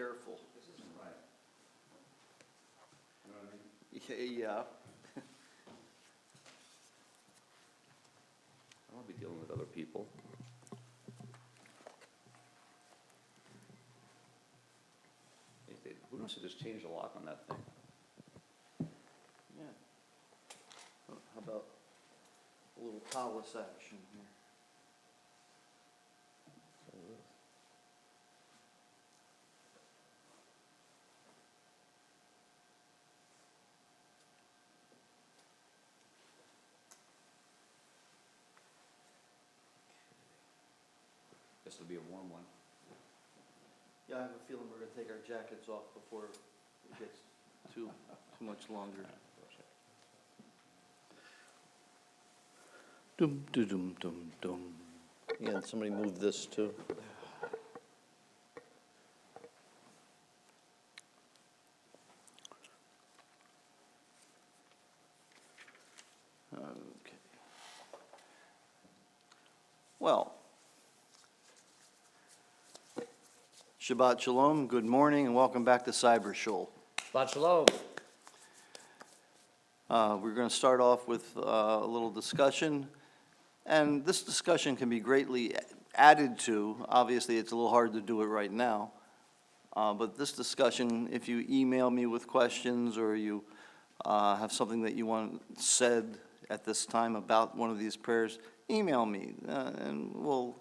careful. This isn't right. You know what I mean? Yeah. I won't be dealing with other people. Who knows if just change the lock on that thing? Yeah. How about a little talus action here? This will be a warm one. Yeah, I have a feeling we're gonna take our jackets off before it gets too much longer. Dum, dum, dum, dum, dum. Yeah, and somebody move this too. Okay. Well, Shabbat Shalom, good morning, and welcome back to Cyber Shoal. Shabbat Shalom. We're going to start off with a little discussion, and this discussion can be greatly added to. Obviously, it's a little hard to do it right now, but this discussion, if you email me with questions or you have something that you want said at this time about one of these prayers, email me, and we'll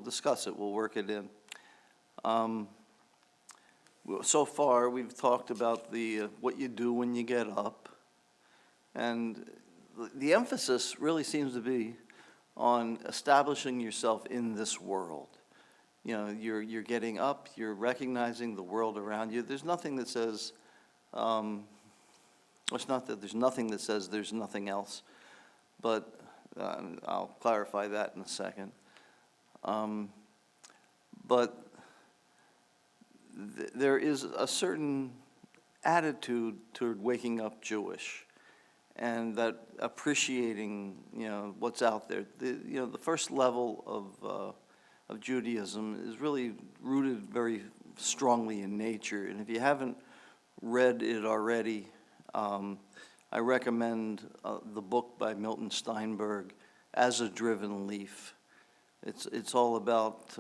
discuss it, we'll work it in. So far, we've talked about what you do when you get up, and the emphasis really seems to be on establishing yourself in this world. You know, you're getting up, you're recognizing the world around you. There's nothing that says, it's not that there's nothing that says there's nothing else, but I'll clarify that in a second. But there is a certain attitude toward waking up Jewish, and that appreciating, what's out there. The first level of Judaism is really rooted very strongly in nature, and if you haven't read it already, I recommend the book by Milton Steinberg, As a Driven Leaf. It's all about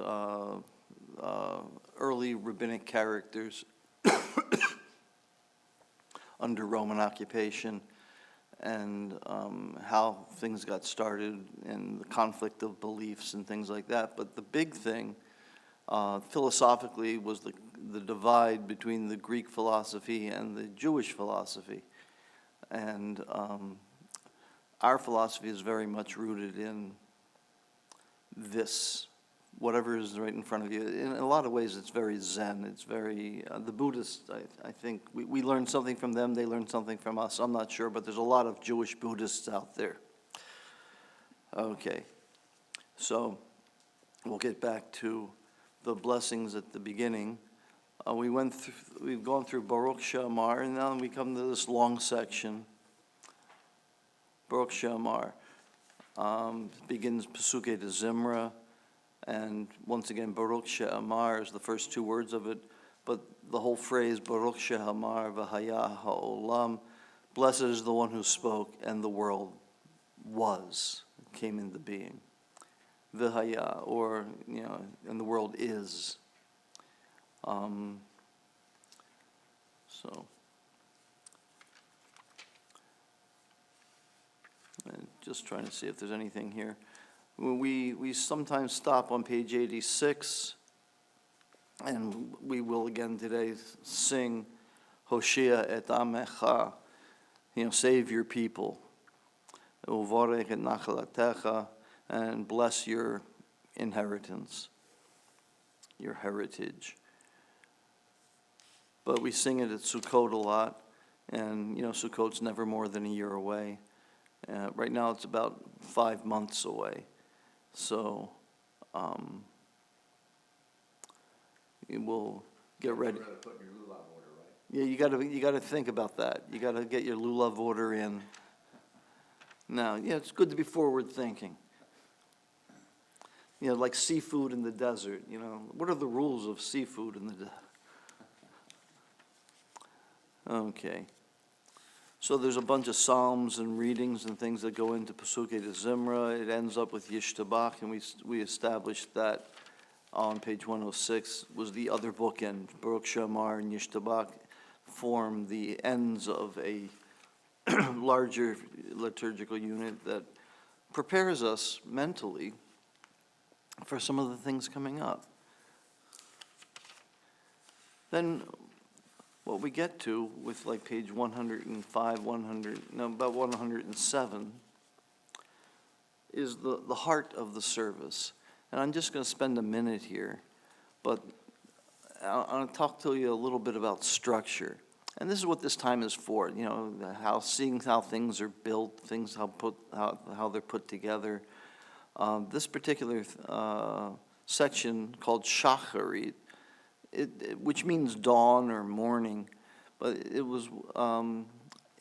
early rabbinic characters under Roman occupation, and how things got started and the conflict of beliefs and things like that. But the big thing philosophically was the divide between the Greek philosophy and the Jewish philosophy. And our philosophy is very much rooted in this, whatever is right in front of you. In a lot of ways, it's very Zen. It's very, the Buddhists, I think, we learn something from them, they learn something from us. I'm not sure, but there's a lot of Jewish Buddhists out there. Okay, so we'll get back to the blessings at the beginning. We've gone through Baruch She'amar, and now we come to this long section. Baruch She'amar begins Pesukei de Zimra, and once again, Baruch She'amar is the first two words of it, but the whole phrase, Baruch She'amar v'haya ha'olam, blessed is the one who spoke, and the world came into being. V'haya, or, and the world is. And just trying to see if there's anything here. We sometimes stop on page 86, and we will again today sing Hoshea et Amecha, save your people, Uvarech et Nachalatecha, and bless your inheritance, your heritage. But we sing it at Sukkot a lot, and Sukkot's never more than a year away. Right now it's about 5 months away. So we'll get ready. You'd rather put in your lulav order, right? Yeah, you gotta think about that. You gotta get your lulav order in. Now, it's good to be forward thinking. You know, like seafood in the desert, you know. What are the rules of seafood in the desert? Okay. So there's a bunch of psalms and readings and things that go into Pesukei de Zimra. It ends up with Yishtabach, and we established that on page 106 was the other bookend. Baruch Shamar and Yishtabach form the ends of a larger liturgical unit that prepares us mentally for some of the things coming up. Then what we get to with like page 105, about 107 is the heart of the service. And I'm just going to spend a minute here, but I'll talk to you a little bit about structure. And this is what this time is for, you know, seeing how things are built, how they're put together. This particular section called Shacharit, which means dawn or morning, but it was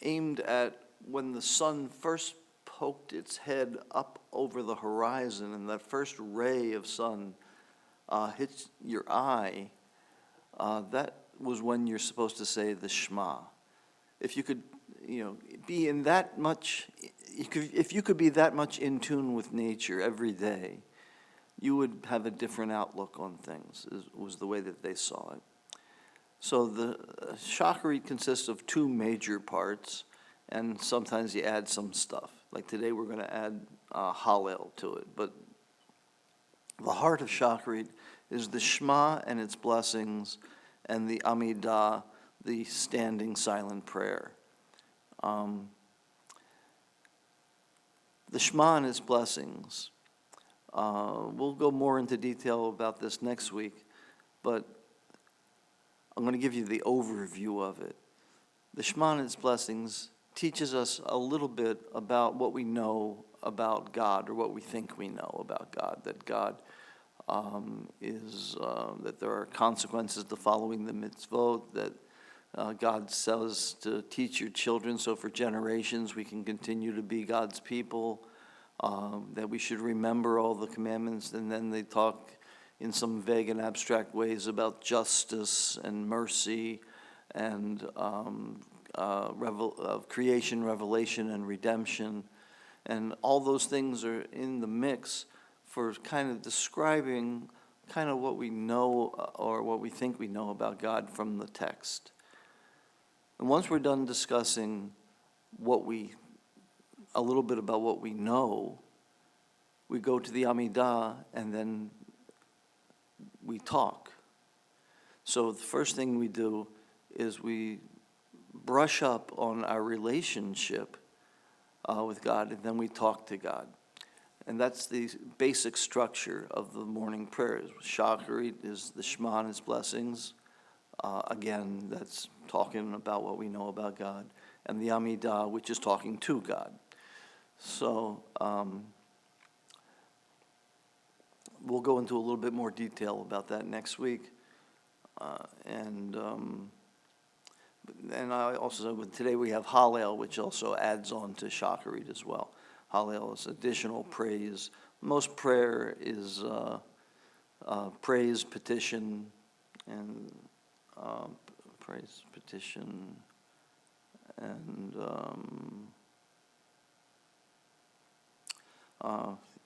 aimed at when the sun first poked its head up over the horizon and that first ray of sun hits your eye. That was when you're supposed to say the Shema. If you could, you know, be in that much, if you could be that much in tune with nature every day, you would have a different outlook on things, was the way that they saw it. So the Shacharit consists of two major parts, and sometimes you add some stuff. Like today we're going to add Hallel to it, but the heart of Shacharit is the Shema and its blessings, and the Amidah, the standing silent prayer. The Shema and its blessings. We'll go more into detail about this next week, but I'm going to give you the overview of it. The Shema and its blessings teaches us a little bit about what we know about God, or what we think we know about God, that God that there are consequences to following the mitzvot, that God says to teach your children so for generations we can continue to be God's people, that we should remember all the commandments. And then they talk in some vague and abstract ways about justice and mercy and creation, revelation, and redemption. And all those things are in the mix for kind of describing kind of what we know or what we think we know about God from the text. And once we're done discussing a little bit about what we know, we go to the Amidah, and then we talk. So the first thing we do is we brush up on our relationship with God, and then we talk to God. And that's the basic structure of the morning prayers. Shacharit is the Shema and its blessings. Again, that's talking about what we know about God. And the Amidah, which is talking to God. So we'll go into a little bit more detail about that next week. And I also, today we have Hallel, which also adds on to Shacharit as well. Hallel is additional praise. Most prayer is praise, petition, and praise, petition, and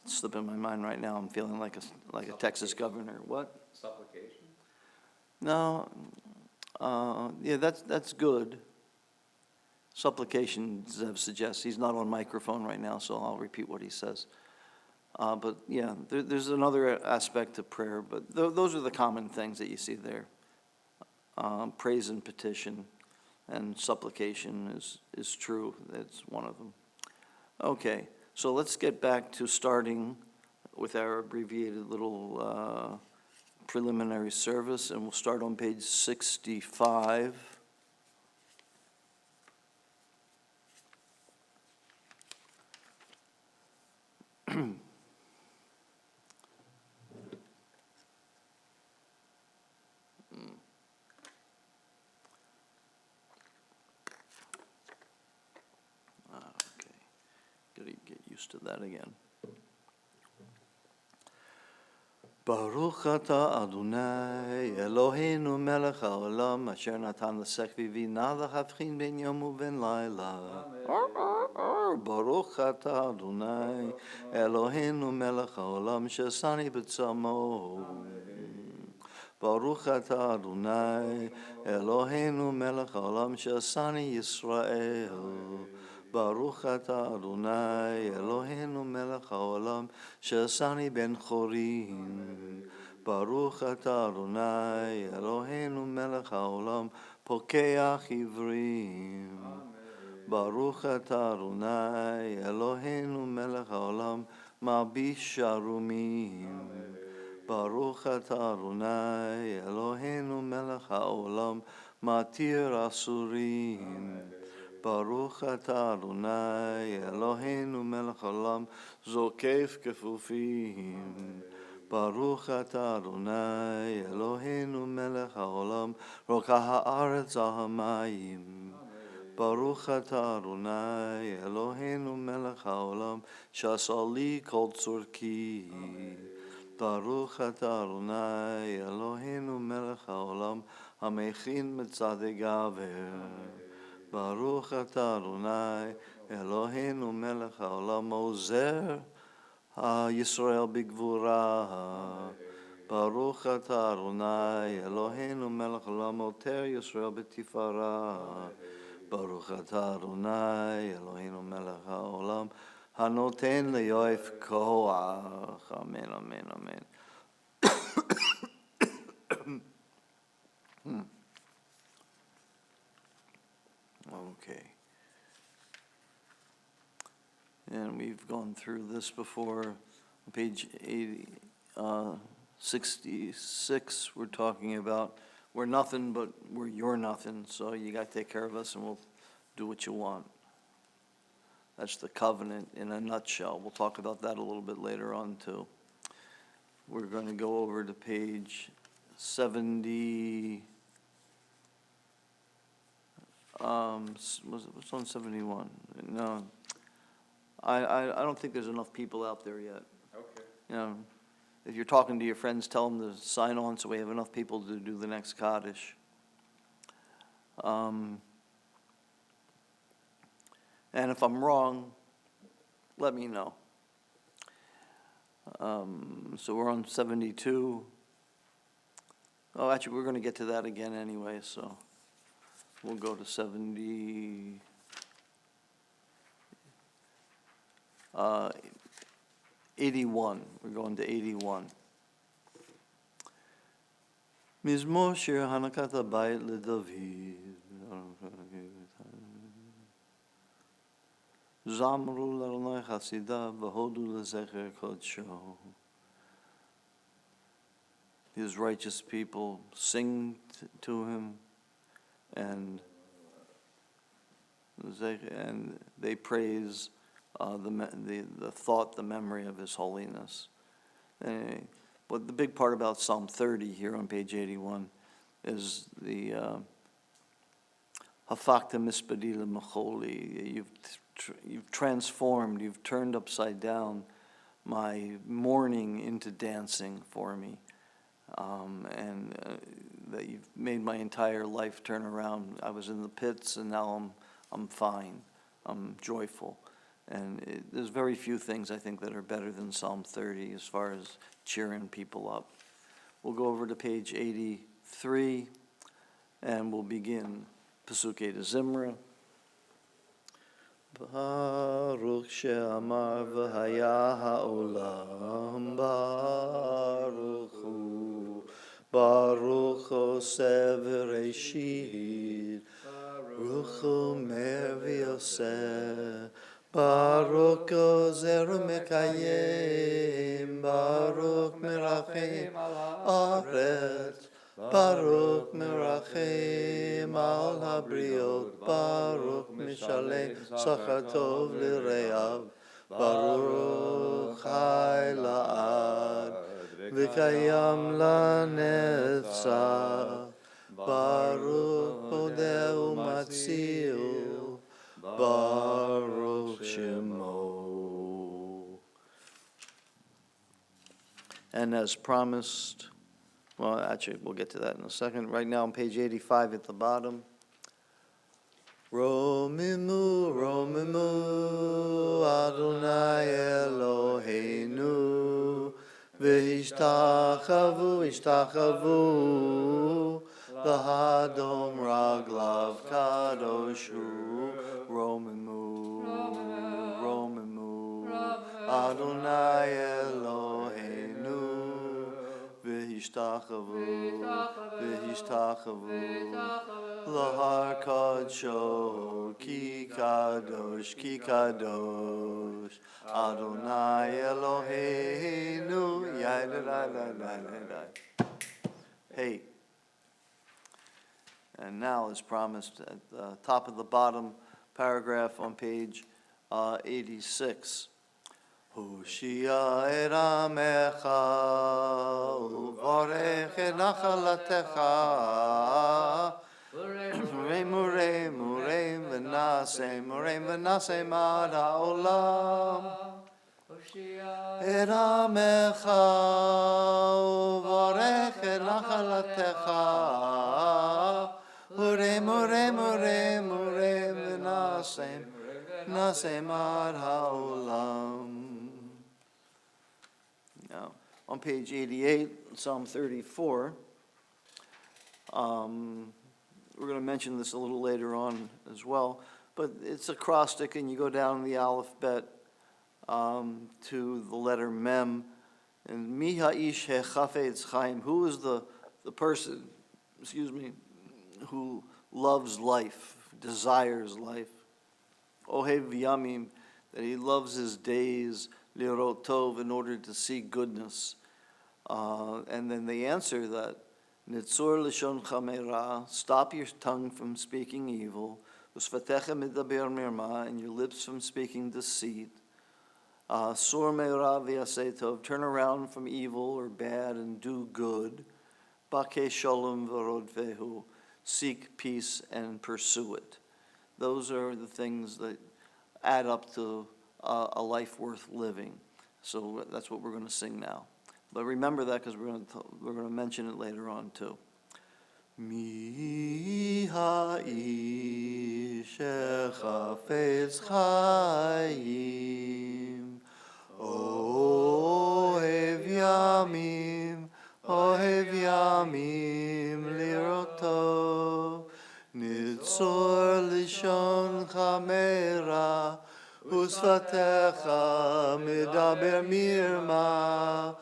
it's slipping my mind right now. I'm feeling like a Texas governor. What? Supplication? No. Yeah, that's good. Supplication, Zev suggests. He's not on microphone right now, so I'll repeat what he says. But yeah, there's another aspect to prayer, but those are the common things that you see there. Praise and petition and supplication is true. That's one of them. Okay, so let's get back to starting with our abbreviated little preliminary service, and we'll start on page 65. Okay, gotta get used to that again. Baruch atah Adonai Eloheinu melech haolam asher natan l'sech v'vina l'havchin ben yom u'ben layla. Baruch atah Adonai Eloheinu melech haolam shesani b'tzamo. Baruch atah Adonai Eloheinu melech haolam shesani Yisrael. Baruch atah Adonai Eloheinu melech haolam shesani ben chorin. Baruch atah Adonai Eloheinu melech haolam pokeach ivrim. Baruch atah Adonai Eloheinu melech haolam malbish sharumim. Baruch atah Adonai Eloheinu melech haolam matir asurim. Baruch atah Adonai Eloheinu melech haolam zokef kefufim. Baruch atah Adonai Eloheinu melech haolam rokah haaretz al hamayim. Baruch atah Adonai Eloheinu melech haolam shasali kol tzorki. Baruch atah Adonai Eloheinu melech haolam hamechin mitzadei gaver. Baruch atah Adonai Eloheinu melech haolam ozer Yisrael b'gvura. Baruch atah Adonai Eloheinu melech haolam oter Yisrael b'tifara. Baruch atah Adonai Eloheinu melech haolam hanoten leyoef koach. Amen, amen, amen. Okay. And we've gone through this before. Page 66, we're talking about we're nothing, but we're your nothing, so you got to take care of us and we'll do what you want. That's the covenant in a nutshell. We'll talk about that a little bit later on, too. We're going to go over to page 70. What's on 71? No. I don't think there's enough people out there yet. Okay. You know, if you're talking to your friends, tell them to sign on so we have enough people to do the next Kaddish. And if I'm wrong, let me know. So we're on 72. Oh, actually, we're going to get to that again anyway, so we'll go to 70. 81. We're going to 81. Mizmor shir hanakat habayit leDavid. Zamru l'Adonai chasidav v'hodu lezecher kodsho. His righteous people sing to him, and they praise the thought, the memory of his holiness. But the big part about Psalm 30 here on page 81 is the Hafakta Mispadila Macholi. You've transformed, you've turned upside down my mourning into dancing for me. That you've made my entire life turn around. I was in the pits and now I'm fine. I'm joyful. And there's very few things I think that are better than Psalm 30 as far as cheering people up. We'll go over to page 83 and we'll begin Pesukei de Zimra. Baruch she'amar v'haya ha'olam baruch hu Baruch oseh v'reishit Baruch hu mer v'yoseh Baruch ozer mekayem Baruch merachem aretz Baruch merachem al habriot Baruch mishalem sachar tov l'reav Baruch chai la'ad v'kayam lanetzach Baruch podeh u'matzil Baruch Shemo. And as promised, well, actually, we'll get to that in a second. Right now on page 85 at the bottom. Romimu, Romimu, Adonai Eloheinu, V'ishtachavu, ishtachavu, L'hadom raglav kadoshu, Romimu, Romimu, Adonai Eloheinu, V'ishtachavu, V'ishtachavu, Lahar Kadsho, Ki Kadosh, Adonai Eloheinu, Yadadadadadadad. Hey. And now, as promised, at the top of the bottom paragraph on page 86. Hoshia et amecha, uvarech et nachalatecha, Murem, v'nasem ad ha'olam. Et amecha, uvarech et nachalatecha, Murem, v'nasem ad ha'olam. Now, on page 88, Psalm 34, we're going to mention this a little later on as well, but it's acrostic, and you go down the alphabet to the letter Mem, and Mi ha'ish hechafetz chaim, who is the person, who loves life, desires life. Ohev yamim, that he loves his days, lirot tov, in order to see goodness. And then they answer that, Nitzur lishon chamera, stop your tongue from speaking evil, usfatecha midaber mirma, and your lips from speaking deceit. Sur meira v'yaseh tov, turn around from evil or bad and do good. Bakeh shalom v'rodvehu, seek peace and pursue it. Those are the things that add up to a life worth living. So that's what we're going to sing now. But remember that, because we're going to mention it later on too. Mi ha'ish chafetz chaim, ohev yamim lirot tov, nitzor lishon chamera, usfatecha medaber mirma,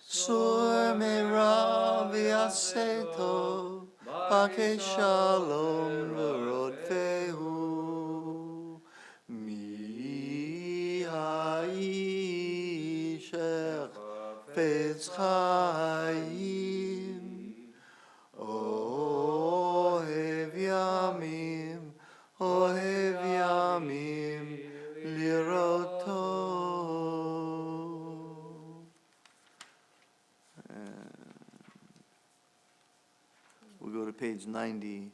Sur meira v'yaseh tov, bakeh shalom v'rodvehu. Mi ha'ish chafetz chaim, ohev yamim lirot tov. We'll go to page 92.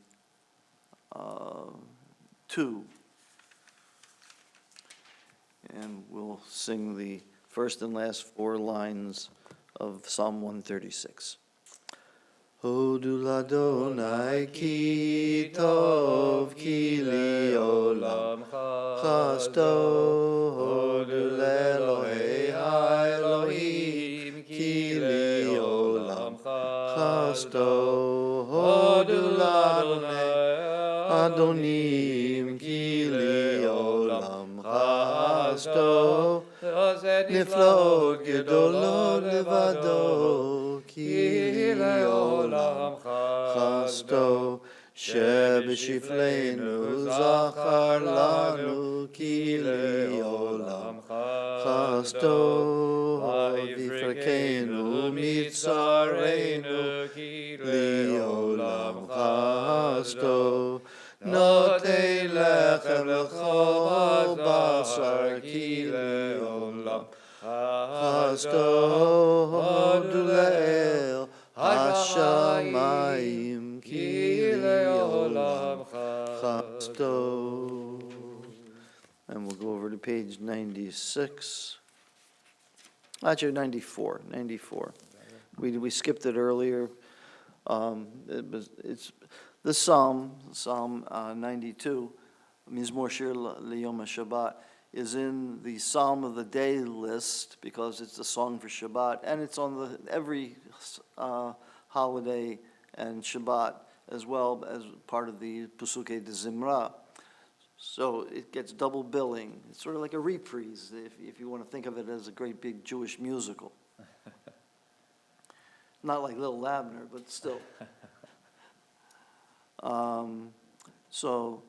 And we'll sing the first and last four lines of Psalm 136. Hodu l'Adonai ki tov ki li'olam chasto. Hodu l'Elohei ha'Elohim ki li'olam chasto. Hodu l'Adonai Adonim ki li'olam chasto. Niflaot gedolot levado ki li'olam chasto. Shebeshifleinu zachar lanu ki li'olam chasto. Vifrekenu mitzareinu ki li'olam chasto. Notei lechem lechol basar ki le'olam chasto. Hodu le'el hashamayim ki le'olam chasto. And we'll go over to page 96. Actually, 94, 94. We skipped it earlier. It's this Psalm 92, Mizmor Shir L'Yom HaShabbat, is in the Psalm of the Day list because it's a song for Shabbat, and it's on every holiday and Shabbat as well as part of the Pusukei de Zimra. So it gets double billing. It's sort of like a reprise, if you want to think of it as a great big Jewish musical. Not like Little Abner, but still. So,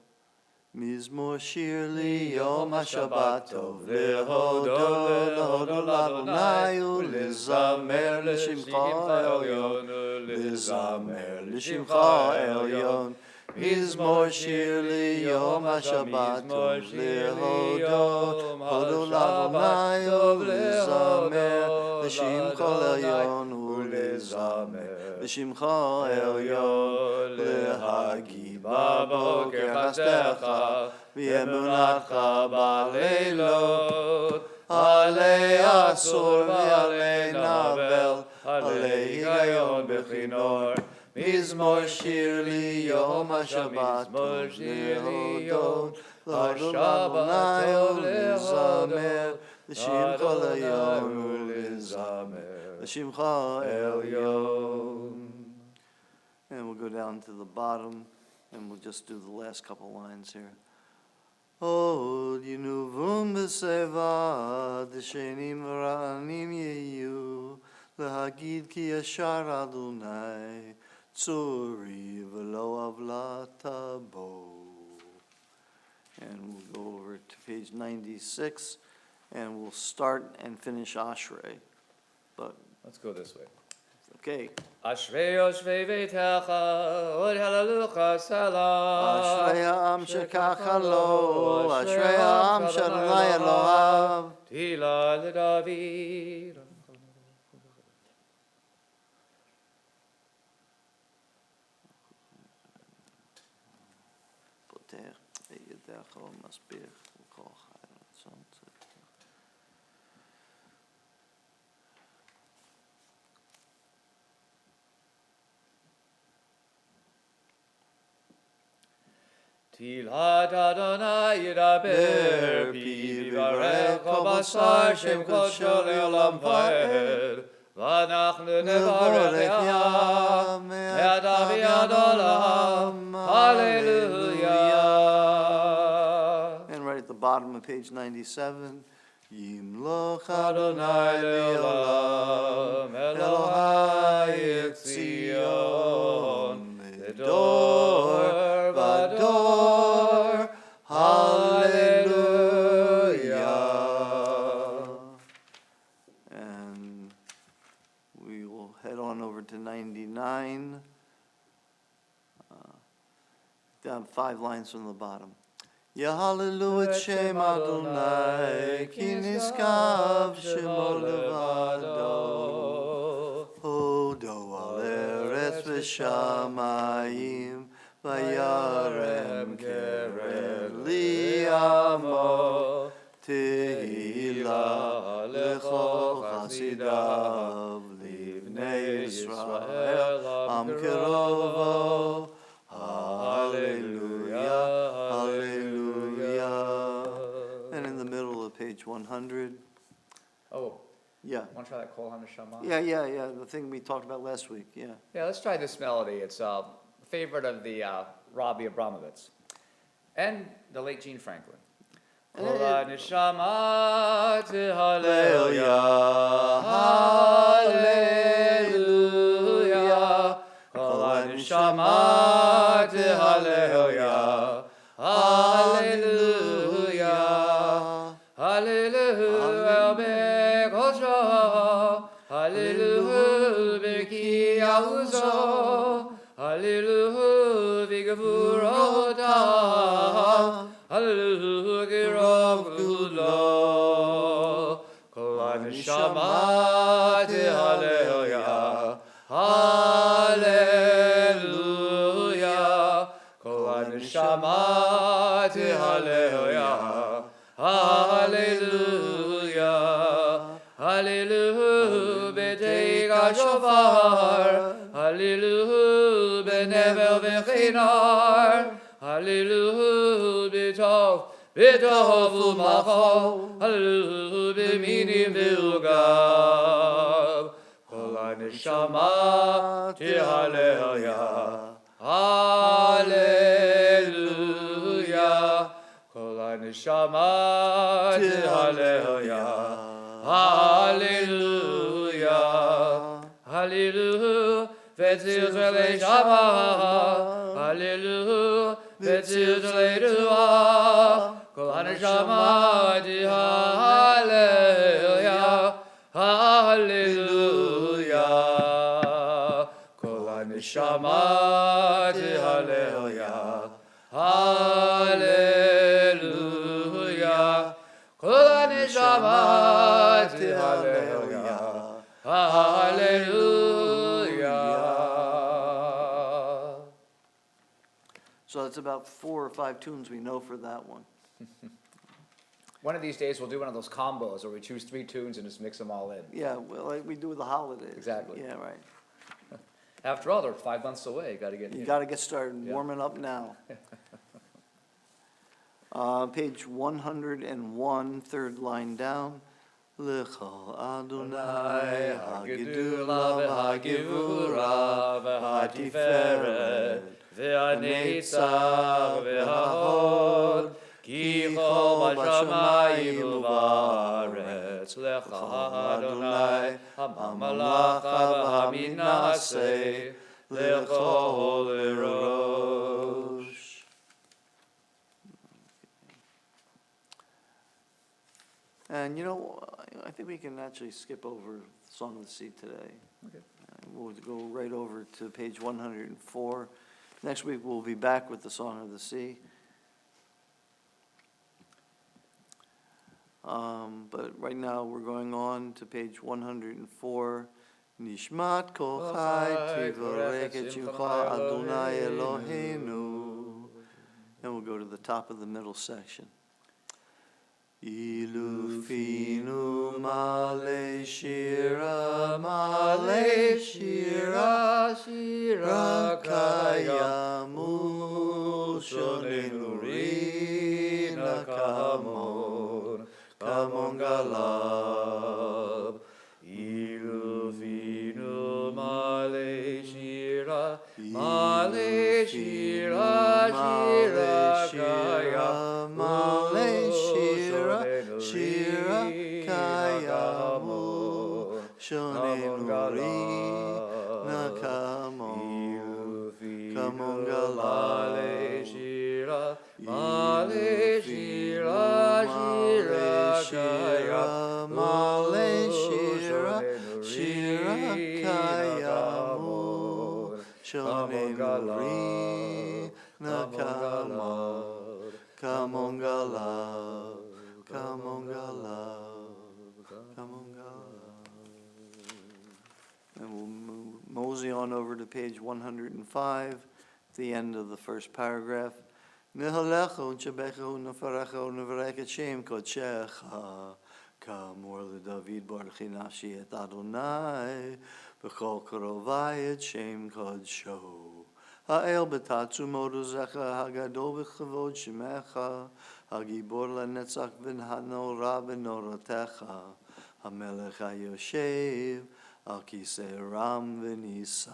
Mizmor Shir Yom HaShabbat Tov Lehodol L'Adonai U'Lizamer L'Shimcha Elyon Lizamer L'Shimcha Elyon Mizmor Shir Yom HaShabbat Tov Lehodol L'Adonai U'Lizamer L'Shimcha Elyon U'Lizamer L'Shimcha Elyon L'Hagid B'Boker Chastecha V'Emunatcha B'Leilot Alei Asur V'Alei Navel Alei Higayon B'Chinor Mizmor Shir Yom HaShabbat Lehodot L'Adonai U'Lizamer L'Shimcha Elyon U'Lizamer L'Shimcha Elyon. And we'll go down to the bottom, and we'll just do the last couple lines here. Od Yinuvum B'Seva D'Shenim V'Ra'anim Yeyu L'Hagid Ki Yashar Adonai Tzuri V'Lo Avlata Bo. And we'll go over to page 96, and we'll start and finish Ashrei. But Let's go this way. okay. Ashrei Yoshvei Veitecha, Od Halalucha Salam. Ashrei ha'am shekacha lo, Ashrei ha'am sh'Adonai Elohav. Tila LeDavid. Poter yedecha u'maspich u'kol chai ratzon tzedek. Tilat Adonai Yidaber Pi V'Yvarech Kol Basar Shem Kodsho Le'olam Va'ed V'anachnu Nevarech Yam Me'ata V'yad Olam Hallelujah. And right at the bottom of page 97, Yimloch Adonai Le'olam Elohai Tzion Ledor Vador Hallelujah. And we will head on over to 99, down 5 lines from the bottom. Yahallelu et Shem Adonai, ki niskav shemo levado. Hodo al eretz v'shamayim, vayarem keren li'amo. Tehila lechol chasidav, livnei Yisrael, am kerovo. Hallelujah, hallelujah. And in the middle of page 100, Oh, yeah. want to try that Kol HaNeshama? Yeah, the thing we talked about last week, yeah. Yeah, let's try this melody. It's a favorite of the Robbie Abramovitz and the late Gene Franklin. Kol HaNeshama Hallelujah, hallelujah. Kol HaNeshama Hallelujah, hallelujah, hallelujah, Be'Kodsho, hallelujah, Be'Ki Yahuzo, hallelujah, V'Gevurota, hallelujah, Gerov Kulo, Kol HaNeshama Hallelujah, hallelujah, Kol HaNeshama Hallelujah, hallelujah, Hallelujah, betega shofar. Hallelujah, benevel vechinar. Hallelujah, betov umachol. Hallelujah, beminim vilgav. Kol haneshama tihalleluya. Hallelujah. Kol haneshama tihalleluya. Hallelujah. Hallelujah. Vetzil zele shama. Hallelujah. Vetzil zele dua. Kol haneshama tihalleluya. Hallelujah. Kol haneshama tihalleluya. Hallelujah. Kol haneshama tihalleluya. Hallelujah. So it's about 4 or 5 tunes we know for that one. One of these days we'll do one of those combos where we choose 3 tunes and just mix them all in. Yeah, well, like we do with the holidays. Exactly. Yeah, right. After all, they're 5 months away. Got to get. You got to get started Yeah. warming up now. Page 101, third line down. L'chol Adonai hagedula v'hagevura v'hatiferet v'hanetzach v'hahod ki chol b'shamayim u'ba'aretz lecha Adonai hamamalacha v'haminaseh l'chol erosh. And you know, I think we can actually skip over Song of the Sea today. Okay. We'll go right over to page 104. Next week, we'll be back with the Song of the Sea. But right now, we're going on to page 104. Nishmat kol chai tivorech et shimcha Adonai Eloheinu. And we'll go to the top of the middle section. Ilufinu male shira, shira kayamu shonenu rina kamon galab. Ilufinu male shira, shira kayamu Shira kayamu shonenu rina kamon galale shira kayamu shonenu rina kamon galale. Come on, God, come on, God. And we'll mosey on over to page 105, the end of the first paragraph. Nehalecho shebecho nefarecho nevarek et shem kodshecha kamor leDavid baruchi nafshi et Adonai b'chol karovai et shem kodsho. Ha'el b'tatzu modozecha hagadol b'chavod shemecha הגבור לנצח והנורא בנורותיך, המלך היושב על כיסא רם ונישא.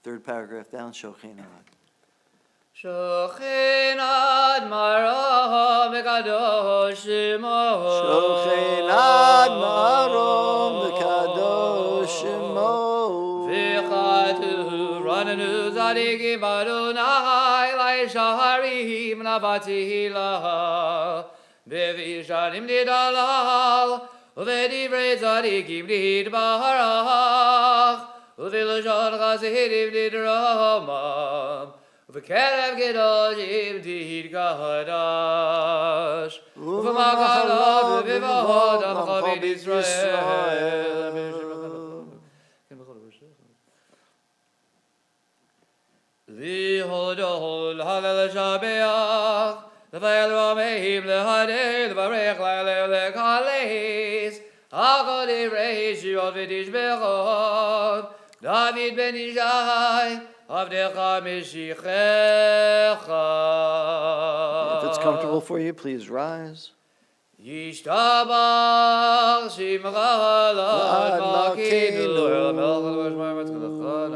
Third paragraph down, Shochenad. Shochenad marom v'kadosh shemo. Shochenad marom v'kadosh shemo. V'chatu ranenu tzadikim Adonai shaharim navatila bevishanim nidalal uvedivrei tzadikim nidbarach uvilashon chassidim nidramam uvekerev kedoshim nidkadash uvemakalot uvivahod amchavim Yisrael. V'hodol halal shabeach, v'ayel ramehim lehadeh, v'varech la'alev lekales, Hakoli Reishi Ovidish Bechod, David Ben Ishai, Avdecha Meshichecha. If it's comfortable for you, please rise. Yishtabach Shimcha Lad Malkeinu El Melech Maretz Melechad.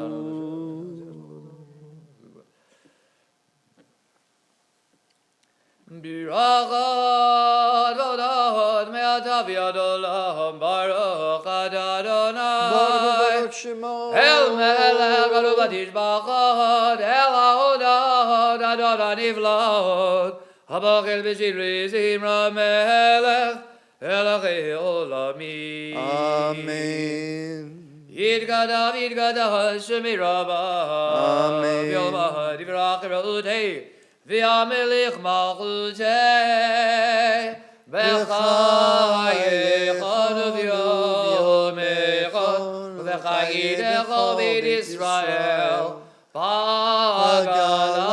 Birachot Vodot Me'atav Yad Olam Baruch Adonai Baruch Shemo. El Melech Arubadish Bachot El Haodot Adonai Nivlot Habach El Bishir Rizim Ramelech Elachei Olami Amen. Yidgadav Yidgadav Shemi Rabah Amen. Yomah Divrach Raudei V'amelech Malchutei B'chayechon V'yomechon V'chayidecho B'id Yisrael Bagala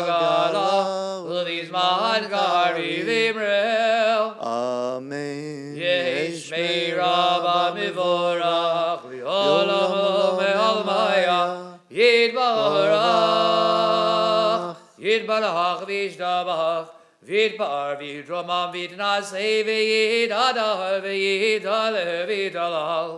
Bagala V'vizman Kari V'imrel Amen. Yesh Me'rabah Mivorach Li'olam Me'almaya Yidbarach Yidbarach V'ishtabach V'idbar V'idramam V'idnasei V'yidadar V'yidale V'idalal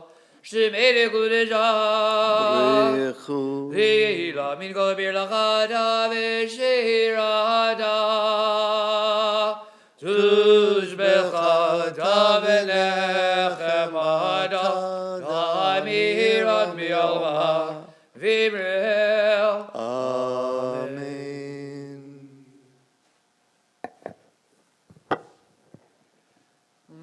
Shemere Kudejah Brechu. V'yila Min Kol Birlachada V'shirada Tush Bechada V'nechemada Ta'amiran Mi'alma V'imrel Amen.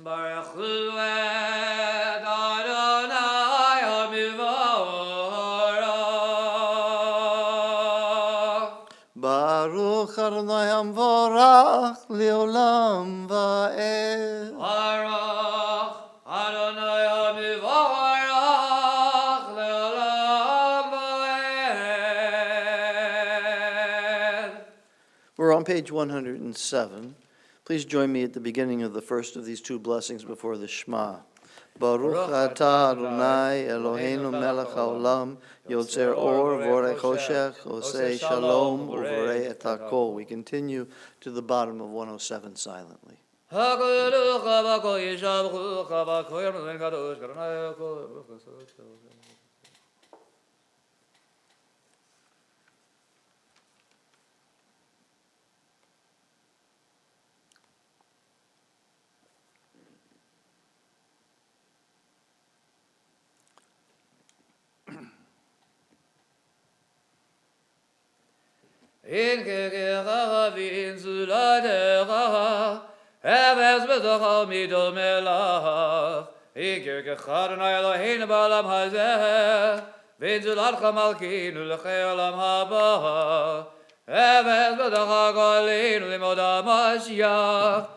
Baruch Hu et Adonai HaMivorach Baruch Adonai Hamvorach Leolam Va'ed. Baruch Adonai HaMivorach Le'olam Va'ed. We're on page 107. Please join me at the beginning of the first of these two blessings before the Shema. Baruch atah Adonai Eloheinu melech haolam yotzer or vorei choshech osei shalom uvorei et hakol. We continue to the bottom of 107 silently. HaKadosh HaBakol Yishabchu HaBakol Yamlen Kadosh Karanai HaKol In kekecha v'in zuladecha Eves b'tocha mido melach In kekecha Adonai Eloheinu ba'olam hazeh V'in zuladcha malkinu l'chei olam haba Eves b'tocha golinu limod HaMashiach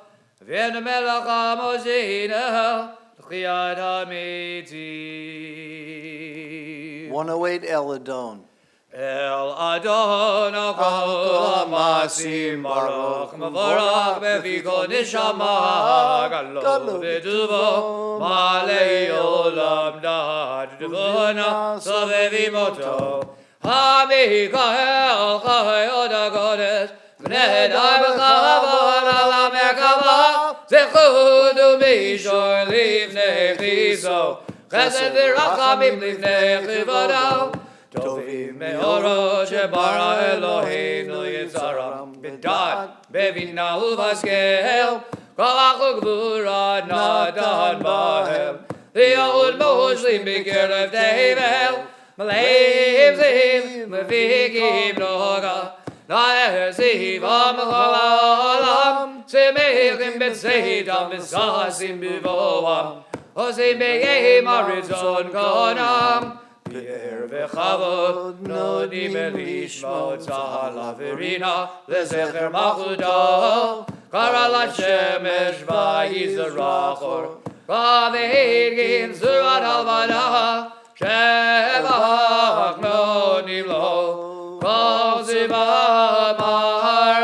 V'en melech HaMoshiach l'chiyat ha'metim 108 Eladon. El Adon Kol Amasim Baruch Mavorach Beviko Nishama Galo V'Tuvo Malei Olam Dad Devona Sovevi Moto HaMikael Chayot HaKodesh B'nei B'chavod Ala Merkava Zechudu Mishor Livnei Chiso Chesed V'rachamim Livnei Chivodo Tovim me'oro shebara Eloheinu Yitzaram B'dad bevina uvaskel Kolach u'gvura natan bahem V'yahud mo'ushlim b'kerev tevel Maleim ziv mevikim noga Na'er zivam l'chol ha'olam Semechim b'tzeitam b'sasim b'voam Osim b'yehim ha'rizon konam Pierre v'chavod nodim elishmo tzahal averina lezecher machudo kara l'shemesh v'yizrachor v'vehegin zurat halvada shevach nodim lo kol ziva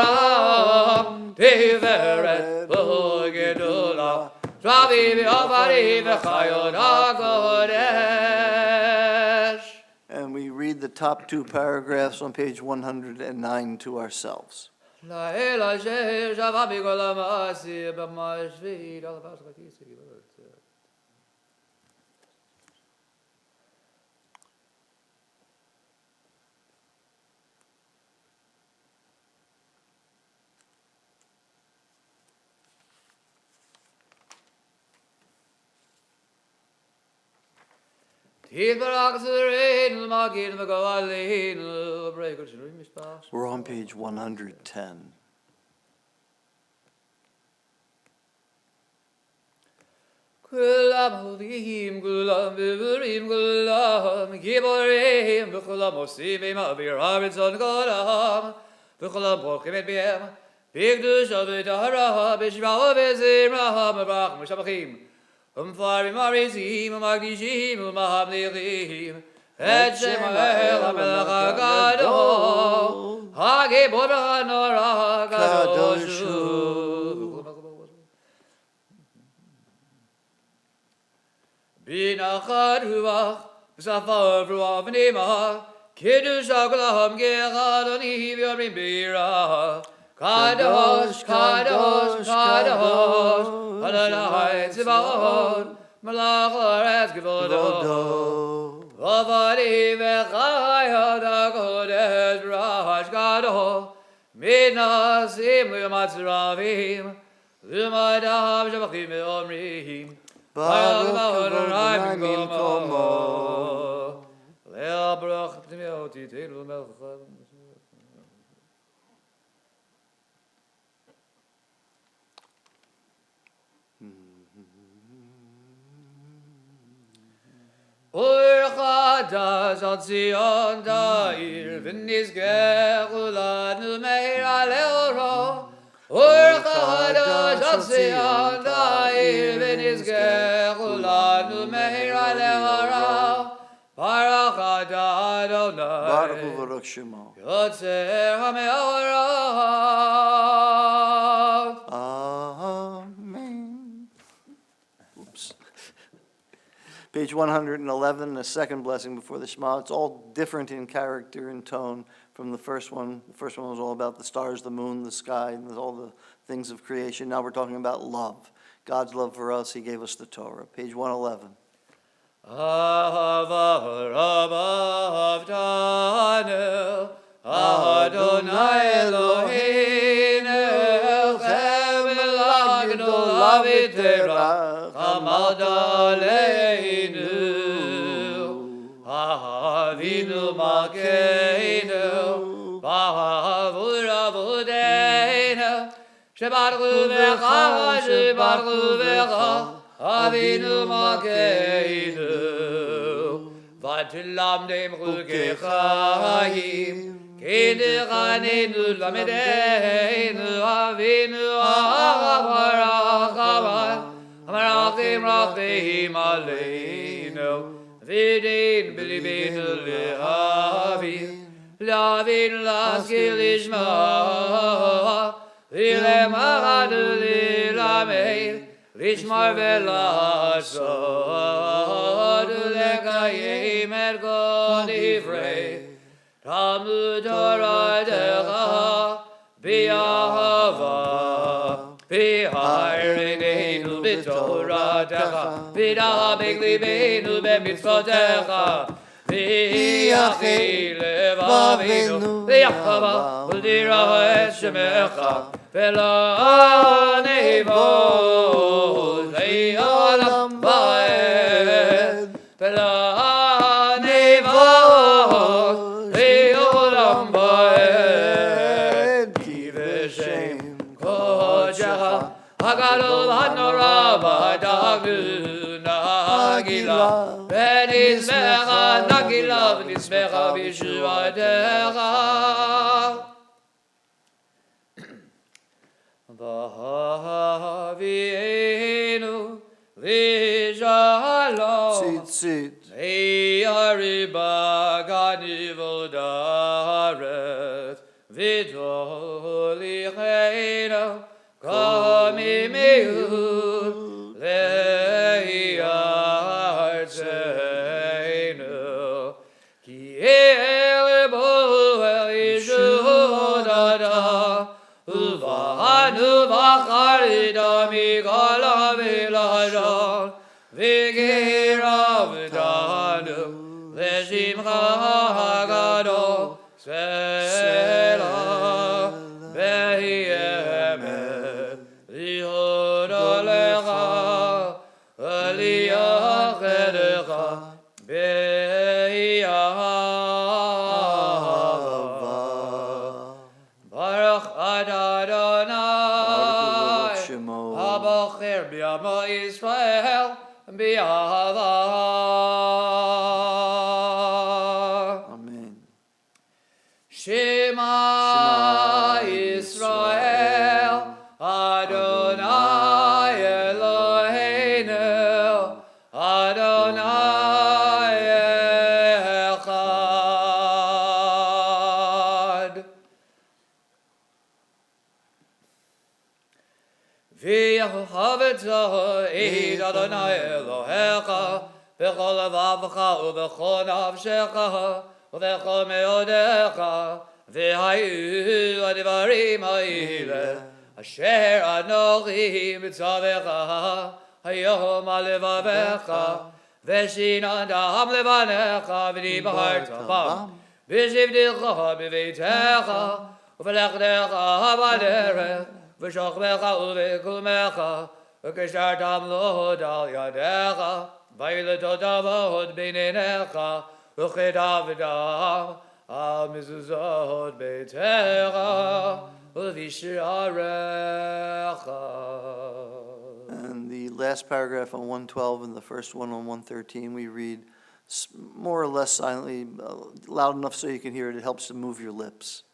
maharam tiveret v'gedula Ravi v'avari v'chayot HaKodesh. And we read the top two paragraphs on page 109 to ourselves. La'el asher shava b'kol ha'ma'asi b'mashvid al v'ashkati sigilot. We're on page 110. Kulam holim, kulam bivurim, kulam giborim, v'kulam osim ma'avir ha'ritzon kulam, v'kulam pokim et b'yem, b'kdush v'tahara, b'shva v'zimra, b'brach m'shabachim, Farim arizim, magdishim, mahamlichim, et Shem el HaMelech HaGadol, HaGibor HaNorah HaKadoshu. Binachad ruach, v'safar v'ruach v'nimah, kiddush ha'olam ge'echad oni v'yomrim b'yirah. Kadosh, Kadosh, Kadosh, Adonai Tzivot, Malach Haaretz Kvodo, Avadi v'chayot HaKodesh Rash Gadol, Midnasim l'matzravim, l'madam shabachim v'omrim, Baruch Adonai b'mkomo, Le'al baruch p'timiot yitenu melech. Ur chadash al Zion da'ir v'nizgech ulanu meir aleoro. Ur chadash al Zion da'ir v'nizgech ulanu meir aleoro. Baruch atah Adonai Baruch Hu Baruch Shemo. Yotzer ha'me'orot. Amen. Oops. Page 111, the second blessing before the Shema. It's all different in character and tone from the first one. The first one was all about the stars, the moon, the sky, and all the things of creation. Now we're talking about love. God's love for us. He gave us the Torah. Page 111. Ahava Rabba Avtanel, Adonai Eloheinu, Chemel Agdol Avitera, Chamal Daleinu, Ahavinu Malkeinu, Bahavur Avudeinu, Shebaruch Vecha, Shebaruch Vecha, Avinu Malkeinu, Vatilam dem Ruge Chaim, Kederanenu Lamedeinu, Avinu Avarachamai, Amarachim Rachim Aleinu, Vidin Bilibinu Lehavin, Lavin Laskil Ishma, Vilemadu Lilameir, Lishmar velasod lekayim et God ivrei Talmud Torah decha bi'ahava bi'ha'irinu b'torah decha b'da'abik libenu b'mitzvotecha bi'achi levavinu bi'achava u'dira et shemecha Ve'la'nevot le'olam ba'ed Ve'la'nevot le'olam ba'ed Ki v'shem kodecha Hagadol ha'norah b'dagnu nagila V'nizmecha nagila v'nizmecha v'yeshuatecha Vahavienu v'shalom Sit. Me'ariba ganivu daret V'tolichenu kamimeu vilashon v'giravdanu l'shimcha hagadol Selah Beth Emet li'hod alecha li'achedecha be'yahava Baruch Adonai Shemo. Habacher b'yamo Yisrael b'yahava Amen. Shema Yisrael Adonai Eloheinu Adonai Echad V'yahaveta Eid Adonai Elohecha B'chol levavecha u'b'chol nafshecha V'chol meodecha v'hayu advarim ha'ile Asher anochi mitzavecha hayom alevavecha V'shinan da'am levanecha v'dibarta bam V'shivdicha b'veitecha v'lechtecha b'derech V'shokmecha u'v'kulmecha v'kishartam lod al yadecha V'yiletotavot b'neinecha V'chedavdam al mezuzot beitecha V'visharecha. And the last paragraph on 112 and the first one on 113, we read more or less silently, loud enough so you can hear it. It helps to move your lips.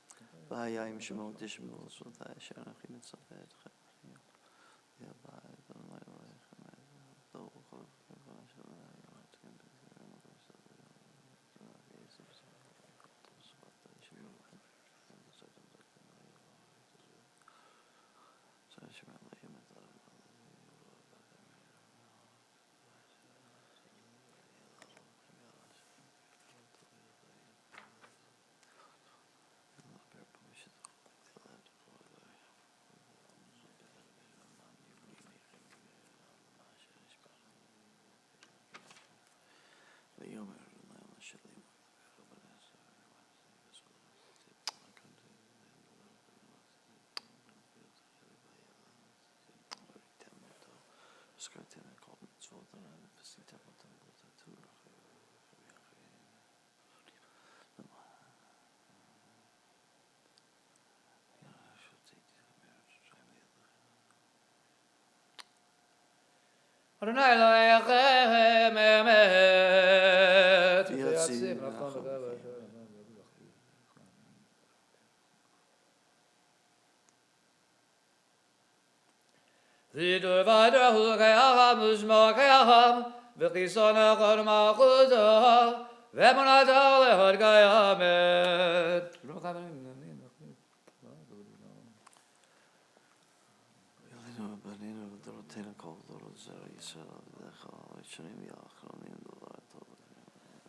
Adonai Elohechem emet. V'dur v'adahu k'yacham u'shmo k'yacham v'chisona kol malchuto v'emunata lehod k'yamet.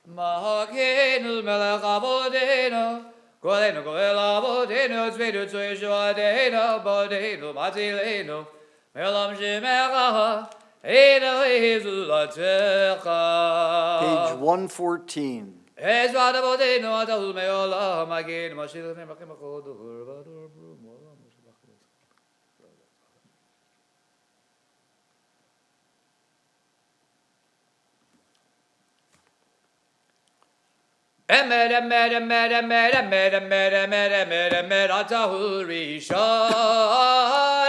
Mahakenu melech avodenu Golenu goel avodenu Tzvedu tzoyeshu adenu Bodenu matilenu Melam shemecha Einu hizulatecha Page 114. Ezvad avodenu Atahu meolam Agenu mashilu memakim achodur Vadur brum olam Emet, emet, emet, emet, emet, emet, emet, emet, emet, atahu rishon.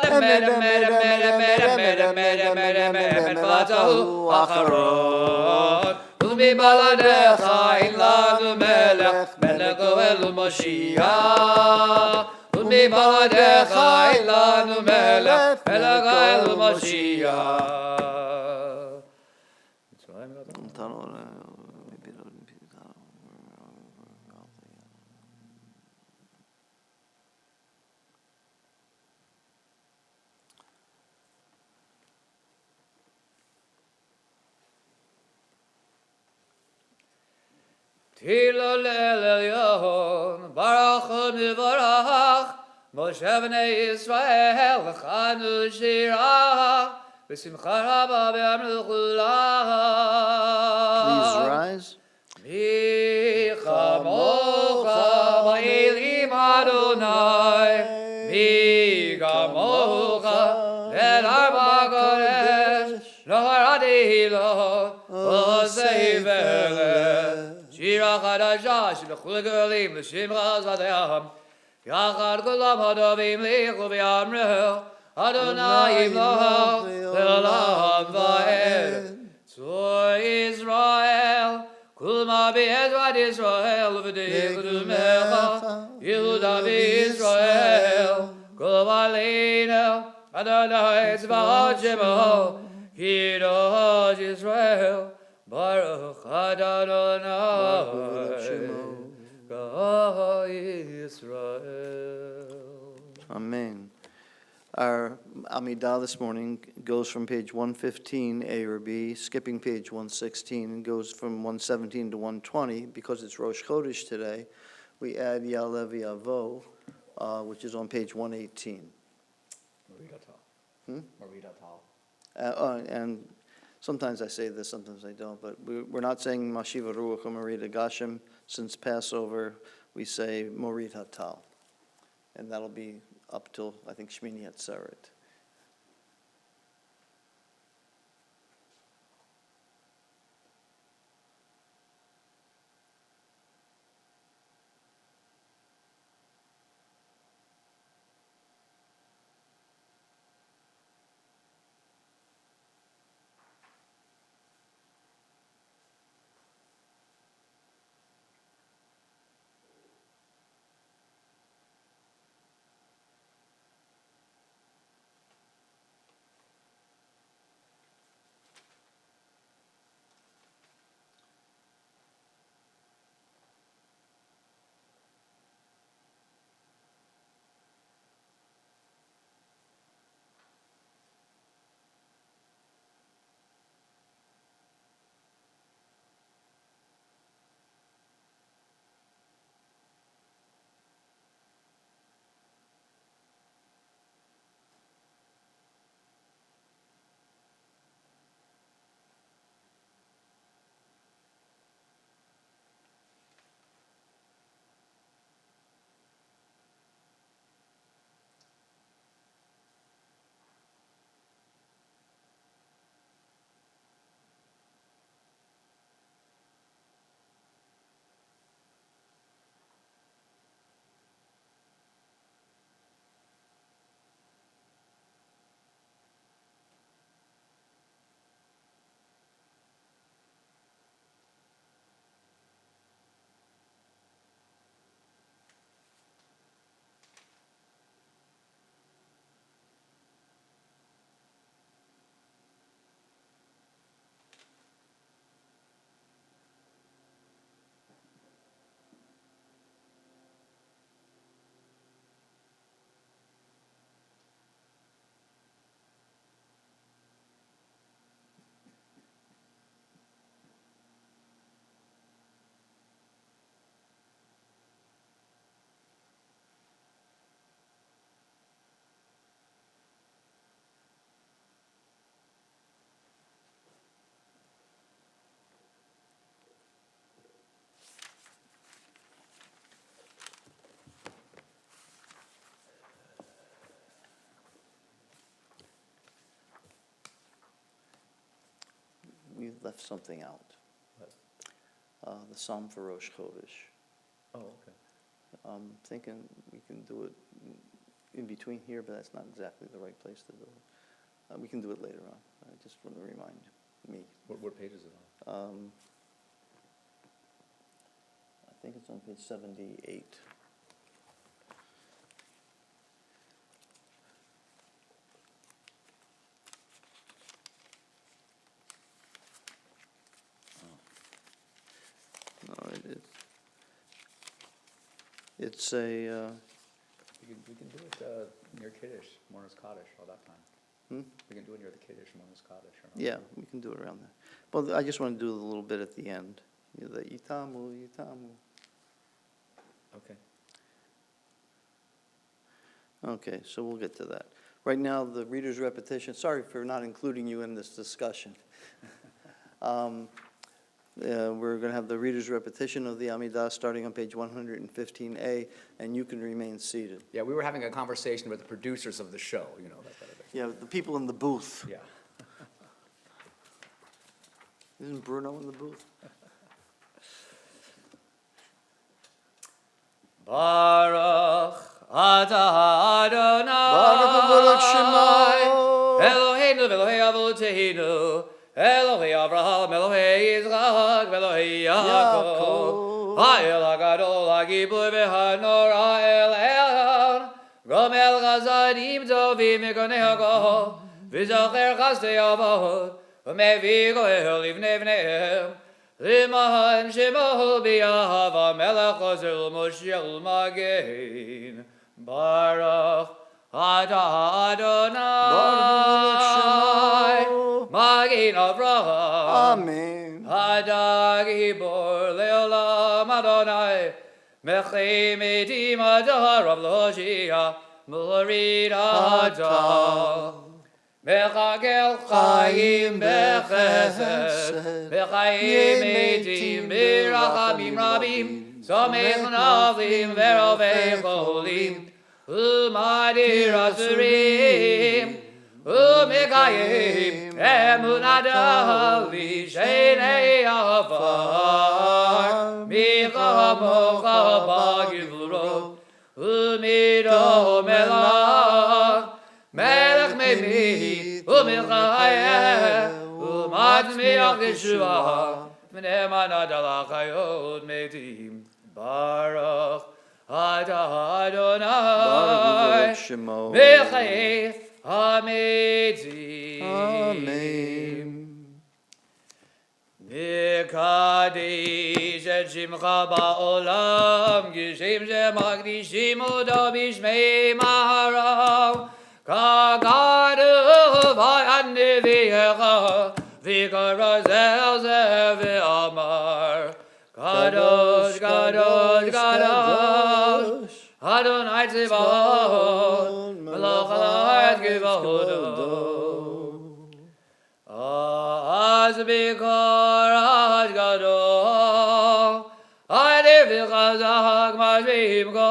Emet, emet, emet, emet, emet, emet, emet, emet, emet, atahu acharon. Umibaladecha in lanu melech, melech goel Moshiach. Umibaladecha in lanu melech, melech goel Moshiach. Tilo l'elyon, Baruch u'mivarach, Moshe b'nei Yisrael, Chanu shirach, בשמחה רבה באמרו כולם. Please rise. מי כמוך באלים אדוני, מי כמוך לנער בקודש, לא ראיתי לו עושה פלא. שירה חדשה שבכל גלים לשמחה זעם, יחד כולם הטובים לכו ויאמרו, אדוני ימלוך לעולם ועד. צור ישראל, כל מה בעזרת ישראל ובדרך קדומך, יהודה וישראל, כל עלינו, אדוני צבאות שמו, קדוש ישראל, ברוך אדוני, God Israel. Amen. Our Amidah this morning goes from page 115, A or B, skipping page 116, and goes from 117 to 120. Because it's Rosh Chodesh today, we add Ya'aleh V'Yavo, which is on page 118. Marita Tal. And sometimes I say this, sometimes I don't, but we're not saying Mashiva Ruach or Morita Gashem. Since Passover, we say Morit Hatal. And that'll be up till, I think, Shmini Atzeret. We left something out. The Psalm for Rosh Chodesh. Oh, okay. I'm thinking we can do it in between here, but that's not exactly the right place to do it. We can do it later on. I just want to remind me. What page is it on? I think it's on page 78. No, it's a, We can do it near Kiddush, Mornis Kaddish, all that time. We can do it near the Kiddush, Mornis Kaddish. yeah, we can do it around there. Well, I just want to do it a little bit at the end. You know, the Yitamu, Yitamu. Okay. Okay, so we'll get to that. Right now, the reader's repetition, sorry for not including you in this discussion. We're going to have the reader's repetition of the Amidah starting on page 115A, and you can remain seated. Yeah, we were having a conversation with the producers of the show, you know, that kind of thing. Yeah, the people in the booth. Yeah. Isn't Bruno in the booth? Baruch atah Adonai Baruch v'baruch Shemo. Eloheinu v'Elohei Avoteinu Elohei Avraham Elohei Yitzchak v'Elohei Yaakov Yaakov. Ha'el HaGadol HaGibur v'Hanora El Elyon Gomel Chazadim Tovim Mekonei HaKol V'Zocher Chasdei Avot U'Mevi Goel Livnei Vneihem L'Mahan Shemo B'Yahava Melech Ozer Moshe U'Magein Baruch Atah Adonai Magein Avraham Amen. Hadag Gibor Leolam Adonai Mechei Medim Adar Rav Loshia Murid Adar Mechagel Chaim Bechesed Mechayim Medim Birachamim Rabim Samech Navim Verovei Cholim Umadir Asurim Umekayim Emunadali Shenei Avar Michamocha Bagivuro Umido Melach Melech Memi Umilchayeh Umatmiach Yeshua V'nemanadalach Hayod Medim Baruch Atah Adonai Baruch Shemo. Mechayef HaMedim Amen. Mekadesh et Shimcha Ba'olam Gishem Shemagdishim Odo Bishmei Maharav Kagadu V'Yaniviecha V'Karazel Zev V'Amar Kadosh, Kadosh, Kadosh Adonai Tzibaot Melech Halayat Kivodo Az Bikor Az Gadol Adir V'Chazak Mashvim Go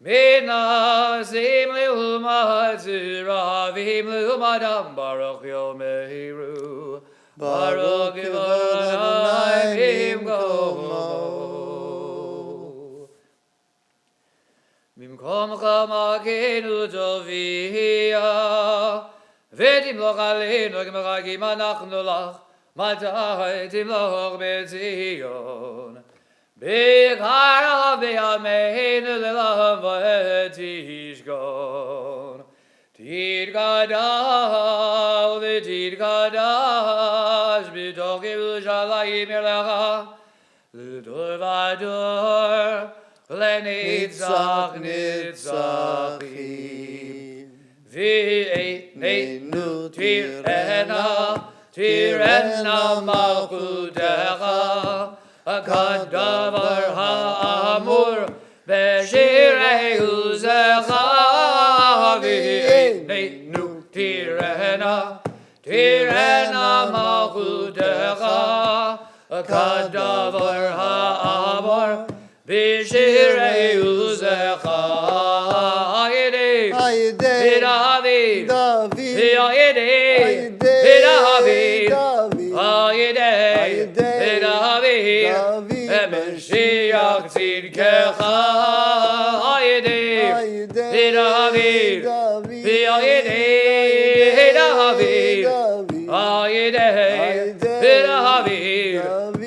Minasim L'Umat Ziravim L'Umadam Baruch Yom Mehiru Baruch Adonai Bimkomo Bimkomcha Makenu Tovia V'timloch Aleinu K'meragim Anachnu Lach Matai Timloch B'Tzion B'Karav B'Yameinu L'Elav V'Tishkon Tidgadal V'Tidgadash B'Toch Yerushalayim Yerlecha L'Dur V'Dur L'Nitzach Nitzachim V'Einu Tirena Malchutecha Kadavar Ha'amur B'Shirei Uzecha V'Einu Tirena Malchutecha Kadavar Ha'amur B'Shirei Uzecha Hayidei David Hayidei David Hayidei David Emashiach Tzidkecha Hayidei David Hayidei David Hayidei David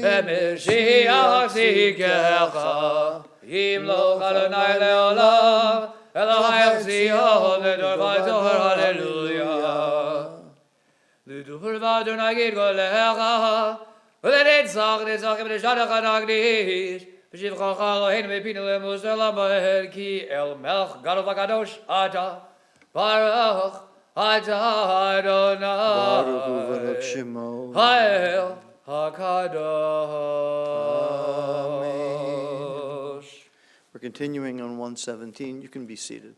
Emashiach Tzidkecha Yimloch Adonai Leolam Elohim Zion L'Dur V'Ador Hallelujah L'Dur V'Adonai Gidgolecha V'Nitzach Nitzachim V'Nishadach Anagdish V'Shivcha Eloheinu V'Pinu Lemus Elamad Ki El Melech Gadol V'Kadosh Ata Baruch Atah Adonai Baruch U'Baruch Shemo. Ha'el HaKadosh We're continuing on 117. You can be seated.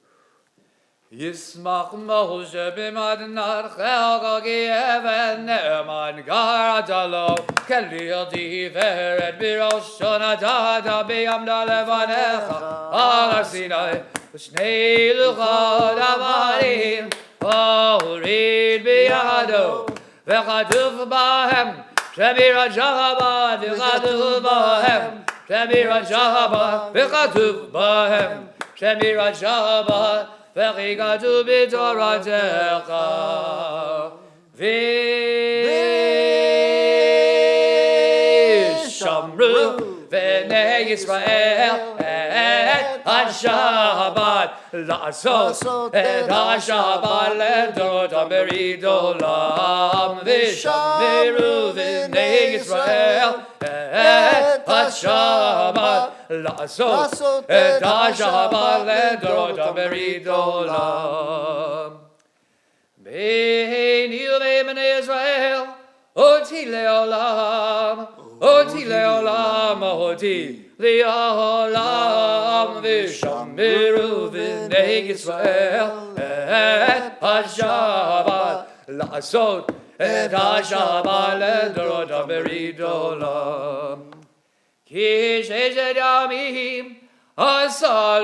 Yismach Moshe b'madnar chelgagi even ne'eman garadalo kelil diveret b'roshon adada b'yamda levanecha al Sinai v'shnei luchot avarim v'horid b'yado v'chatuv bahem shemira jahabad v'chatuv bahem shemira jahabad v'chatuv bahem shemira jahabad V'chigatu b'toratecha v'shamru v'nei Yisrael et ha-Shabbat la'asot et ha-Shabbat le'dorotam berid olam v'shamru v'nei Yisrael et ha-Shabbat לעשות את השבת לדורות berid olam. ביני ובין בני ישראל, אותי לעולם, אותי לעולם, אותי לעולם, ושמרו בני ישראל את השבת, לעשות את השבת לדורות berid olam. כי ששת ימים עשה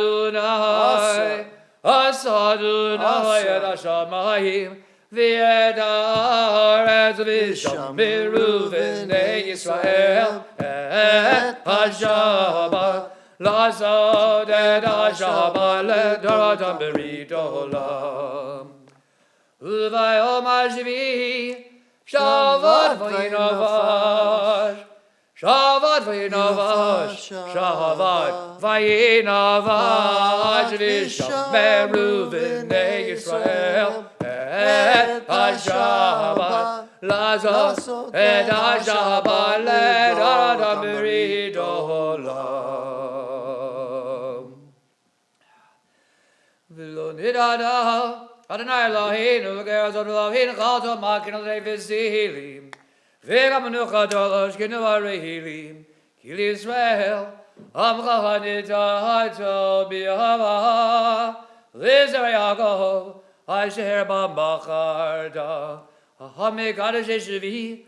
אדוני את השמיים ואת הארץ ושמרו בני ישראל את השבת לעשות את השבת לדורותם berid olam. וביום השביעי שבת וינבש Shabbat v'yinavash, Shabbat v'yinavash, v'shameru b'nei Yisrael et ha-Shabbat, לעשות את השבת לדורותם berid olam. ולא נדע אדוני אלוהינו לגר זאת אלוהינו חלטו מקנו לבזילים וגם מנוחתו שכנו הרעילים כי לישראל עמך נטעתו באהבה לזרע יעקב אשר בם בחרת המקדש שבי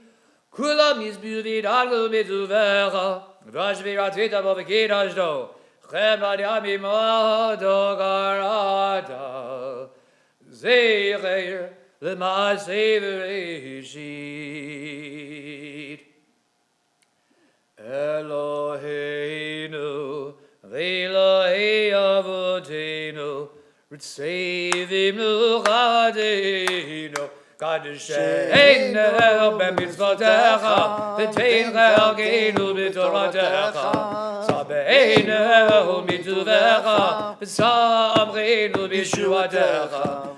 כולם יסביעו וידעו בטובך והשבירת בו וקידשתו חמד ימים אותו קראת זכר למעשה בראשית. אלוהינו ואלוהי אבותינו רצי ומנוחתנו קדשנו במצוותיך ותן חלקנו בתורתך סבנו מטובך ושמחנו בישועתך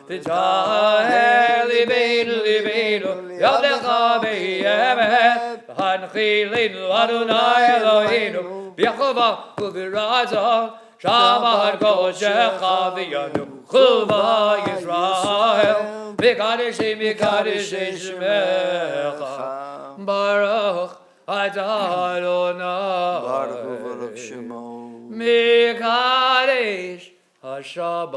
ותהל ליבנו לעבדך באמת והנחילנו אדוני אלוהינו בחובה וברצון שבת קודשך וינוחו בישראל מקדשי מקדשי שמך ברוך אתה אדוני Baruch Shemo. מקדש השבת.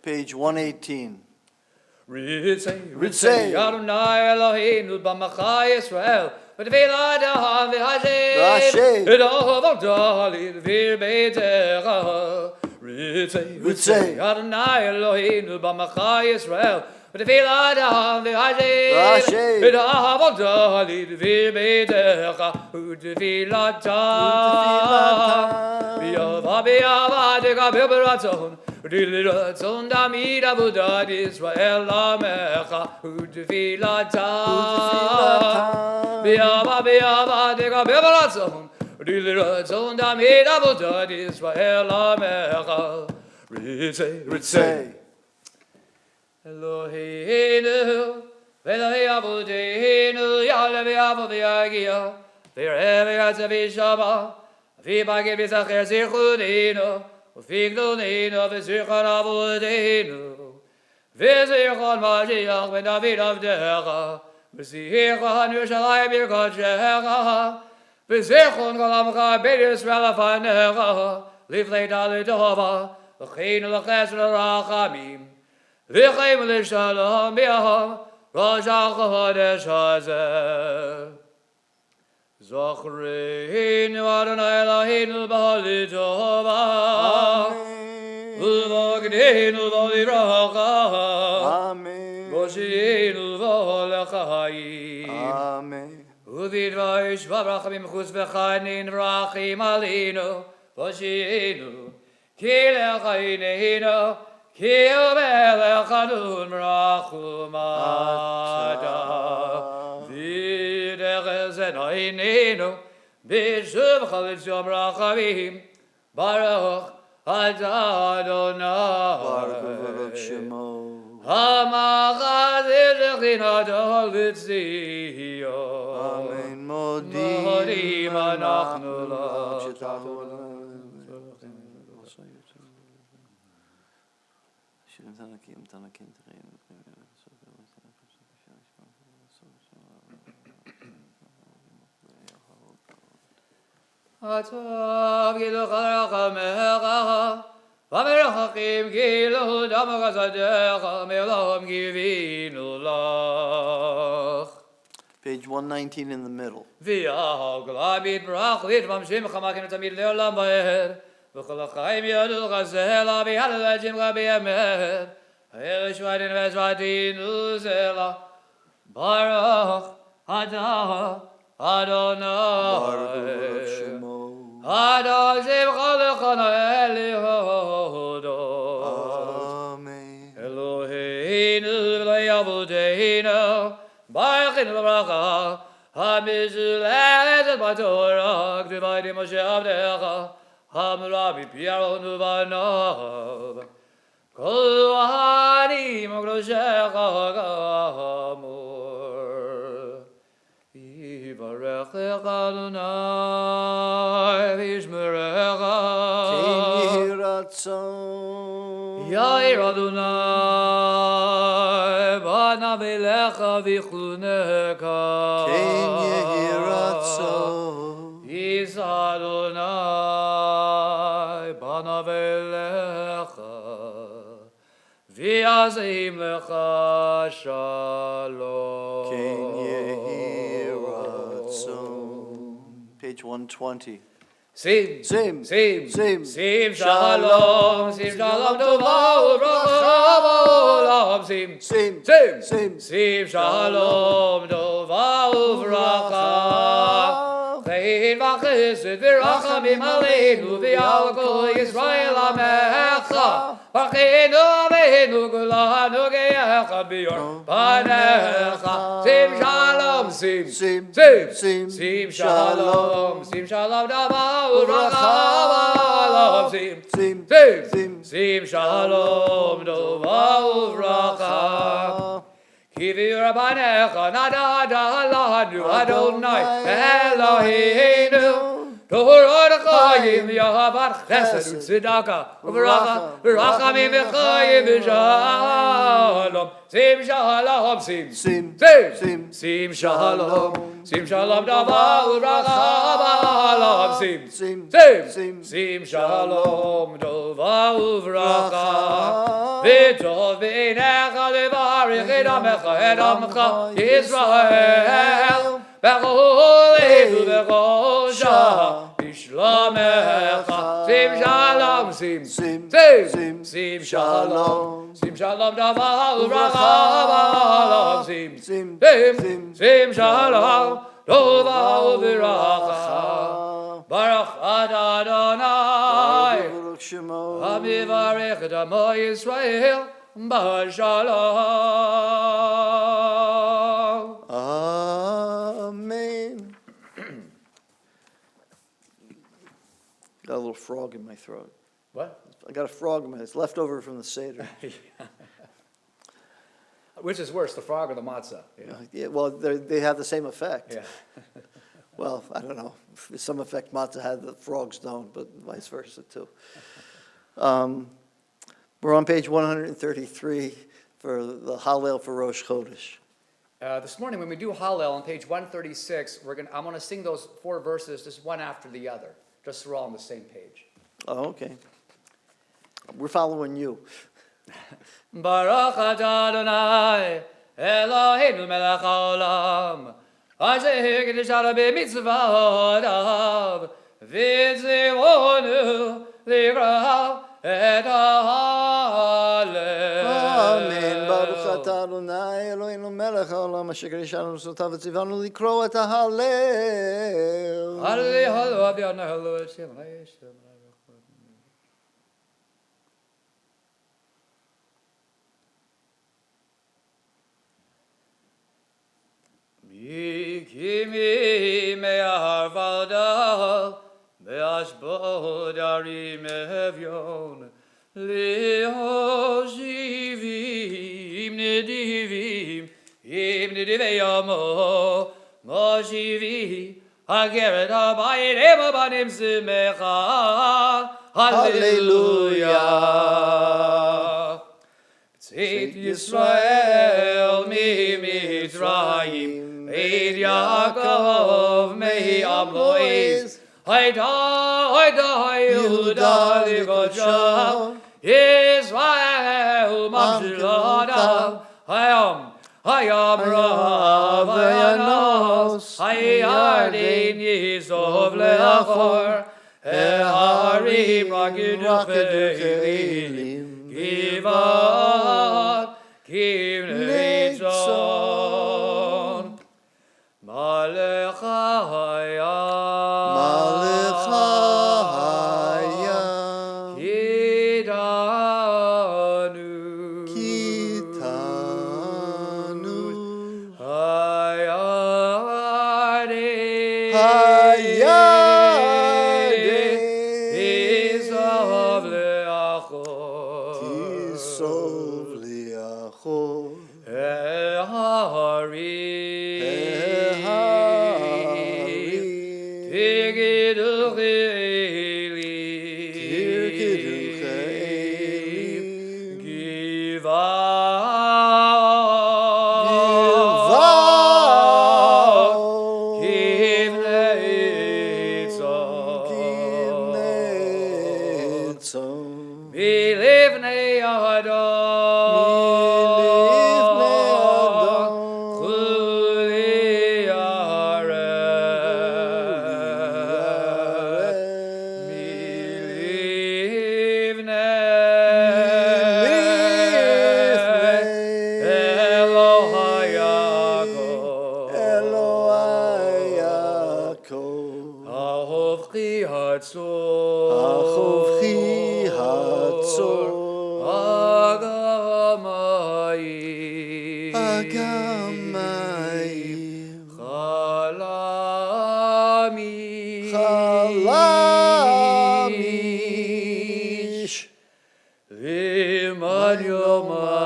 Page 118. רצי אדוני אלוהינו במך ישראל ותפילת העם והשם את אהבתו לדביר ביתך. רצי אדוני אלוהינו במך ישראל ותפילת העם והשם את אהבתו לדביר ביתך ותפילתה באהבה באהבה תקבל ברצון ותפילתון תמיד עבודת ישראל עמך ותפילתה באהבה באהבה תקבל ברצון ותפילתון תמיד עבודת ישראל עמך. רצי אלוהינו ואלוהי אבותינו יעלה ויבוא ויגיע ויראה ויעשה וישמע ויבקר ויזכר זכרותנו ופיקדוננו וזיכרון אבותינו וזיכרון משיח בן דוד עבדך וזיכרון ירושלים בקודשך וזיכרון כל עמך בית ישראל לפניך לפני דלתובה, לכינו לחסד הרחמים, לחיים לשלום ביום, ראש החודש הזה. זכרנו אדוני אלוהינו בלטובה, ולבגדנו בלברכה, Amen. מושיענו לחיים. Amen. ובדבש וברחמים חוץ וחנין ורחים עלינו, מושיענו, כי לך עינינו, כי הוא מלך אדון רחומתה. ודרך עינינו, בשובך לציון רחמים, ברוך אתה אדוני. Baruch Shemo. המחזה שכינתו לציון. Amen. מודים אנחנו לך. הטוב גילוך רחמך, ומרחקים גילו דמך שדך, מלום קיווינו לך. Page 119 in the middle. ויהגלה מתברך להתממשים חמקים תמיד לעולם ועד, וכל החיים יודו חסלה ויהלל את שמך באמת, אל שבטין ושבטין וזלה, ברוך אתה אדוני. Baruch Shemo. אדוני שמך לכהן להודו. Amen. אלוהינו ולעבודנו, ברכנו לברכה, המשולשת בתורה, כתובה על משה עבדך, אמרה מפי אהרון ובניו. כל כהנים וקדושך כאמור. יברך לך אדוני וישמרך. Ken yehi ratzon. יאיר אדוני בניו אליך ויחונך. Ken yehi ratzon. יישא אדוני בניו אליך ויעשים לך שלום. Ken yehi ratzon. Page 120. שים, Sim. שים, Sim. שים שלום, שים שלום טובה וברכה בעולם. שים, Sim. שים, Sim. שים שלום טובה וברכה. חן וחסד ורחמים עלינו ועל כל ישראל עמך. ברכנו אבינו כולנו כאחד ביום פניך. שים שלום, שים, Sim. שים, Sim. שים שלום, שים שלום טובה וברכה בעולם. sim, Sim. sim, Sim. sim, shalom, tova uvracha. Kivi Rabbanecha, nada lanu, Adonai, Eloheinu. Torah Chayim, Yahavat Chesed, Tzedaka, Uvracha, Rachamim V'chayim V'shalom. Sim shalom, sim, Sim. sim, Sim. sim shalom, sim shalom, tova uvracha ba'alam. Sim, Sim. sim, Sim. sim shalom, tova uvracha. V'tov b'einecha levarich et amcha Yisrael. B'chol edu v'chosha b'shlomecha. Sim shalom, sim, Sim. sim, Sim. sim shalom, sim shalom, tova uvracha Uvracha. ba'alam. Sim, Sim. sim, Sim. sim shalom, tova uvracha. Baruch Adonai, Baruch Shemo. Hamivarech et Amo Yisrael, B'Shalom. Amen. Got a little frog in my throat. What? I got a frog in my, it's left over from the Seder. Which is worse, the frog or the matzah? Yeah, well, they have the same effect. Yeah. Well, I don't know. Some effect matzah had, the frogs don't, but vice versa too. We're on page 133 for the Hallel for Rosh Chodesh. This morning, when we do Hallel on page 136, I'm going to sing those 4 verses, just one after the other, just so we're all on the same page. Oh, okay. We're following you. Baruch atah Adonai, Eloheinu melech haolam, asher kiddushanu b'mitzvotav, v'tzivonu likrav et ha'halel. Amen. Baruch atah Adonai Eloheinu melech haolam asher kiddushanu b'mitzvotav v'tzivanu likro et ha'halel. Hallelujah, hallelujah, hallelujah, Hashem, Hashem. Kimi me'arvada me'ashbod arim evyon le'oshivim nedivim im nediveyamo moshivi hageret habayit emabanim simecha Hallelujah. Tzeit Yisrael miMitzrayim Eid Yaakov me'am lo'ez Hayda Yehuda ligodshav Yisrael mamshiladav Hayam rav hayanos Hayarden yizov le'achor Eharim rakiduchelim Givat Kivnetzon Malechaya Kitanu Hayade Isov le'achor Ehari Tirkiduchelim Givat Kivnetzon Milivnei Adon Chuli Areh Milivnei Elohayakov Ahovchi Hatzor Agamayim Chalamish Liman yomayim.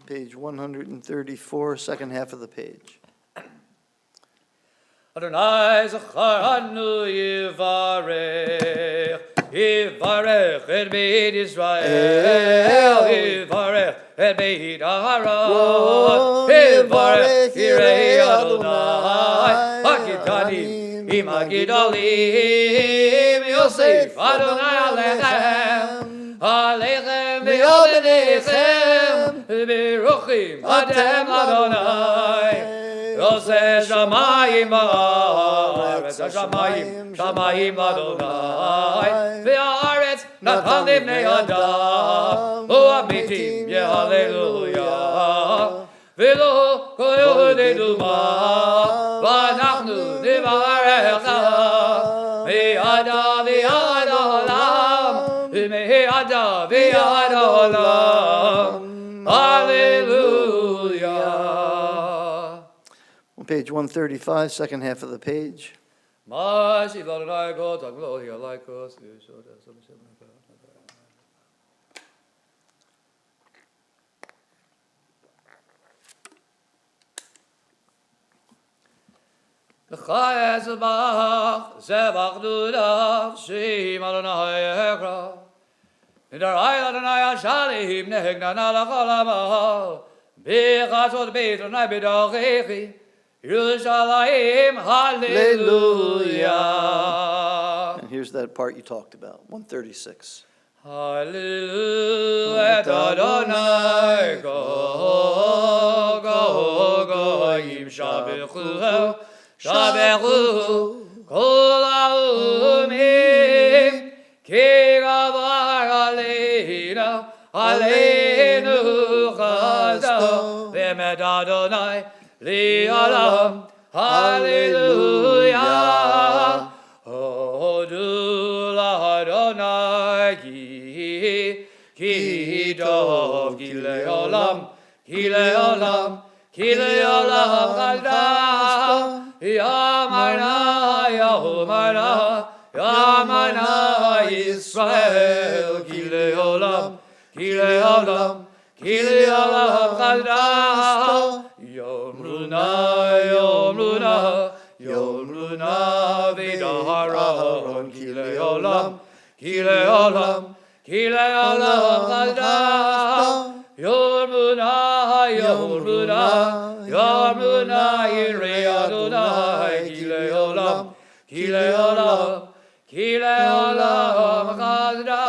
Page 134, second half of the page. Adonai zacharanu yivarech Yivarech et Beit Yisrael Yivarech et Beit Aharon Yivarech Yirei Adonai Hakitanim Imagidolim Yosef Adonai Alechem Alechem V'Abenechem V'Ruchim Atem Adonai Yosef Shamayim V'Aaretz Shamayim Adonai V'Aaretz Natan Livnei Adam U'Amitim Hallelujah V'lo Kol Yehudei Duma V'Anachnu Nivarecha Me'ada V'Ad Olam Me'ada V'Ad Olam Hallelujah. Page 135, second half of the page. Yerushalayim, hallelujah. And here's that part you talked about, 136. Hallelujah, Adonai, go, go, goyim, shabechu, shabechu, kol ha'umim, ki gavar aleinu, aleinu chazdo, v'emet Adonai, li'olam, hallelujah. Hodu l'Adonai, ki tov, ki le'olam, ki le'olam, ki le'olam chazda. Yamarna, Yamarna, Yamarna Yisrael, ki le'olam, ki le'olam, ki le'olam chazda. Yomruna, Yomruna, Yomruna v'daharon, ki le'olam, ki le'olam, ki le'olam chazda. Yomruna, Yomruna, Yomruna yirei Adonai, ki le'olam, ki le'olam, ki le'olam chazda.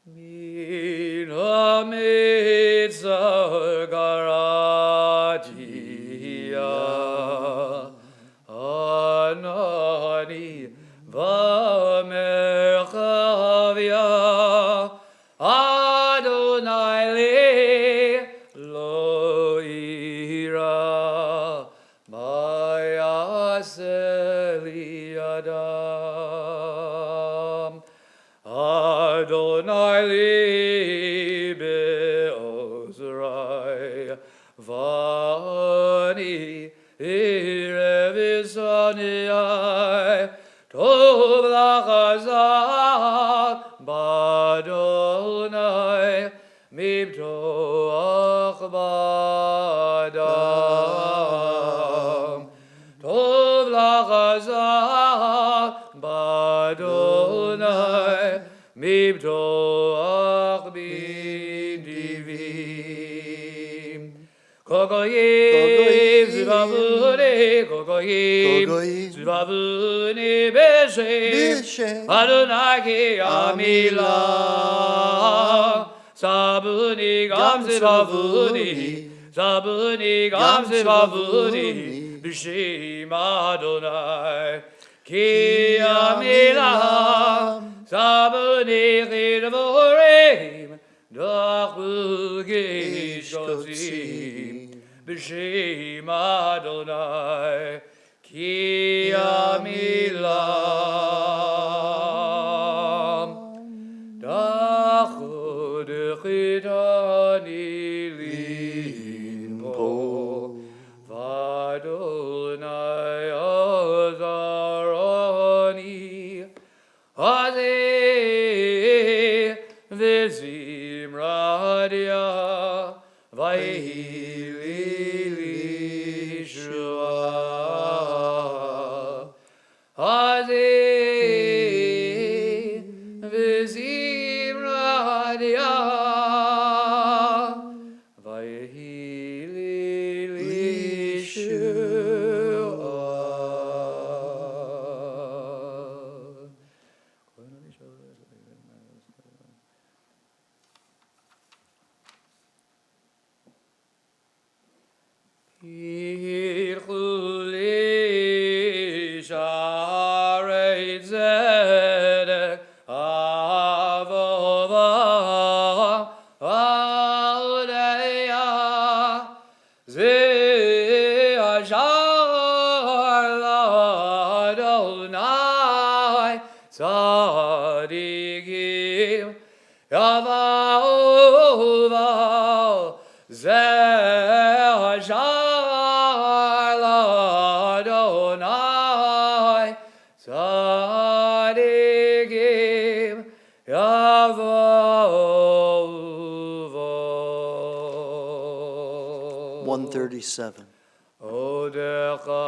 Min ha'mitzvah garatia, anani v'mechavia, Adonai li lo ira, ma'aseh li adam. Adonai li be'ozrai, vani irevisaniai, tov lachazak b'Adonai, mibtoach b'adam. Tov lachazak b'Adonai, mibtoach b'divim. Kogoyim zivavuni, kogoyim zivavuni b'shem, Adonai ki amilah. Sabuni gam zivavuni, sabuni gam zivavuni, b'shem Adonai ki amilah. Sabuni chidavorim, dachu gishkotzim, b'shem Adonai ki amilah. Dachu dechitani linpo, v'Adonai azarani, Azeh v'zimradia, v'yehi lishua. Azeh v'zimradia, v'yehi lishua. Irchuli sharei tzedek avova aldeya ze ashar l'Adonai tzadikim yavova ze ashar l'Adonai tzadikim yavova. 137. Odecha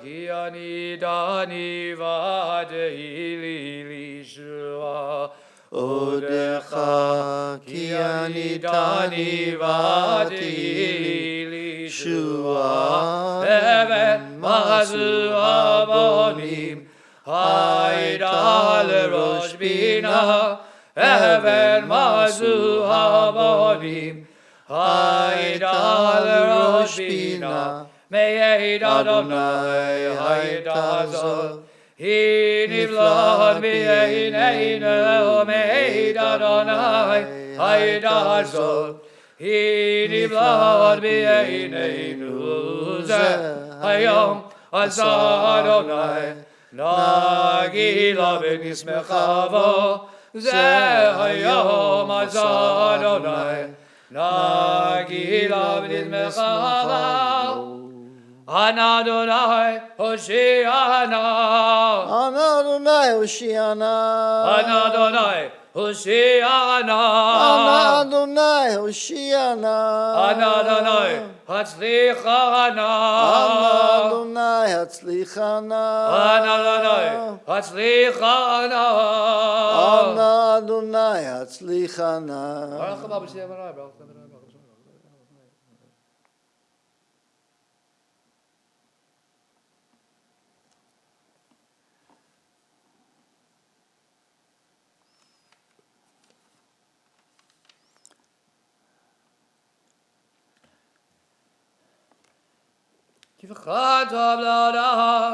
ki ani dani vadehi li lishua, Odecha ki ani tani vati Shua Evet mazu abonim Hayda lerosh bina Evet mazu abonim Hayda lerosh bina Me'ed Adonai hayda zol Hini vlod mi'eineinu Me'ed Adonai hayda zol Hini vlod mi'eineinu Zeh hayom asa Adonai Nagila v'nismechavo Zeh hayom asa Adonai Nagila v'nismechavo Anadonai Hoshiana Anadonai Hoshiana Anadonai Hoshiana Anadonai Hoshiana Anadonai Hatzlichana Anadonai Hatzlichana Anadonai Hatzlichana Anadonai Hatzlichana. Kivcha tov l'odar,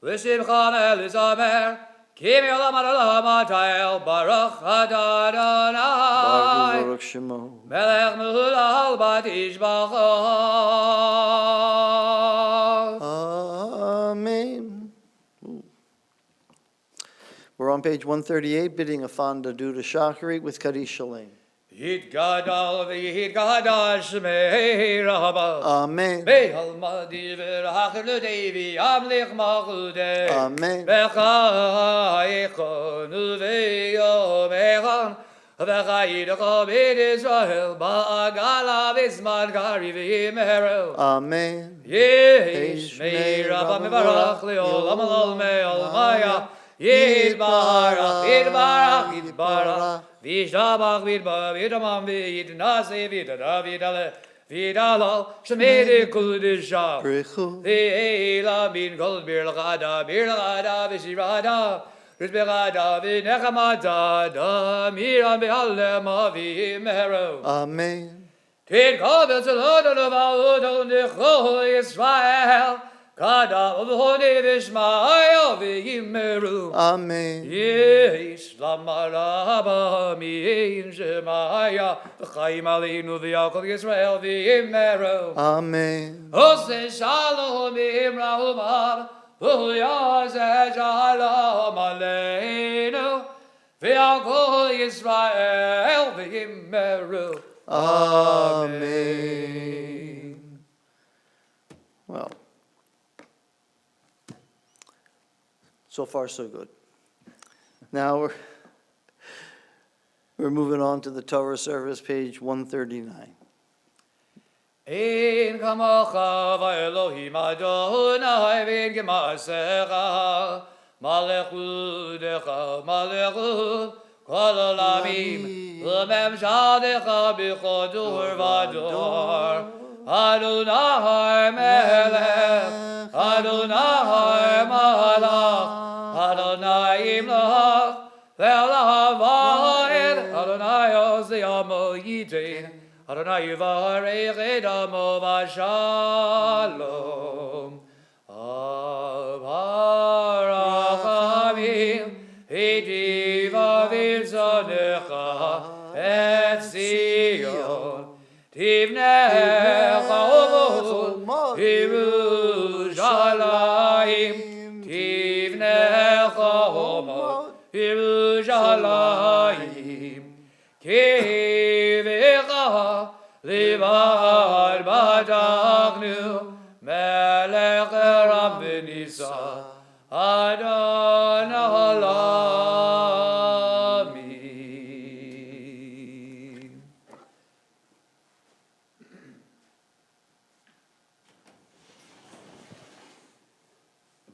v'shimcha melizamer, kim yolam adolam atayel, baruch Adonai, Baruch Shemo. melech mulal bat ishbachah. Amen. We're on page 138, bidding a fonda due to Shachrit with Kaddish Shalem. Yitgadal v'yitgadal shmei rabba. Amen. Behal madi v'rachir l'devi amlich malchudei. Amen. V'chayechonu v'yomechan v'chayidecha b'id Israel ba'agala v'zman gari v'yimeru. Amen. Yesh mei rabba mevarach le'olam alol me'olmaya. Yitbarach, yitbarach, yitbarach. V'yishtabach v'yitbarach, v'yitamam v'yitnase v'yitara v'yitale v'yitalal shemedi kudisha. Brechu. V'yela min kol birlachada v'shirada v'shbirada v'nechamada miram v'alema v'yimeru. Amen. Tid kovel tzalodon v'alodon d'chol Yisrael Kada v'honi v'shma'ayel v'yimeru. Amen. Yesh lamaraba min shemaya v'chayim aleinu v'yakol Yisrael v'yimeru. Amen. Ose shalom v'imrahu mar v'yazeh shalom aleinu v'yakol Yisrael v'yimeru. Amen. Well, so far so good. Now we're moving on to the Torah service, page 139. Ein kamocha v'Elohim Adonai v'in gemasecha malechudecha malechut kol olamim v'memshadecha b'chodor v'ador Adonai melech Adonai malach Adonai imlach ve'olam va'ed Adonai oziyamo yidin Adonai yivarech edamo v'shalom Avarachamim hitiva v'zonecha et Zion Tivnecha omot Yerushalayim Tivnecha omot Yerushalayim Kivecha levad badachnu Melech Ram v'nisa Adon Olamim.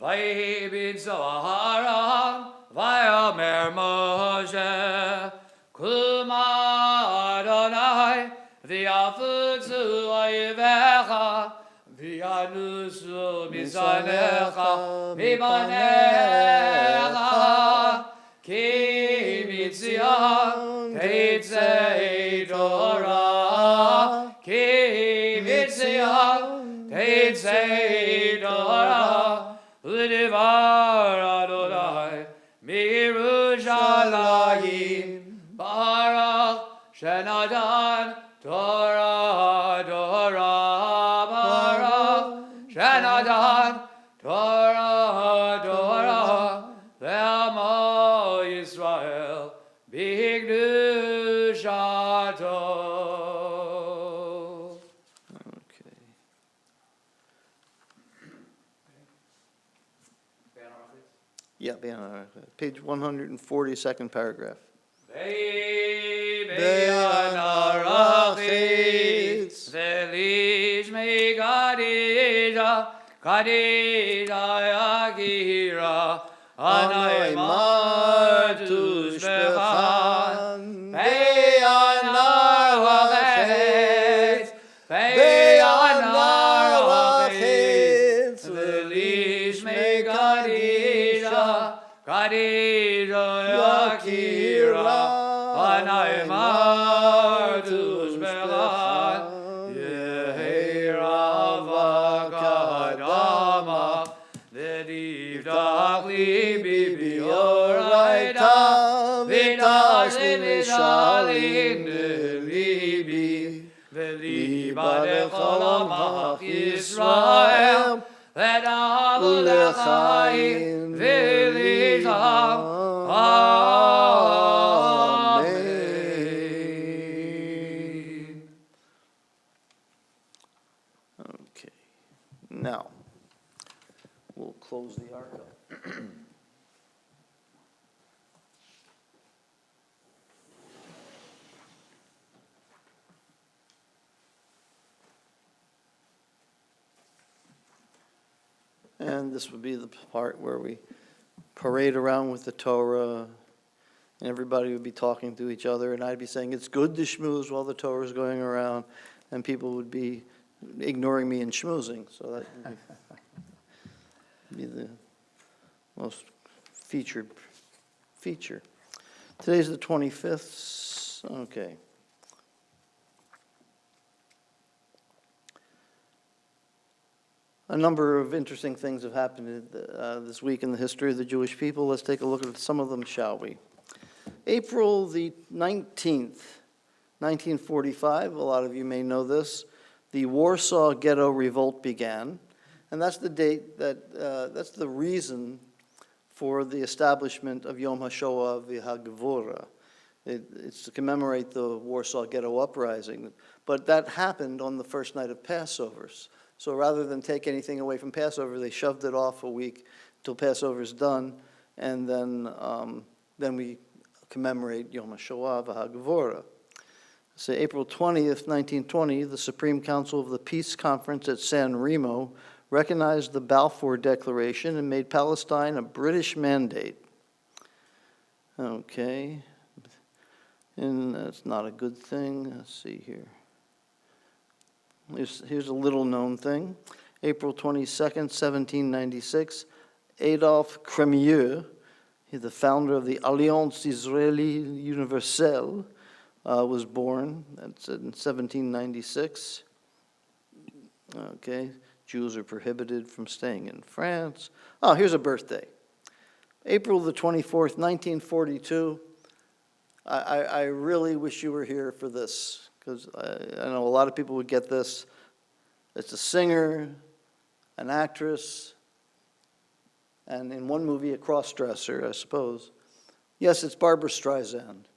Vayibid Zohara, Vayomer Moshe Eze, Kuma Adonai, V'yafuzu oivecha, V'yanusu misanecha, Mibanecha, Ki mitzion teitzei Torah, Ki mitzion teitzei Torah, U'divar Adonai miYerushalayim, Baruch Shenadan Torah, Torah, Baruch Shenadan Torah, Torah, Le'amo Yisrael b'kdushato. Okay. Yeah, page 140, second paragraph. Be'anarachitz, Velish me Kadisha, Kadisha Yakira, Anaheim Artush Bechan, Be'anarachitz, Be'anarachitz, Velish me Kadisha, Kadisha Yakira, Anaheim Artush Bechan, Yehirav Kadama, V'diftach libi b'yoraita, V'tashlim mishalim libi, V'liba lechol amach Yisrael, V'davu l'chaim v'licham. Amen. Okay. Now, we'll close the ark up. And this would be the part where we parade around with the Torah, and everybody would be talking to each other, and I'd be saying, it's good to schmooze while the Torah is going around, and people would be ignoring me and schmoozing, so that would be the most featured feature. Today's the 25th, okay. A number of interesting things have happened this week in the history of the Jewish people. Let's take a look at some of them, shall we? April the 19th, 1945, a lot of you may know this, the Warsaw Ghetto Revolt began. And that's the date that's the reason for the establishment of Yom HaShoah v'Hagvura. It's to commemorate the Warsaw Ghetto Uprising. But that happened on the first night of Passovers. So rather than take anything away from Passover, they shoved it off a week till Passover's done, and then we commemorate Yom HaShoah v'Hagvura. So April 20th, 1920, the Supreme Council of the Peace Conference at San Remo recognized the Balfour Declaration and made Palestine a British mandate. Okay, and that's not a good thing. Let's see here. Here's a little known thing. April 22nd, 1796, Adolphe Crémieux, the founder of the Alliance Israélite Universelle, was born. That's in 1796. Okay, Jews are prohibited from staying in France. Oh, here's a birthday. April the 24th, 1942. I really wish you were here for this, because I know a lot of people would get this. It's a singer, an actress, and in one movie, a cross-dresser, I suppose. Yes, it's Barbra Streisand.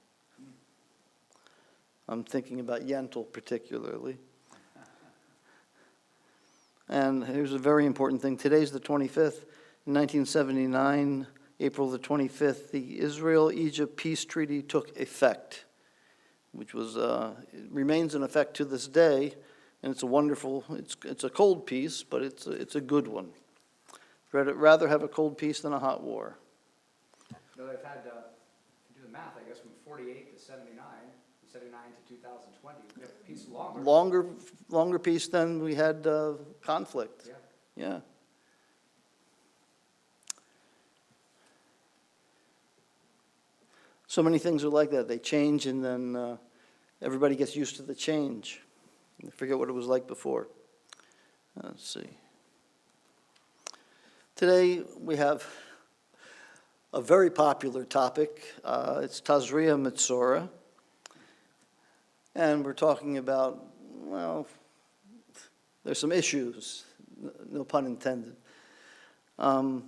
I'm thinking about Yentl particularly. And here's a very important thing. Today's the 25th. In 1979, April the 25th, the Israel-Egypt peace treaty took effect, which was remains in effect to this day, and it's a wonderful. It's a cold peace, but it's a good one. I'd rather have a cold peace than a hot war. No, they've had, do the math, I guess from 48 to 79, from 79 to 2020, we have peace longer. Longer peace than we had conflict. Yeah. Yeah. So many things are like that. They change, and then everybody gets used to the change. They forget what it was like before. Let's see. Today we have a very popular topic. It's Tazria Metzora. And we're talking about, well, there's some issues, no pun intended. A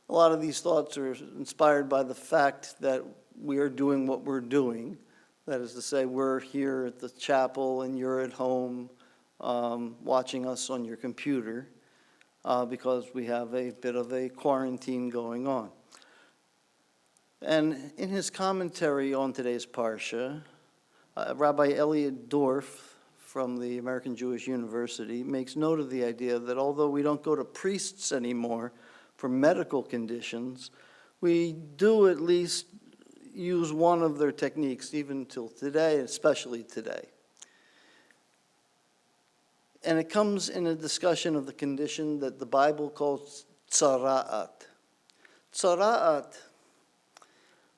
lot of these thoughts are inspired by the fact that we are doing what we're doing. That is to say, we're here at the chapel and you're at home watching us on your computer because we have a bit of a quarantine going on. And in his commentary on today's Parsha, Rabbi Elliot Dorff from the American Jewish University makes note of the idea that although we don't go to priests anymore for medical conditions, we do at least use one of their techniques, even till today, especially today. And it comes in a discussion of the condition that the Bible calls tzara'at. Tzara'at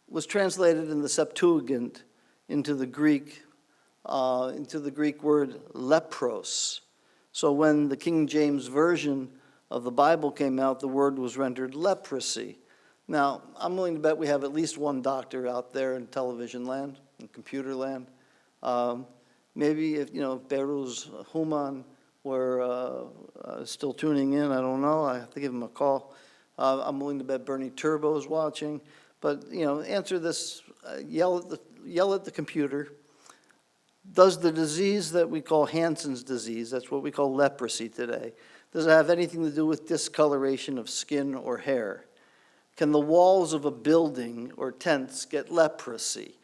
was translated in the Septuagint into the Greek word lepros. So when the King James Version of the Bible came out, the word was rendered leprosy. Now, I'm willing to bet we have at least one doctor out there in television land, in computer land. Maybe if, Beruz Human were still tuning in, I don't know. I have to give him a call. I'm willing to bet Bernie Turbo is watching. But, answer this, yell at the computer. Does the disease that we call Hansen's disease, that's what we call leprosy today, does it have anything to do with discoloration of skin or hair? Can the walls of a building or tents get leprosy?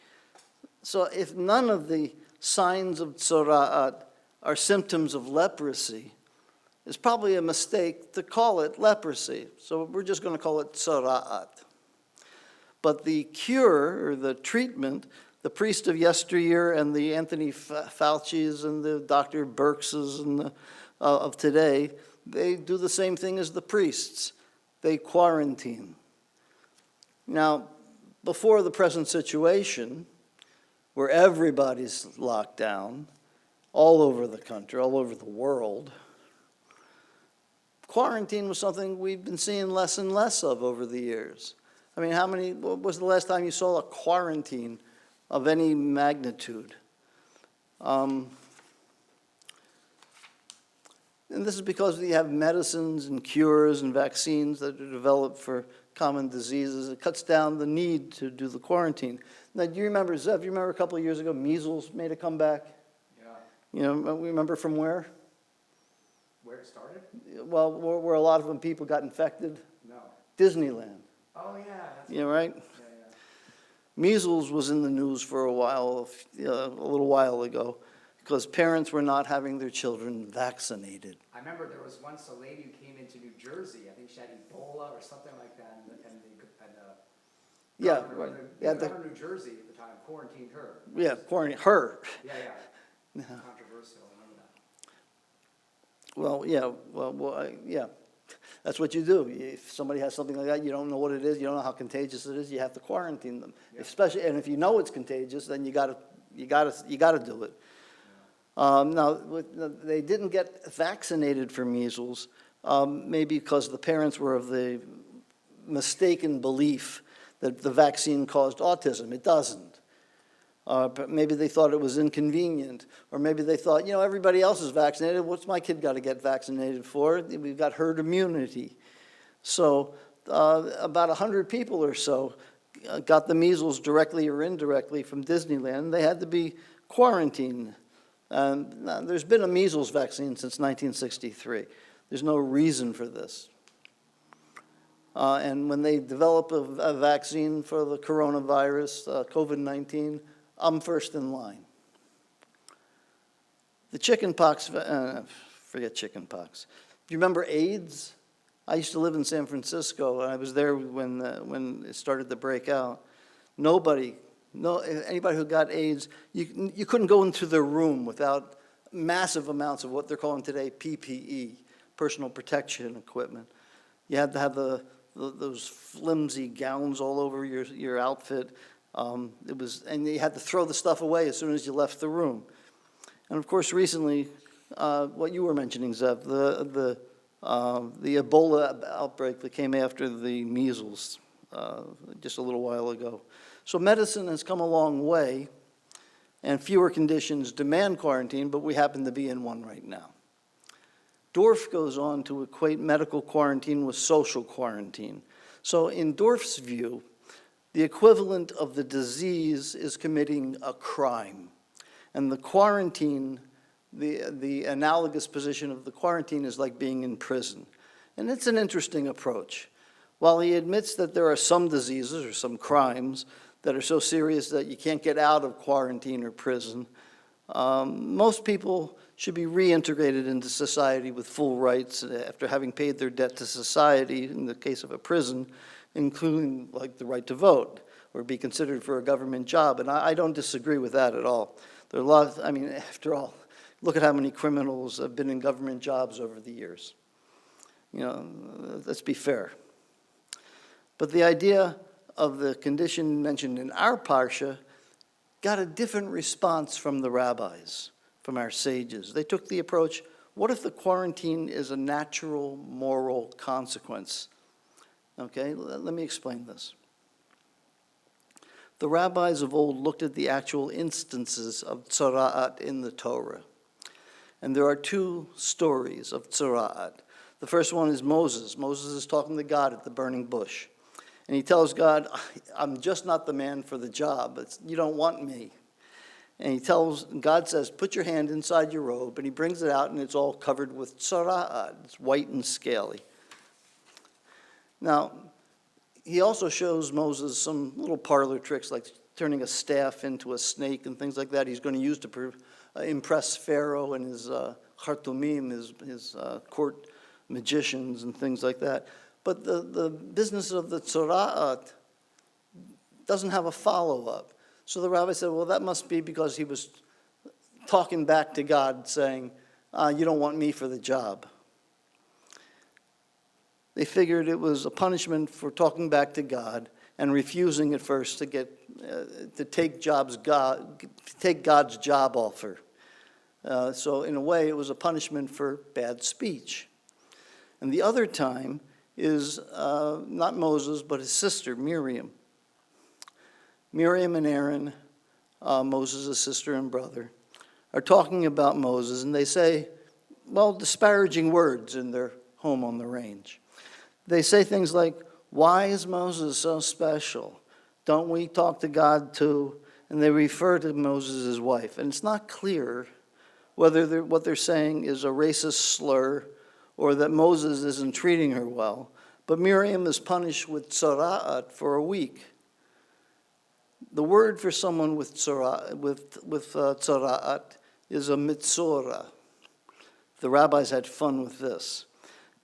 So if none of the signs of tzora'at are symptoms of leprosy, it's probably a mistake to call it leprosy. So we're just going to call it tzora'at. But the cure or the treatment, the priest of yesteryear and the Anthony Fauci's and the Dr. Birx's and of today, they do the same thing as the priests. They quarantine. Now, before the present situation, where everybody's locked down, all over the country, all over the world, quarantine was something we've been seeing less and less of over the years. I mean, what was the last time you saw a quarantine of any magnitude? And this is because we have medicines and cures and vaccines that are developed for common diseases. It cuts down the need to do the quarantine. Now, do you remember, Zev, you remember a couple of years ago, measles made a comeback? Yeah. We remember from where? Where it started? Well, where a lot of people got infected? No. Disneyland. Oh, yeah. That's Right? Yeah. Measles was in the news for a while, a little while ago, because parents were not having their children vaccinated. I remember there was once a lady who came into New Jersey. I think she had Ebola or something like that, Yeah, governor, right. the Yeah, governor of New Jersey at the time quarantined her. quarantine her. Yeah. Controversial. I remember that. Well, yeah. That's what you do. If somebody has something like that, you don't know what it is, you don't know how contagious it is, you have to quarantine them. Yeah. Especially, and if you know it's contagious, then you gotta do it. Now, they didn't get vaccinated for measles, maybe because the parents were of the mistaken belief that the vaccine caused autism. It doesn't. But maybe they thought it was inconvenient, or maybe they thought, everybody else is vaccinated, what's my kid got to get vaccinated for? We've got herd immunity. So about 100 people or so got the measles directly or indirectly from Disneyland. They had to be quarantined. Now, there's been a measles vaccine since 1963. There's no reason for this. And when they develop a vaccine for the coronavirus, COVID-19, I'm first in line. The chickenpox, forget chickenpox. Do you remember AIDS? I used to live in San Francisco, and I was there when it started to break out. Anybody who got AIDS, you couldn't go into their room without massive amounts of what they're calling today PPE, personal protection equipment. You had to have those flimsy gowns all over your outfit. And you had to throw the stuff away as soon as you left the room. And of course, recently, what you were mentioning, Zev, the Ebola outbreak that came after the measles just a little while ago. So medicine has come a long way, and fewer conditions demand quarantine, but we happen to be in one right now. Dorff goes on to equate medical quarantine with social quarantine. So in Dorff's view, the equivalent of the disease is committing a crime. And the quarantine, the analogous position of the quarantine is like being in prison. And it's an interesting approach. While he admits that there are some diseases or some crimes that are so serious that you can't get out of quarantine or prison, most people should be reintegrated into society with full rights after having paid their debt to society, in the case of a prison, including like the right to vote or be considered for a government job. And I don't disagree with that at all. There are a lot, I mean, after all, look at how many criminals have been in government jobs over the years. You know, let's be fair. But the idea of the condition mentioned in our parsha got a different response from the rabbis, from our sages. They took the approach, what if the quarantine is a natural moral consequence? Okay, let me explain this. The rabbis of old looked at the actual instances of tzara'at in the Torah. And there are two stories of tzara'at. The first one is Moses. Moses is talking to God at the burning bush. And he tells God, I'm just not the man for the job. You don't want me. And God says, put your hand inside your robe. And he brings it out, and it's all covered with tzara'at. It's white and scaly. Now, he also shows Moses some little parlor tricks, like turning a staff into a snake and things like that he's going to use to impress Pharaoh and his Khartoumim, his court magicians and things like that. But the business of the tzara'at doesn't have a follow-up. So the rabbi said, well, that must be because he was talking back to God, saying, you don't want me for the job. They figured it was a punishment for talking back to God and refusing at first to take God's job offer. So in a way, it was a punishment for bad speech. And the other time is not Moses, but his sister, Miriam. Miriam and Aaron, Moses' sister and brother, are talking about Moses, and they say, well, disparaging words in their home on the range. They say things like, why is Moses so special? Don't we talk to God too? And they refer to Moses' wife. And it's not clear whether what they're saying is a racist slur or that Moses isn't treating her well. But Miriam is punished with tzara'at for a week. The word for someone with tzara'at is a mitzora. The rabbis had fun with this.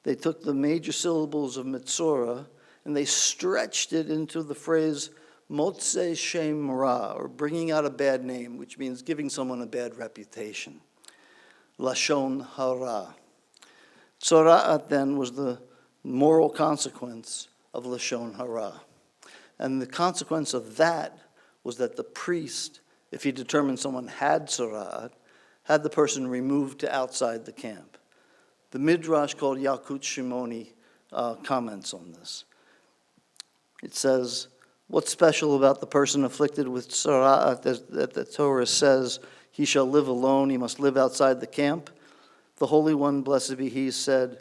They took the major syllables of mitzora and they stretched it into the phrase motzei shem ra, or bringing out a bad name, which means giving someone a bad reputation. Lashon hara. Tzara'at then was the moral consequence of Lashon hara. And the consequence of that was that the priest, if he determined someone had tzara'at, had the person removed to outside the camp. The Midrash called Yalkut Shimoni comments on this. It says, what's special about the person afflicted with tzara'at that the Torah says he shall live alone, he must live outside the camp? The Holy One, blessed be he, said,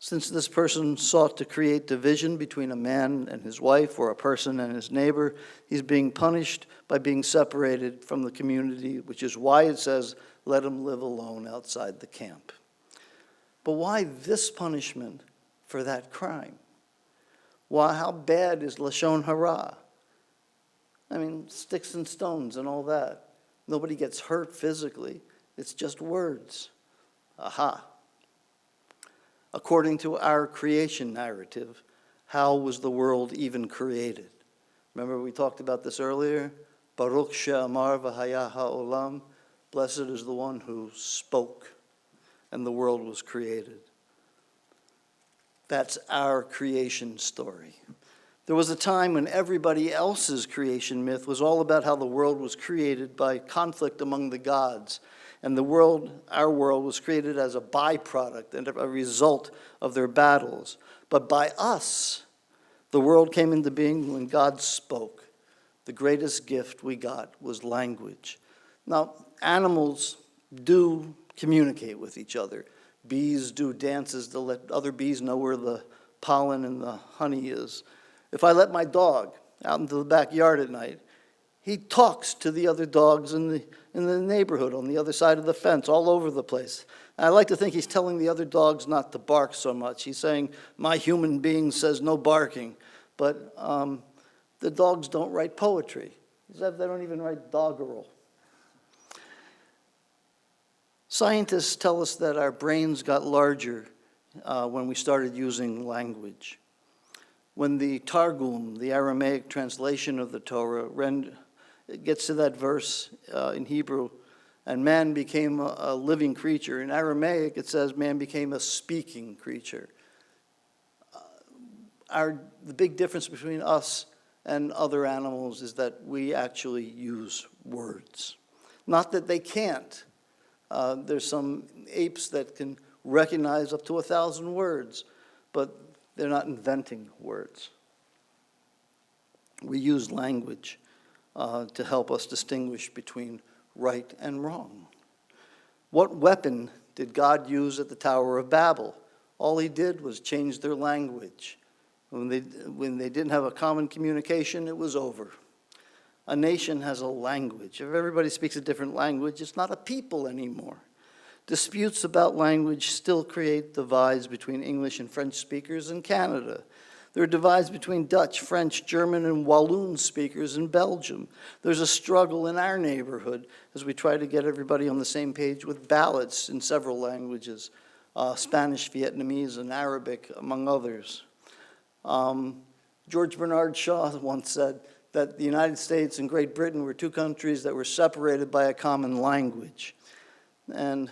since this person sought to create division between a man and his wife or a person and his neighbor, he's being punished by being separated from the community, which is why it says, let him live alone outside the camp. But why this punishment for that crime? Why, how bad is Lashon hara? I mean, sticks and stones and all that. Nobody gets hurt physically. It's just words. Aha. according to our creation narrative, how was the world even created? Remember we talked about this earlier? Baruch she'amar v'haya ha'olam. Blessed is the one who spoke and the world was created. That's our creation story. There was a time when everybody else's creation myth was all about how the world was created by conflict among the gods. And the world, our world, was created as a byproduct and a result of their battles. But by us, the world came into being when God spoke. The greatest gift we got was language. Now, animals do communicate with each other. Bees do dances to let other bees know where the pollen and the honey is. If I let my dog out into the backyard at night, he talks to the other dogs in the neighborhood, on the other side of the fence, all over the place. And I like to think he's telling the other dogs not to bark so much. He's saying, my human being says no barking. But the dogs don't write poetry. They don't even write doggerel. Scientists tell us that our brains got larger when we started using language. When the Targum, the Aramaic translation of the Torah, it gets to that verse in Hebrew, and man became a living creature. In Aramaic, it says man became a speaking creature. The big difference between us and other animals is that we actually use words. Not that they can't. There's some apes that can recognize up to 1,000 words, but they're not inventing words. We use language to help us distinguish between right and wrong. What weapon did God use at the Tower of Babel? All he did was change their language. When they didn't have a common communication, it was over. A nation has a language. If everybody speaks a different language, it's not a people anymore. Disputes about language still create divides between English and French speakers in Canada. There are divides between Dutch, French, German, and Walloon speakers in Belgium. There's a struggle in our neighborhood as we try to get everybody on the same page with ballots in several languages, Spanish, Vietnamese, and Arabic, among others. George Bernard Shaw once said that the United States and Great Britain were two countries that were separated by a common language. And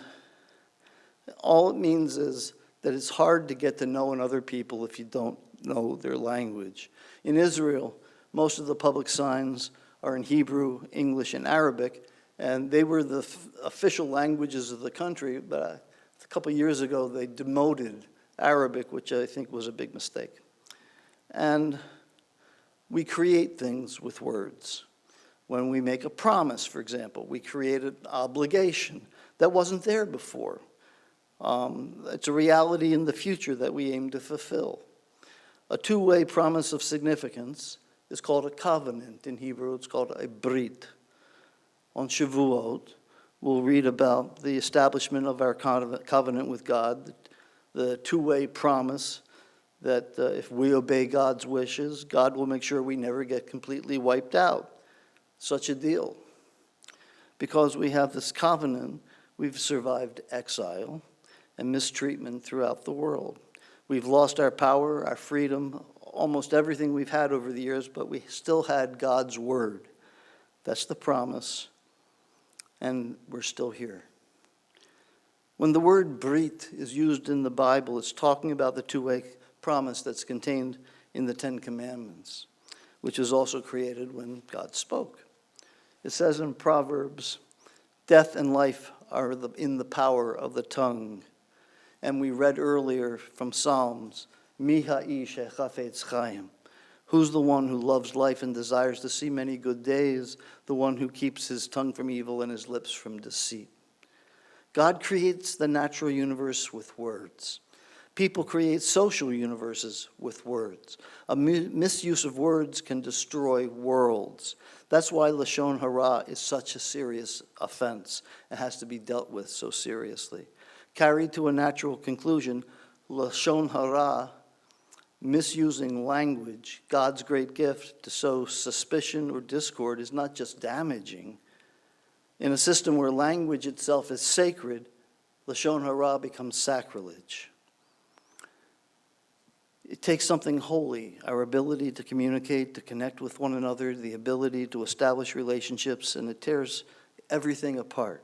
all it means is that it's hard to get to know other people if you don't know their language. In Israel, most of the public signs are in Hebrew, English, and Arabic, and they were the official languages of the country, but a couple of years ago they demoted Arabic, which I think was a big mistake. And we create things with words. When we make a promise, for example, we create an obligation that wasn't there before. It's a reality in the future that we aim to fulfill. A two-way promise of significance is called a covenant. In Hebrew, it's called a brit. On Shavuot, we'll read about the establishment of our covenant with God, the two-way promise that if we obey God's wishes, God will make sure we never get completely wiped out. Such a deal. Because we have this covenant, we've survived exile and mistreatment throughout the world. We've lost our power, our freedom, almost everything we've had over the years, but we still had God's word. That's the promise, and we're still here. When the word brit is used in the Bible, it's talking about the two-way promise that's contained in the Ten Commandments, which was also created when God spoke. It says in Proverbs, death and life are in the power of the tongue. And we read earlier from Psalms, Mi ha'ish hechafetz chaim. Who's the one who loves life and desires to see many good days? The one who keeps his tongue from evil and his lips from deceit. God creates the natural universe with words. People create social universes with words. A misuse of words can destroy worlds. That's why Lashon Hara is such a serious offense. It has to be dealt with so seriously. Carried to a natural conclusion, Lashon Hara, misusing language, God's great gift to sow suspicion or discord, is not just damaging. In a system where language itself is sacred, Lashon Hara becomes sacrilege. It takes something holy, our ability to communicate, to connect with one another, the ability to establish relationships, and it tears everything apart.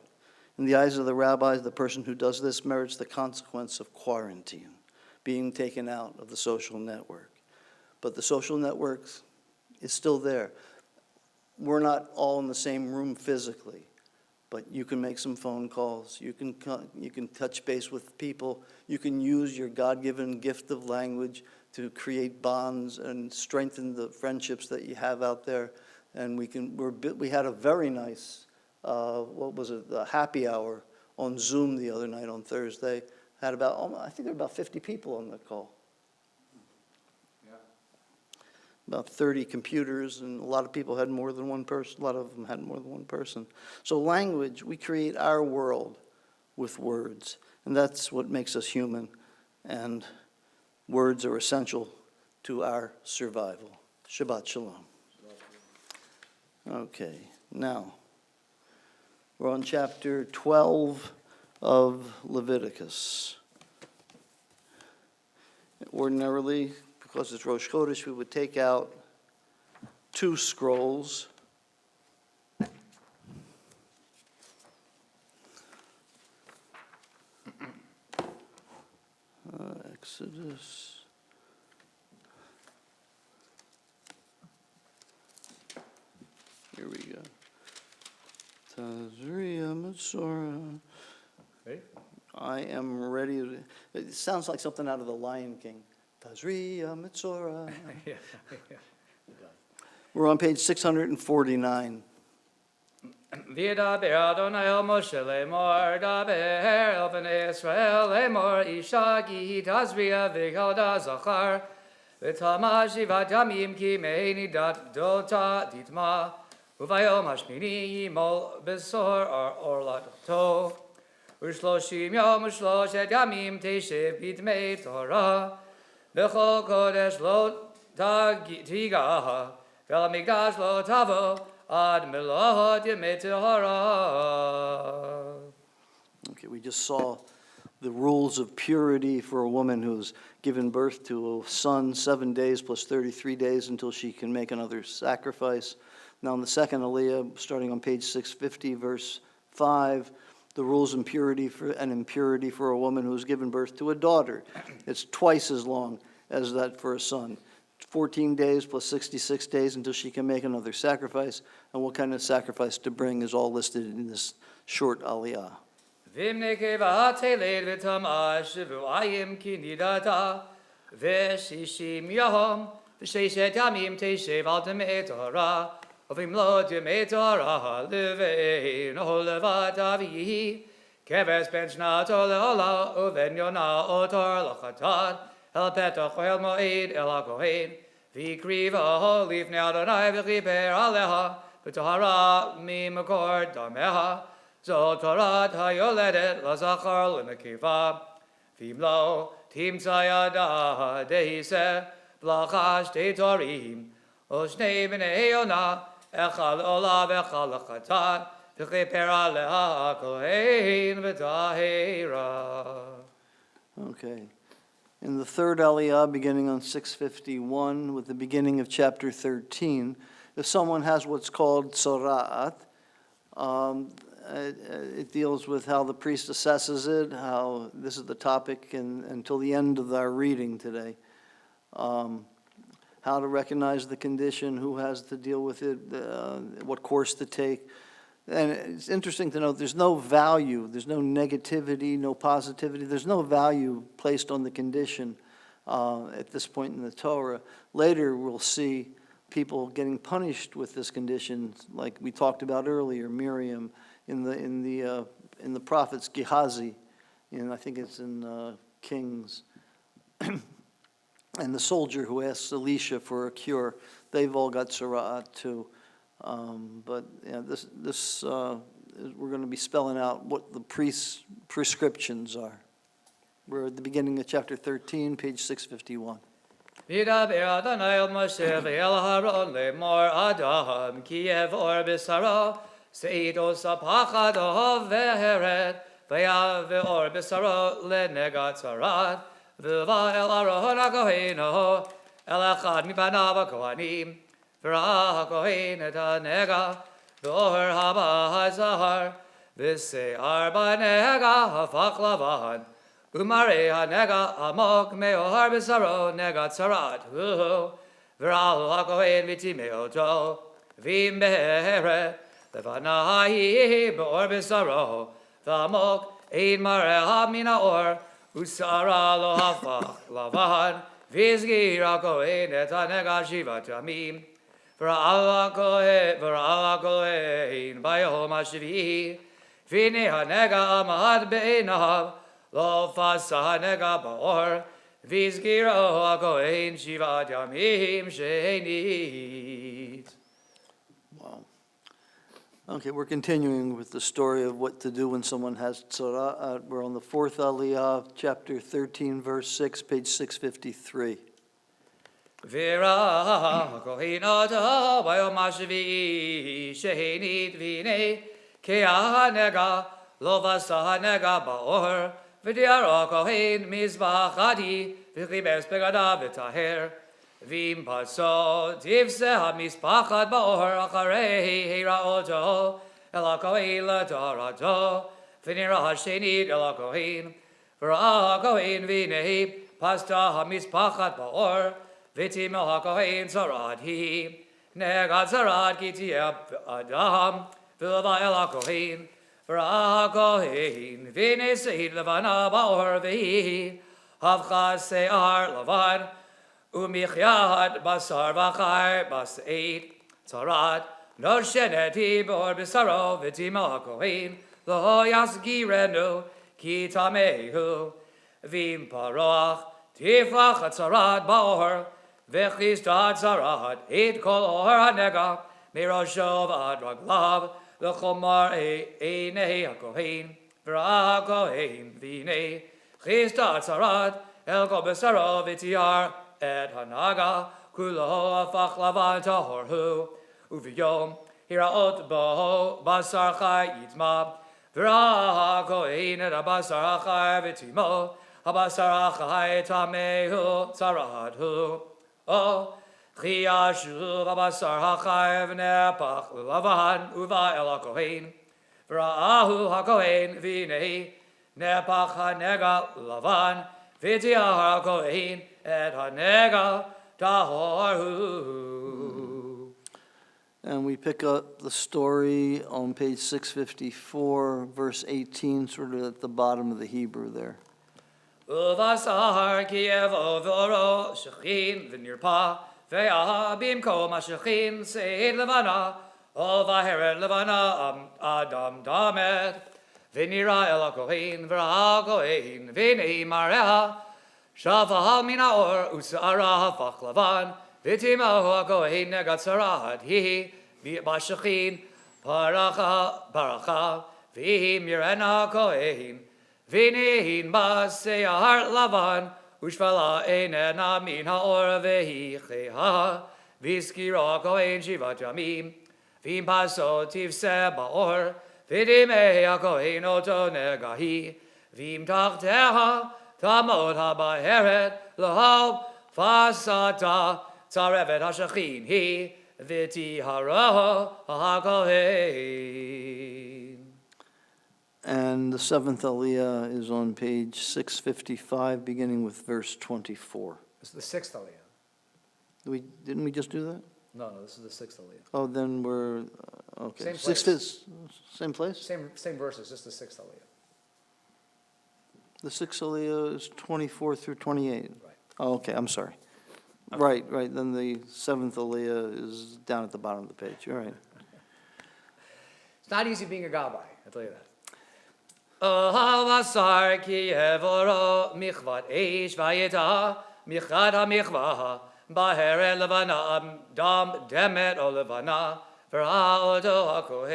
In the eyes of the rabbis, the person who does this merits the consequence of quarantine, being taken out of the social network. But the social network is still there. We're not all in the same room physically, but you can make some phone calls, you can touch base with people, you can use your God-given gift of language to create bonds and strengthen the friendships that you have out there. And we had a very nice, a happy hour on Zoom the other night on Thursday. Had about, I think there were about 50 people on the call. About 30 computers, and a lot of people had more than one person. A lot of them had more than one person. So language, we create our world with words, and that's what makes us human, and words are essential to our survival. Shabbat Shalom. Okay, now, we're on chapter 12 of Leviticus. Ordinarily, because it's Rosh Chodesh, we would take out 2 scrolls. Exodus. Here we go. Tazria Mitzorah. Ready? I am ready. It sounds like something out of The Lion King. Tazria Mitzorah. Yeah. We're on page 649. V'yidaber Adonai el Moshe lemor, daber el bnei Yisrael lemor, isha ki tazria v'chalda zachar, v'tama shivat yamim ki meini dat dota ditma, uvayom hashmini yimol besor orlat to, u'shloshim yom u'shloshet yamim teshev b'tmei Torah, v'chol kodesh lo tigaha, v'lamigdash lo tavo, Ad melahot yemei tahara. Okay, we just saw the rules of purity for a woman who's given birth to a son, 7 days plus 33 days until she can make another sacrifice. Now in the second aliyah, starting on page 650, verse 5, the rules of impurity for a woman who's given birth to a daughter. It's twice as long as that for a son. 14 days plus 66 days until she can make another sacrifice, and what kind of sacrifice to bring is all listed in this short aliyah. V'imneke v'hateled v'tama shivu'ayim ki nidata, v'shishim yom, v'sheshet yamim teshev al temei Torah, v'imlot temei Torah levein olevat avihi, keves ben shnato leola, uven yona otor lachatat, El petach el moed el hakohen, v'ikriva lifnei Adonai v'chiper aleha, v'tahara mimakor dameha, zot torat hayoledet lazachar l'nekiva, v'imlo timtza yada dehiseh, v'lachash teitorim, oshnei b'nei yona, echal ola v'echal lachatat, v'chiper aleha hakohen v'tahera. Okay. In the third aliyah, beginning on 651, with the beginning of chapter 13, if someone has what's called sora'at, it deals with how the priest assesses it, how this is the topic until the end of our reading today. How to recognize the condition, who has to deal with it, what course to take. And it's interesting to note there's no value, there's no negativity, no positivity, there's no value placed on the condition at this point in the Torah. Later we'll see people getting punished with this condition, like we talked about earlier, Miriam, in the prophets Gehazi, I think it's in Kings, and the soldier who asks Elisha for a cure, they've all got Sara'at too. But yeah, we're going to be spelling out what the priest's prescriptions are. We're at the beginning of chapter 13, page 651. V'yidaber Adonai el Moshe ve'el Aharon lemor Adam ki yevor b'saro se'ito sapachad ohov ve'heret ve'yav ve'or b'saro lenegat zarat V'va el Aron HaKoheno, el echad mipanav HaKohanim, v'ra HaKohen et hanega, v'oher haba hazahar, v'se'ar b'nega hafach lavan, u'marei hanega amok me'ohar b'saro nega tzarat, v'ra'al HaKohen v'timeoto, v'im beheret, levanahi be'or b'saro, v'amok ein mareha min ha'or, Usara lo hafach lavan, vizgira kohen et hanega shivat yamim, v'ra'al kohen bayom hashvi'i, v'nei hanega amad be'einav, lo fasa hanega ba'or, vizgira kohen shivat yamim shenit. Wow. Okay, we're continuing with the story of what to do when someone has tzara. We're on the fourth aliyah, chapter 13, verse 6, page 653. V'ra kohen ata bayom hashvi'i shenit v'nei ke'hanega lo vasa hanega ba'or v'diara kohen mizbach adi v'chibes begadav v'taher v'im paso tivse ha'mispachat ba'or acharei heira'oto el ha'kohen l'tarato v'nira ha'shenit el ha'kohen v'ra ha'kohen v'nei pasta ha'mispachat ba'or v'timo ha'kohen tzarad hi negad tzarad ki tiyeh adam v'lava el ha'kohen v'ra ha'kohen v'nei seid levana ba'or v'hi havcha se'ar levan Umichyat basar v'achar bas'eit tzarad noshenet hi b'or b'saro v'timo ha'kohen lo yasgirenu ki tamehu v'im paroach tifrach tzarad ba'or v'chista tzarad et kol or hanega mirosho v'ad raglav l'chomar einei ha'kohen v'ra ha'kohen v'nei chista tzarad el kol b'saro v'tiyar et hanaga kulo afach lavan tahorhu uviyom hiraot boho basar chai yitma v'ra kohen et abasar chai v'timo abasar chai tamehu tzaradhu o chiyashu abasar chai v'nepach lavan uva el kohen v'ra'ahu hakohen v'nei nepach hanega lavan v'tiyar kohen et hanega tahorhu. And we pick up the story on page 654, verse 18, sort of at the bottom of the Hebrew there. Uvasahar kievo v'oro shechin v'nirpa ve'aha bimkom hashechin seid levana v'aheret levana adam damet v'nira el hakohen v'ra hakohen v'nei mareha Shava min ha'or usara hafach lavan v'timahu hakohen negat tzarad hi b'shechin paracha v'him yirena hakohen v'nehin b'seyar lavan ushvala einena min ha'or v'hi cheha v'skira hakohen shivat yamim v'im paso tivse ba'or v'dimei hakohen oto negahi v'im tachteha Tamod ha'baheret l'hal fasata tzarevet hashachin hi v'ti haraha ha'kohen. And the seventh aliyah is on page 655, beginning with verse 24. This is the sixth aliyah. Didn't we just do that? No, this is the sixth aliyah. Oh, then we're, okay. Same Sixth place. is, same place? Same verses, just the sixth aliyah. The sixth aliyah is 24 through 28. Right. Oh, okay, I'm sorry. Right, then the seventh aliyah is down at the bottom of the page, you're right. It's not easy being a gabbai, I'll tell you that. Vasar ki evoro michvat eish vayeta michad ha-michvah baheret levana dam demet o levana v'ra'oto ha-kohen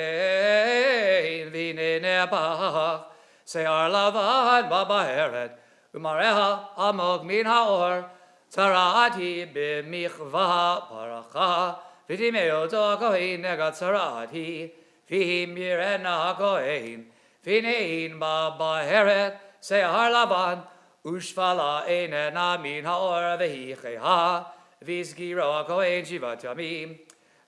v'nei nepach se'ar lavan ba'baheret u'mareha amok min ha'or tzarati b'michvah paracha v'timeoto ha-kohen negat tzarati v'him yirena ha-kohen V'nein ba'baheret se'ar lavan Ushvala eine namin haor vehicheha, vizgiro hakohen shivat yamim,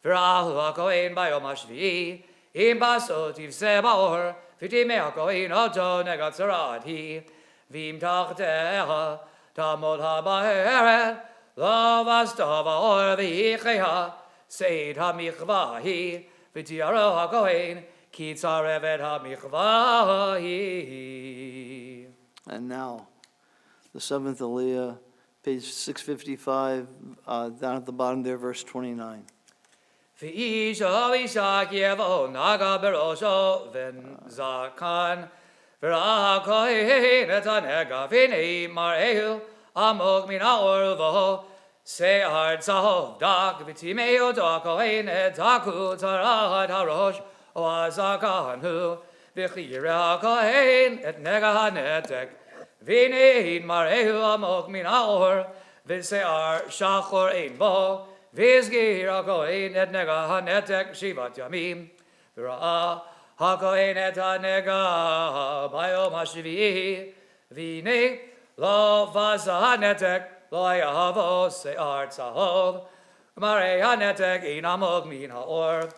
v'rahu hakohen bayom hashvi'i, im baso tivse baor, v'time hakohen oto negatzarad hi, v'im tachteha, tamod habaheret, lo vastov haor vehicheha, seid hamichva hi, v'tiaro hakohen, kitzarevet hamichva hi. And now, the seventh Aliyah, page 655, down at the bottom there, verse 29. V'ish Ishak yevo naga berosho ven zakan v'ra kohen et hanega v'nei marehu amok min ha'or v'ho se'ar tzahov dak v'timeo da kohen et haku tzarad harosh o azakan hu v'chire ha'kohen et nega hanetek v'nei marehu amok min ha'or v'se'ar shachor ein bo Vizgir hakohen et nega hanetek shivat yamim. V'ra'a hakohen et hanega bayom hashvi'i. V'nei lo vaza hanetek lo yahavo se'ar tzahov. Marei hanetek ein amog min ha'or.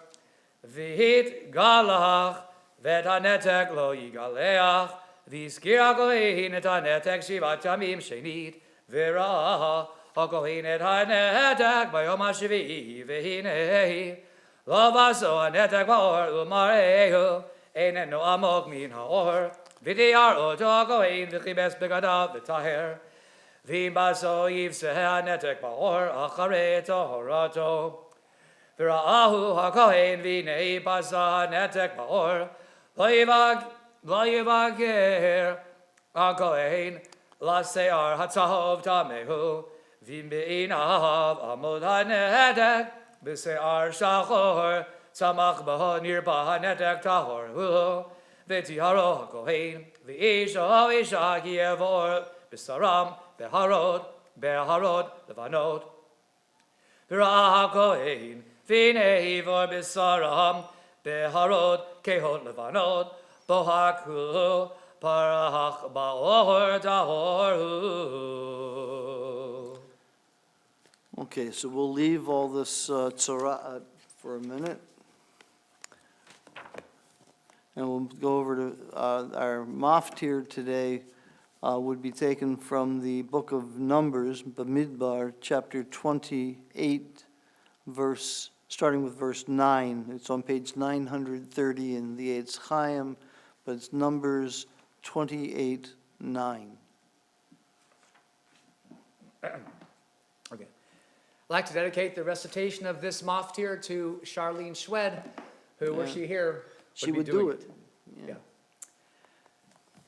V'hit galach vet hanetek lo yigaleach. V'zgir hakohen et hanetek shivat yamim shenit. V'ra'a hakohen et hanetek bayom hashvi'i v'hinei lo vaso hanetek ba'or u'marehu einen no amok min ha'or v'diyar oto hakohen v'chibes begadav v'taher v'im baso yivseh hanetek ba'or acharei tohorato v'ra'ahu hakohen v'hinei basa hanetek ba'or lo yivager hakohen lase'ar hatzahov tamehu Vim be'inav amod hanetek b'se'ar shachor tzamach b'ho nirba hanetek tahor hu v'tiharo hakohen v'isha isha yevor b'saram beharod levanot v'ra hakohen v'nei vor b'saram beharod kehot levanot bohak hu parach ba'or tahor hu. Okay, so we'll leave all this tzara for a minute. And we'll go over to our maftir today would be taken from the book of Numbers, Bamidbar, chapter 28, starting with verse 9. It's on page 930 in the Eitz Chaim, but it's Numbers 28, 9. Okay. I'd like to dedicate the recitation of this maftir to Charlene Schwed, who, were Yeah. she here, She be would doing do it. Yeah.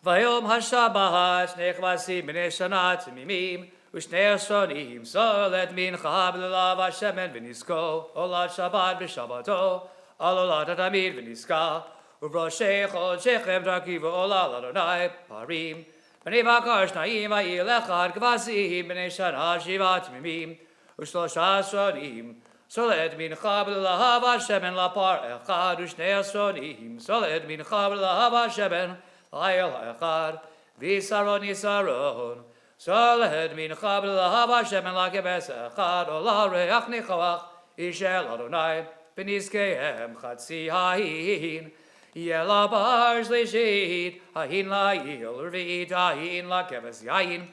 Vayom hashabat nechvasim b'nei shana timimim u'shnei asronim solet mincha b'lulav hashemen v'nisko olat shabbat b'shabbato alolat hatamid v'niska u'vroshei chodshechem darkivu olal Adonai parim b'nei bakar shnayim ha'il echad kvasim b'nei shana shivat timimim u'shlosha asronim Solet mincha b'lulav hashemen lapar echad u'shnei asronim solet mincha b'lulav hashemen Ayel echad, v'saron yisaron, soled min chabel lahava shemen lakebes echad, ola reach nichoach, ishel Adonai, v'nizkehem chatzi hahin, yela bar shlishit, hahin la'il, rv'it hahin lakebes yahin,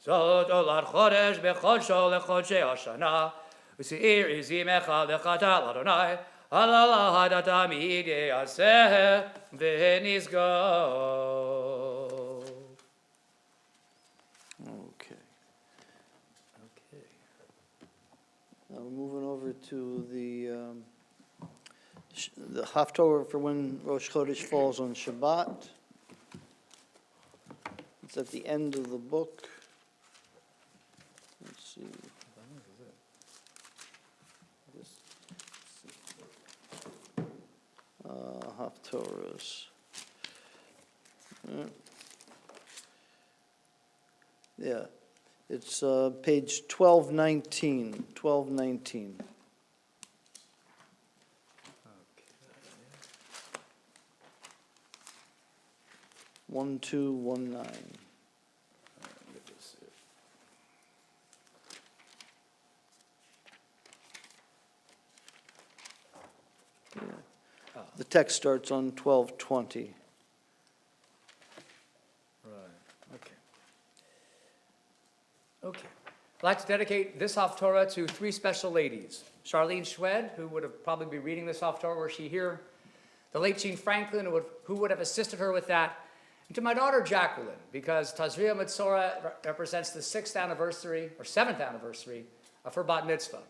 zot olat chodesh b'chodsho lechodshei hashana, v'seir izim echad lechatal Adonai, Alala hatamid yaseh v'nizgo. Okay. Now we're moving over to the Haftorah for when Rosh Chodesh falls on Shabbat. It's at the end of the book. Let's see. Haftorahs. Yeah, it's page 1219, 1219. 1219. The text starts on 12:20. Right, okay. Okay. I'd like to dedicate this Haftorah to three special ladies. Charlene Schwed, who would have probably be reading this Haftorah were she here. The late Jean Franklin, who would have assisted her with that. And to my daughter Jacqueline, because Tazria Metzora represents the 6th anniversary, or 7th anniversary, of her bat mitzvah.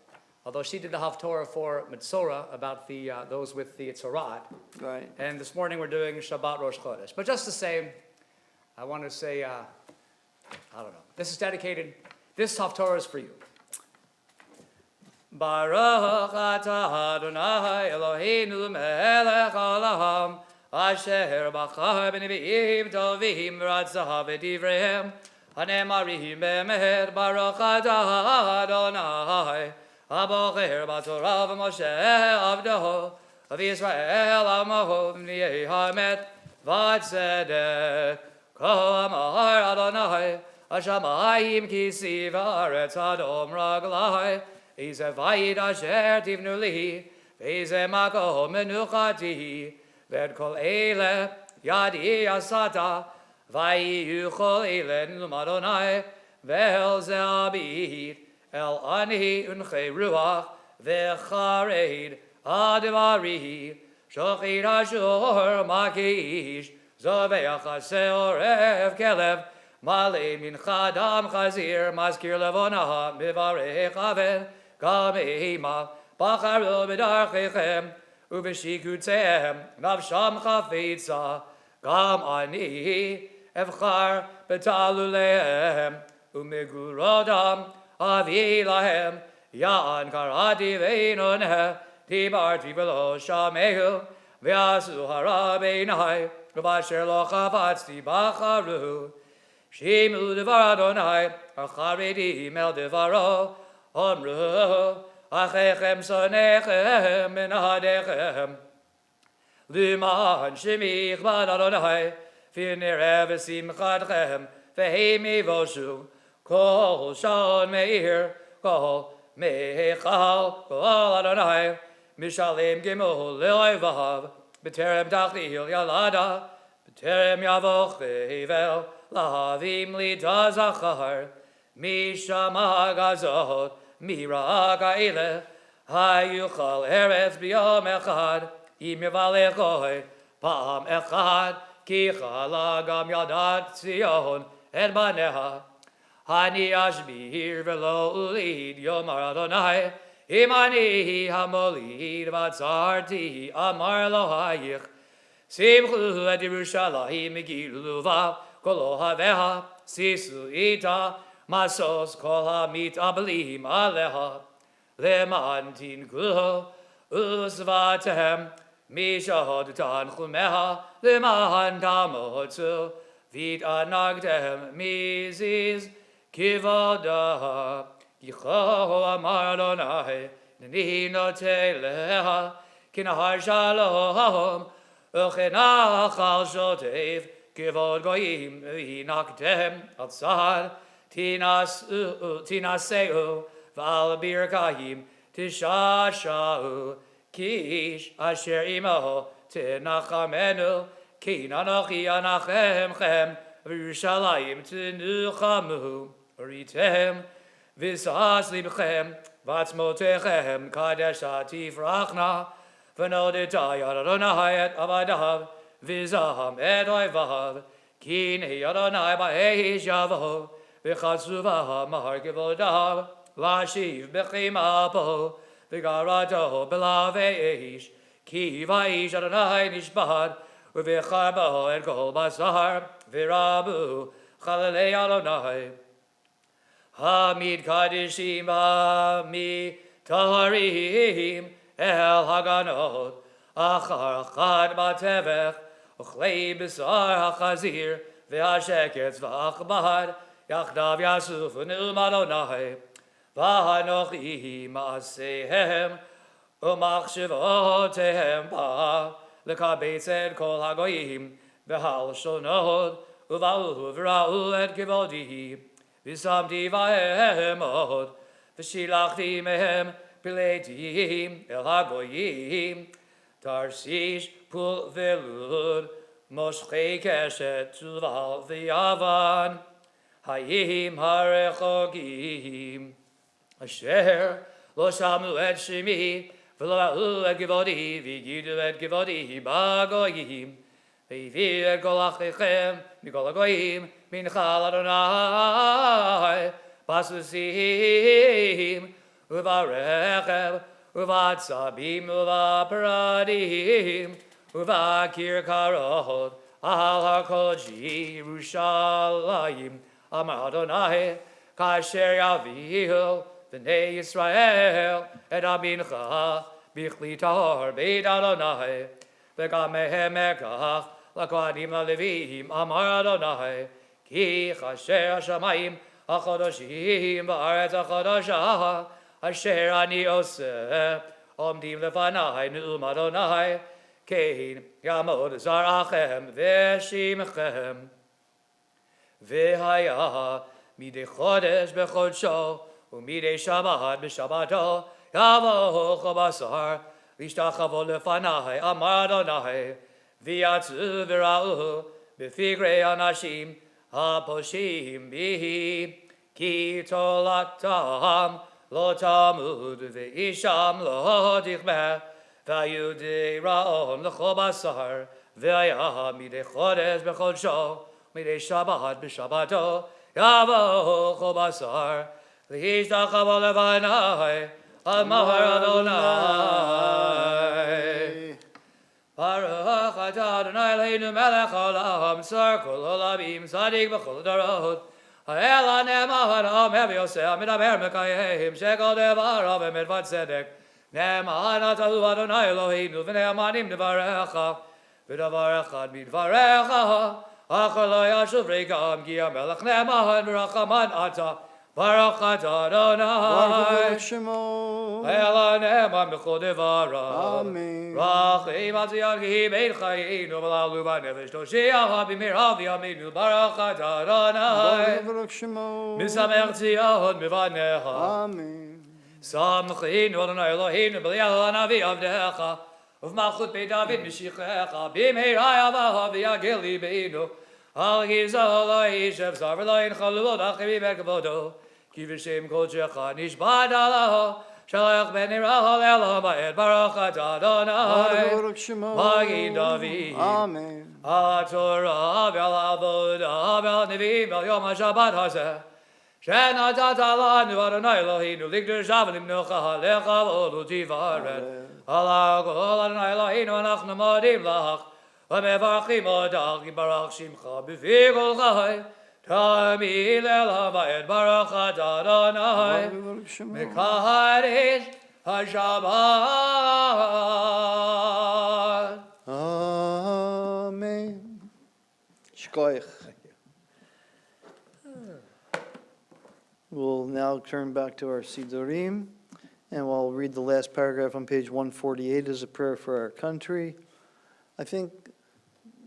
Although she did the Haftorah for Metzora, about the those with the Tzorat. Right. And this morning we're doing Shabbat Rosh Chodesh. But just the same, I want to say, I don't know. This is dedicated, this Haftorah is for you. Baruch atah Adonai Eloheinu melech haolam asher bachar b'neviim tovim v'ratzah v'divreim hanemarim b'emet Baruch atah Adonai abocher b'torah v'Moshe avdo v'Yisrael amaho v'niyeh hamet v'tzedek Ko amar Adonai Hashamayim kisi v'aretz adom raglai Ize vayid asher tivnu li, v'eze makom menuchati, v'ed kol eile yadi asata, v'yiyu kol eile nilum Adonai, v'el ze abid, el ani unche ruach, v'chareid advari, shochid ashur makish, zoveach aseh orev kelev, male min chadam chazir, maskir levonah, mivarech aven, Kamehima, Bacharu B'darchechem, Uveshikutzehem, Navsham Chafetza, Gam Ani, Evchar B'talulehem, Umegurodam, Avilahem, Yan Karati Veinoneh, Tibarti V'lo Shamehu, V'yasu Harabeinai, V'asher Lo Chafatzti Bacharu, Shimu Devar Adonai, Acharedi Mel Devaro, Omru, achechem sonechem min hadechem. Luman shemich bad Adonai, v'nireh v'simchatchem, v'heimi voshu, kol shon meir, kol mechal, kol Adonai, mishalim gimul le'oivav, b'terem tachil yalada, b'terem yavoch v'hevel, lahavim lita zachar, mishama gazot, Mira kaile, hayuchal eretz biyom echad, im yevalechoi, pam echad, ki chala gam yadat Zion, et baneha, hani ashbir velo ulid, yomar Adonai, imani hamolid vatzarti, amar lo hayich, simchu et Yerushalayim megilu va, kolo haveha, sisu ita, Masos kol hamit abelim aleha, lemantin kuho, usvatem, mishahod tanchumeha, leman tamotzu, vit anagtem, mizis, kivodah, yicho amar Adonai, nino teleha, kinahar shalom, uchenachal shotev, kivod goyim, vinaktem, atzad, Tinaseu, Val Birkahim, Tishashau, Kish, Asher Imaho, Tinachamenu, Kinanochi Anachemchem, Virushalayim, Tinuchamu, Ritem, Visas Libchem, Vatsmotechem, Kadeshati Frachna, Venoditai Adonai Avadav, Vizaham Edoivav, Kine Adonai Baesh Yavo, V'chasuva mahar kivodav, Lashiv b'chimapo, V'garato b'laveish, Ki vaish Adonai nishbad, V'charbo et kol basar, V'rabu chalalei Adonai. Hamid kadishim v'hamid taharim, El haganot, Achar achad batevech, Uchlei b'sar hachazir, V'hasheketz v'achbad, Yachdav Yasuf Nilum Adonai, V'hanochi Maasehem, Umachshivotehem Ba, Lekabetz et Kol Hagoyim, V'hal Shonod, Uva'u V'ra'u et Kivodi, V'samti V'ahem Od, V'shilachti Mehem Piletim El Hagoyim, Tarshish Pul Velud, Moshche Keshet Tuval V'Yavan, Hayim Harechogim, Asher Lo Shamu Et Shemi, V'Lo A'u Et Givodi, V'Yidu Et Givodi Bagoyim, V'Yivi Et Golachechem, Mikol HaGoyim, Minchal Adonai, Basusim, Uvarechem, Uvatzabim, Uvapradim, Uvakir Karot, Al HaKol Yerushalayim, Amar Adonai, Kasher Yavihu, V'nei Yisrael, Et Amincha, Bichli Tahor, Beit Adonai, V'gamehem Ekach, L'Kohanim L'Levim, Amar Adonai, Ki Chasher HaShamayim, HaChodoshim, Ba'aretz HaChodosha, Asher Ani Oseh, Omdim Lefanai, Ne'um Adonai, Kein Yamod Zarachem, V'Shimchem, V'Haya, Midei Chodesh B'Chodsho, U'midei Shabbat B'Shabbato, Yavo Chobasar, Vishtachavo Lefanai, Amar Adonai, V'Yatzu V'Ra'u, B'Figrei Anashim, Haposhim Bihi, Ki Tolatam, Lo Tamud V'Isham Lo Tichmeh, V'Yudei Ra'on L'Chobasar, V'Aya Midei Chodesh B'Chodsho, Midei Shabbat B'Shabbato, Yavo Chobasar, V'Yishtachavo Lefanai, Amar Adonai. Baruch atah Adonai Eloheinu melech haolam, tzar kol olamim, tzadik b'chol darot. Ha'el ha'ne'eman ha'omer v'yoseh, ha'medaber mekayim, shekel devarav v'midvat tzedek. Ne'eman atahu Adonai Eloheinu, v'ne'emanim devarecha, v'davar echad midvarecha, achar lo yashuv rekam, ki ha'melech ne'eman v'rachaman atah, Baruch atah Adonai. Baruch Shemo. Ha'el ha'ne'eman b'chol devarav. Amen. Rachim atzion ki bein chayinu v'lalu b'nefesh toshiach b'mirav yameinu baruch atah Adonai. Baruch Shemo. Misamech tzion b'vanecha. Amen. Samchinu Adonai Eloheinu b'liyahu hanavi avdecha. Uv'malchut beit David mishichecha. B'mheira yavaha v'yagil libeinu. Al gizah lo yishev zar v'lo yinchalu odachim ibet kavodo. Ki v'shem kol shecha nishbad alaho. Shalach ben Irahal Elohim Ba'ed Baruch atah Adonai. Baruch Shemo. Magid David. Amen. Al Torah v'al Avodah v'al Nevi'im v'al Yom HaShabbat hazeh. Shenatat lanu Adonai Eloheinu likdush v'limnocha ha'lecha v'tivaret. Al kol Adonai Eloheinu anachnu modim lach. V'mevarchim odach yibarach shimcha b'fi kol chai. Tamid Elohim Ba'ed Baruch atah Adonai. Baruch Shemo. Mekadesh HaShabbat. Amen. Shkoich. We'll now turn back to our Sidurim, and we'll read the last paragraph on page 148 as a prayer for our country. I think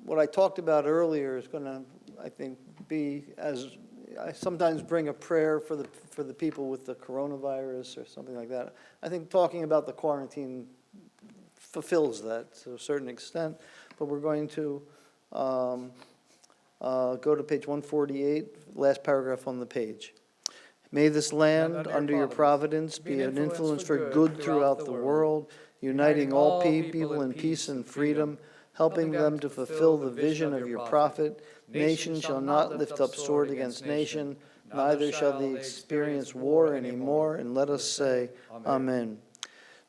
what I talked about earlier is going to, be as I sometimes bring a prayer for the people with the coronavirus or something like that. I think talking about the quarantine fulfills that to a certain extent, but we're going to go to page 148, last paragraph on the page. May this land, under your providence, be an influence for good throughout the world, uniting all people in peace and freedom, helping them to fulfill the vision of your prophet. Nation shall not lift up sword against nation, neither shall they experience war anymore. And let us say, Amen.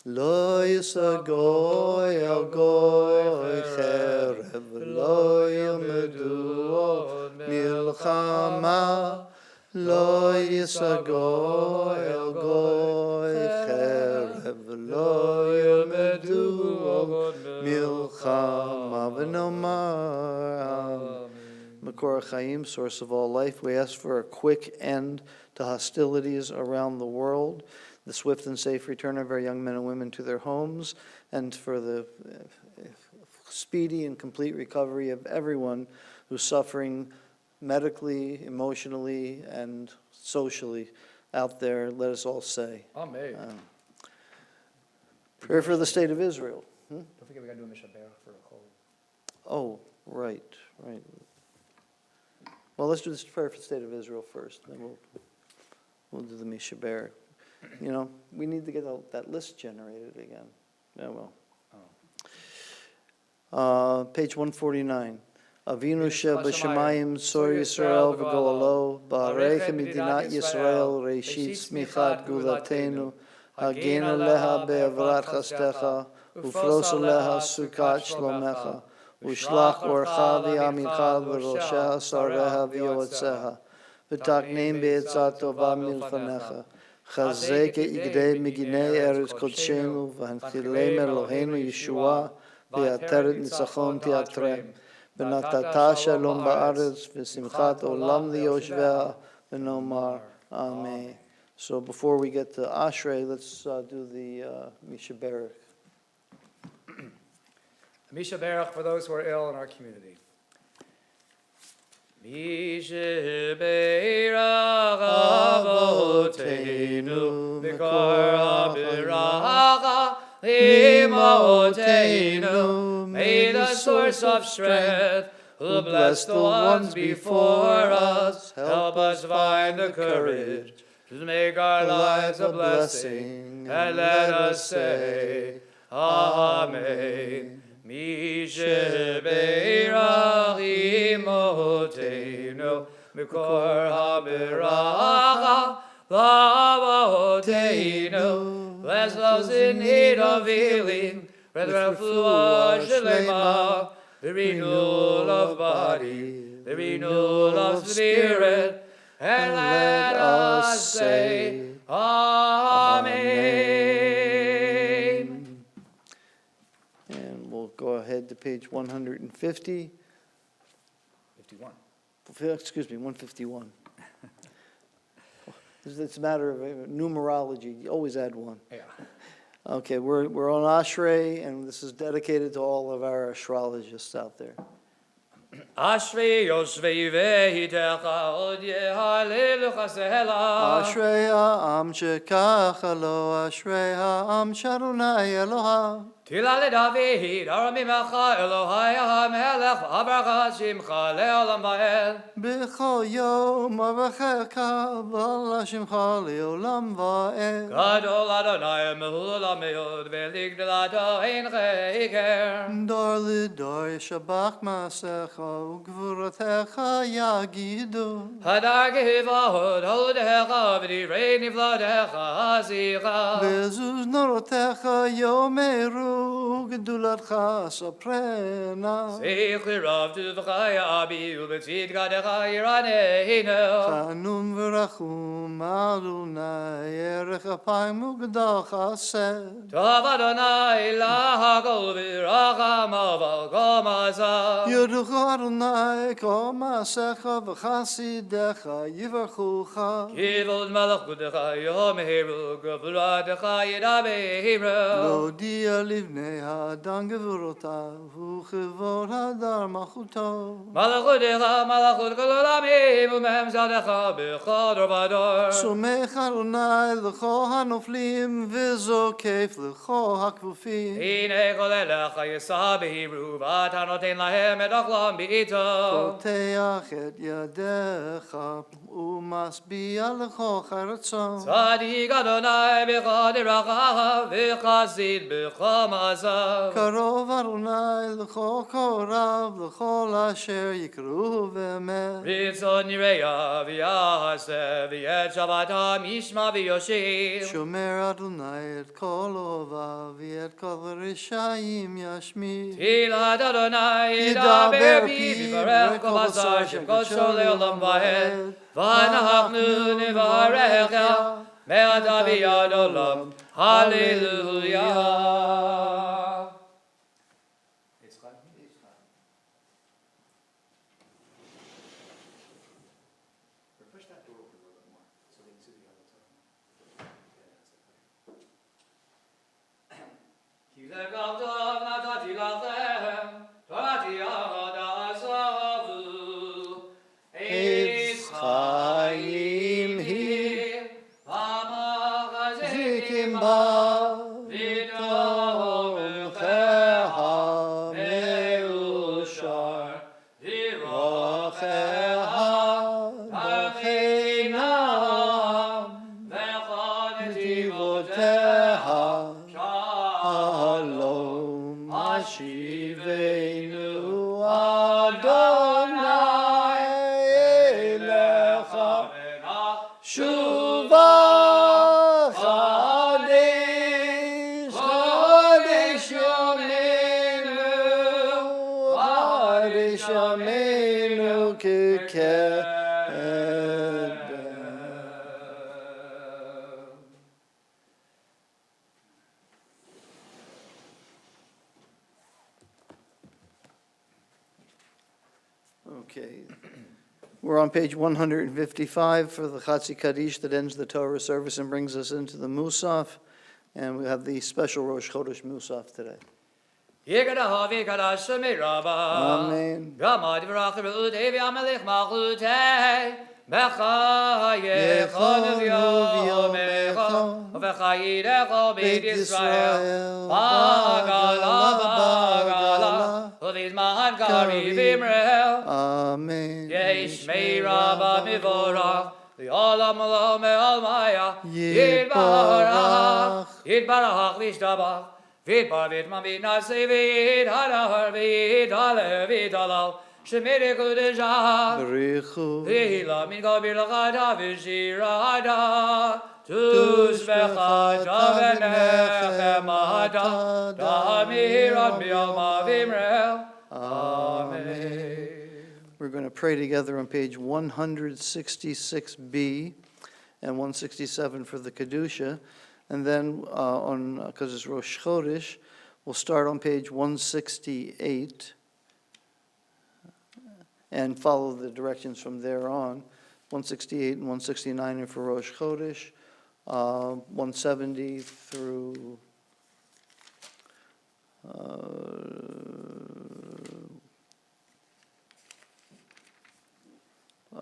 Lo yisagoy el goy cherev, lo yilmedu od milchama. Lo yisagoy el goy cherev, lo yilmedu od milchama. V'nomar Makor Chaim, source of all life, we ask for a quick end to hostilities around the world, the swift and safe return of our young men and women to their homes, and for the speedy and complete recovery of everyone who's suffering medically, emotionally, and socially out there. Let us all say. Amen. Prayer for the state of Israel. Don't forget we got to do a Mishaberach for the whole. Oh, right. Well, let's do this prayer for the state of Israel first, then we'll do the Mishaber. You know, we need to get that list generated again. Yeah, well. Page 149. Avinu Shebashamayim Tzor Yisrael v'Golalo Ba'areichem Medinat Yisrael Reishit Smichat Gulatenu Hagen Aleha Be'avrat Chastecha Ufros Aleha Sukat Shlomecha Ushlach Orcha V'Yamincha V'Rosheh Sareha V'Yoetzeha V'Takneim Be'etzat Tova Milfanecha Chazek Yigdei Miginei Eretz Kodshenu V'Hanchilem Eloheinu Yeshua V'Yateret Nitzachon Tiatrem V'Natata Shalom Ba'aretz V'Simchat Olam Liyoshvea V'Nomar Amen. So before we get to Ashrei, let's do the Mishaberach. Mishaberach for those who are ill in our community. Mishaberach Avoteinu Mikor HaBeracha Imoteinu. May the source of strength, who bless the ones before us, help us find the courage to make our lives a blessing, and let us say, Amen. Mishaberach Imoteinu Mikor HaBeracha Lavoteinu. Bless those in need of healing, with refuah shlema, the renewal of body, the renewal of spirit, and let us say, Amen. And we'll go ahead to page 150. 51. Excuse me, 151. It's a matter of numerology. You always add one. Yeah. Okay, we're on Ashrei, and this is dedicated to all of our astrologists out there. Ashrei Yoshvei Ve'itecha Od Yehalel Chasela. Ashrei ha'am shekacha lo, Ashrei ha'am sh'Adonai Eloha. Tila leDavid, Aramimecha Elohai HaMelech, V'avarcha Shimcha le'olam va'ed. B'chol yom avachecha, v'ala shimcha le'olam va'ed. Gadol Adonai Mehula Meod, Ve'ligdalato Ein Cheiker. Dor lidor yishabach ma'asecha, u'gvuratecha yagidu. Hadar Gehivahod, Hodecha, V'divrei Nifladecha Hazicha. Be'ezuz norotecha yomeru, gedulatcha soprena. Seichli Rav Tuvchaya Abi, Ubetzid Gadecha Yiraneinu. Chanun v'rachum Adonai, erech apayim u'gedal chesed. Tov Adonai lahakol v'racham aval kol ma'asav. Yeruchu Adonai kol ma'asecha v'chasidecha yivarchucha. Kivod malachutecha yomehiru, gevuratecha yidabehiru. L'odia livnei ha'adam gevurotav, u'chevod hadar malchuto. Malachutecha malachut kol olamim, u'mehem zadecha b'chol dor v'dor. Somech Adonai l'chol hanoflim, v'zokef l'chol hakfufim. Hine kol elecha yisabehiru, v'atanoten lahem et ochlam b'ito. Poteach et yadecha, u'masbiya l'chol charatzon. Tzadik Adonai b'chol diracha, v'chasid b'chol ma'asav. Karov Adonai l'chol korav, l'chol asher yikru v'emet. Ritzon yireya v'yaseh, v'yet shabbatam yishma v'yoshir. Shomer Adonai et kol ovav, et kol rishayim yashmir. Tilat Adonai yidaber pi v'varech kol basar shekotso le'olam va'ed. V'anachnu nivarecha me'ata v'yad olam. Hallelujah. Push that door open a little bit more so they can see the other side. Ki legavdav natati lachem, torati adasavu. Eitz chayim hi, V'amach hazekim zikim ba, ba, v'dor Hashivenu Adonai Elecha Shuva Chadesh Chadesh Yameinu Chadesh Yameinu Kekedem. Okay. We're on page 155 for the Chatzi Kaddish that ends the Torah service and brings us into the Musaf. And we have the special Rosh Chodesh Musaf today. Amen. Beit Yisrael, Amen. Yeshmei Rabba Mivorach, the Olam Olam Almaya, Yitbarach. Yitbarach Vishtabach, Vitbar Vitmami Nasi Vidhadar Vidhale Vidhalal, Shemiri Kudejah, Berichu. Vihila Mingabir Lachada Vishirada, Tushbechad Javenechem Ada, Damiran Bialma Vimrel. Amen. We're going to pray together on page 166b and 167 for the Kedusha. And then because it's Rosh Chodesh, we'll start on page 168 and follow the directions from there on. 168 and 169 are for Rosh Chodesh, 170 through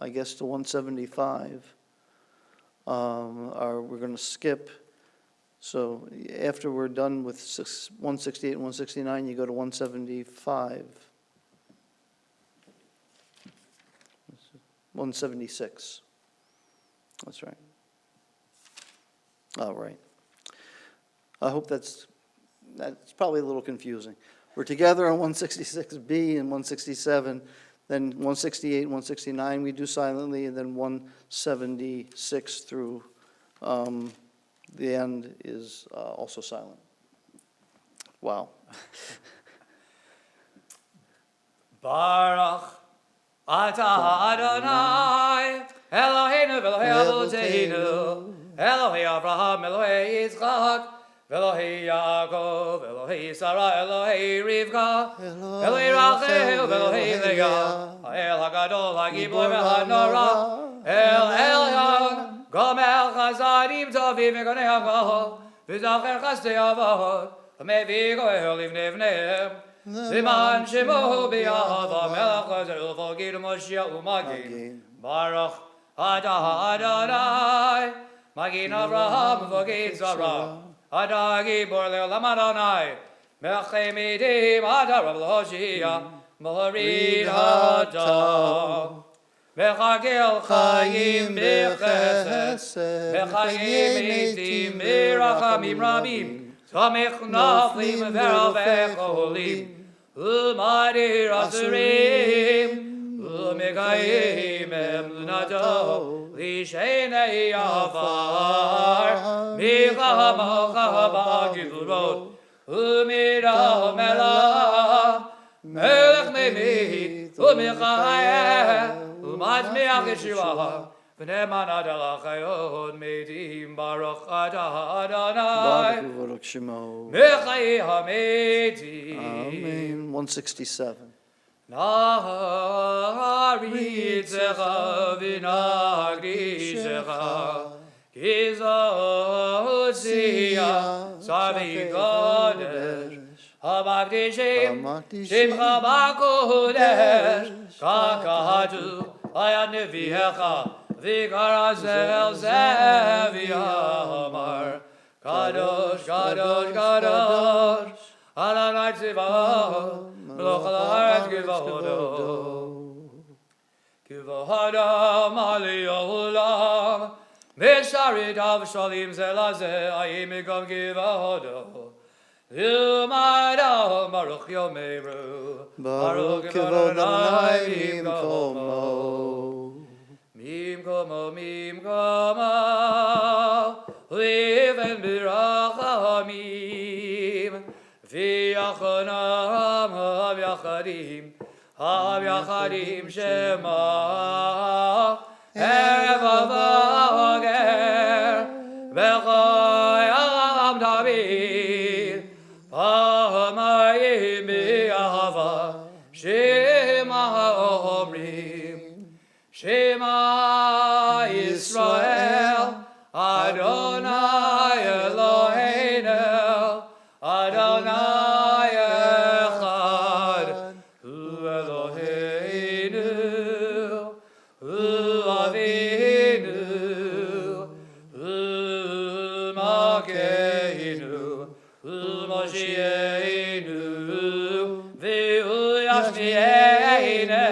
I guess to 175 we're going to skip. So after we're done with 168 and 169, you go to 175. 176. That's right. All right. I hope that's probably a little confusing. We're together on 166B and 167, then 168, 169 we do silently, and then 176 through the end is also silent. Wow. Baruch Atah Adonai Eloheinu v'Elohei Avoteinu Elohei Avraham Elohei Yitzchak Elohei Yaakov Elohei Sarah Elohei Rivka Elohei Rachel Elohei Leah El HaGadol HaGibor v'Hanora El Elyon Gomel Chazadim Tovim V'Gonei HaGol V'Zacher Chastei Avot V'Mevi Goel Livnei V'Neim Liman Shemo B'Yahava Melech Lezer Ulfogid Moshiach Umagin Baruch Atah Adonai Magin Avraham V'Ogid Zara Atah Gibor Le'olam Adonai Melech Midim Atah Rav L'Hoshia Morid Atah Mechagel Chayim B'Chesed Mechayim Eitim B'Rachamim Rabim Samech Naflim V'Ravech Olim U'Madir Asurim U'Mekayim Emlunato Lishenei Afar Michamocha B'Givurot U'Midal Melech Melech Memid U'Mechayel U'Mazmeach Yeshua V'neman Adal Chayot Medim Baruch Atah Adonai Baruch Shemo. Mechai HaMedim Amen. 167. Naharitzecha v'nagdishecha Kizotzia Savi Kodesh Hamagdishim Shimcha Bakodesh Kakadu Ayad Nevihecha Vikarazel Zeviamar Kadosh Kadosh Kadosh Adonai Tzivah Melech Haaretz Kivodo Kivodo Mali Olam Misharit Av Shalim Zelazeh Ayim Mikom Kivodo Yumadam Baruch Yomeru. Baruch Kevod Adonai Mimkomo. Mim komo, live and be rachamim, v'yachanam hav-yachadim shema, erev avager, b'choyam David, pahamayim b'ahava, shema omrim. Shema Yisrael, Adonai Eloheinu, Adonai Echad, Hu Eloheinu, Hu Avinu, Hu Malkeinu, Hu Moshiachenu, V'hu Yashmi'enu,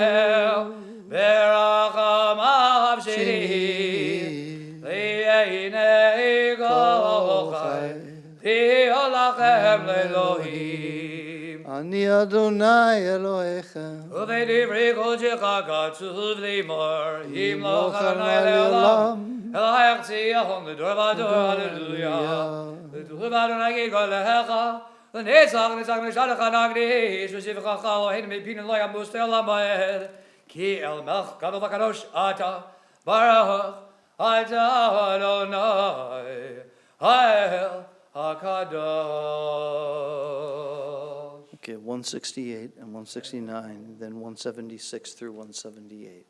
Berachamav Shiri, Li'einei Gochai, Li'olachem Le'Elohim. Ani Adonai Elohechem. Uvedivri kodecha katsuv limor, Yimloch Adonai le'olam, Elohech tziyachon l'dor v'ador, Hallelujah. L'tuv Adonai gidgol lehecha, L'netzach nishalecha nagdish, V'shivchacha Eloheinu mipinu lo yamus te'olam ba'ed. Ki el melch gadol v'kadosh ata, Baruch ata Adonai, Ha'el HaKadosh. Okay, 168 and 169, then 176 through 178.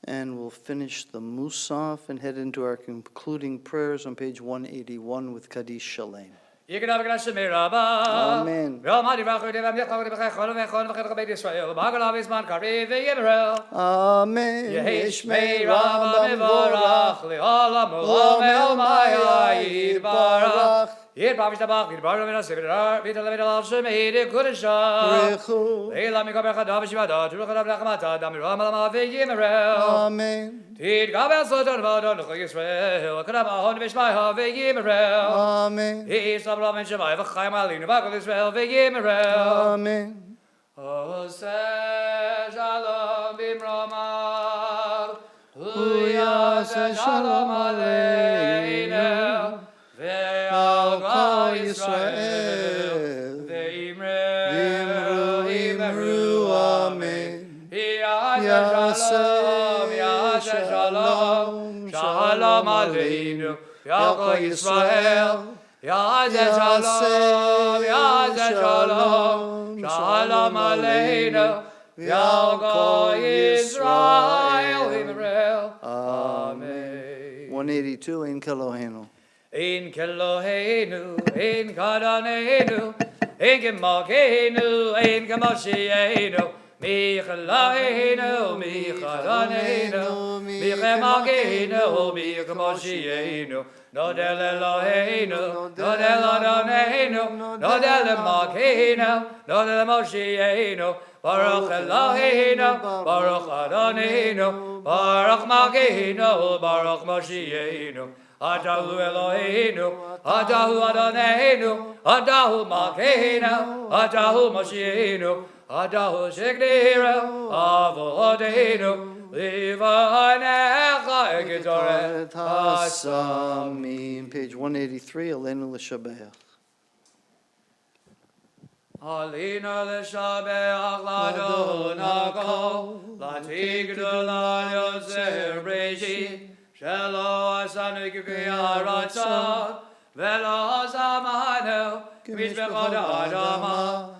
And we'll finish the Musaf and head into our concluding prayers on page 181 with Kaddish Shalem. Amen. Amen. Yeshmei Rambam Vorach Le'olam Olam Ma'ayid Barach Yirbav Yishtabach Yirbav Min HaSivir V'Talevid Al Shemei Kudesha Rechu. Le'ila Mikabel Chadav Shivada Turuch Chadav Lachmata Dam Ram Alam V'Yimerel Amen. Tid Gabel Sotan Vadon L'Chol Yisrael Kadam Ahon V'Shmai V'Yimerel Amen. Yisrael Ram and Shemai V'Chaim Alinu V'Kol Yisrael V'Yimerel Amen. Oseh Shalom Bimromav Uyaseh Shalom Aleinu Ve'al Kol Yisrael Ve'imru Imru. Amen. Yaseh Shalom Shalom Aleinu Ve'al Kol Yisrael Yaseh Shalom Shalom Aleinu Ve'al Kol Yisrael V'imru. Amen. 182 in Kelohenu. In Kelohenu, in Kadanenu, in Kemakenu, in Kemashienu, Michalohenu, Michadanenu, Michamakenu, Michamashienu, Nodel Elohenu, Nodel Adonenu, Nodel Makenu, Nodel Moshienu, Baruch Elohenu, Baruch Adonenu, Baruch Makenu, Baruch Moshienu. Adahu Eloheinu, Adahu Adonenu, Adahu Malkeinu, Adahu Moshienu, Adahu Shekniru, Avodeinu, Livanecha Egitoret Hasamim. Page 183, Elenu L'Shabeach. Alina L'Shabeach Ladonako, Latigdula Yoser Breshi, Shelo asanu k'yaratza, velo zamanu, k'mishbechad adama,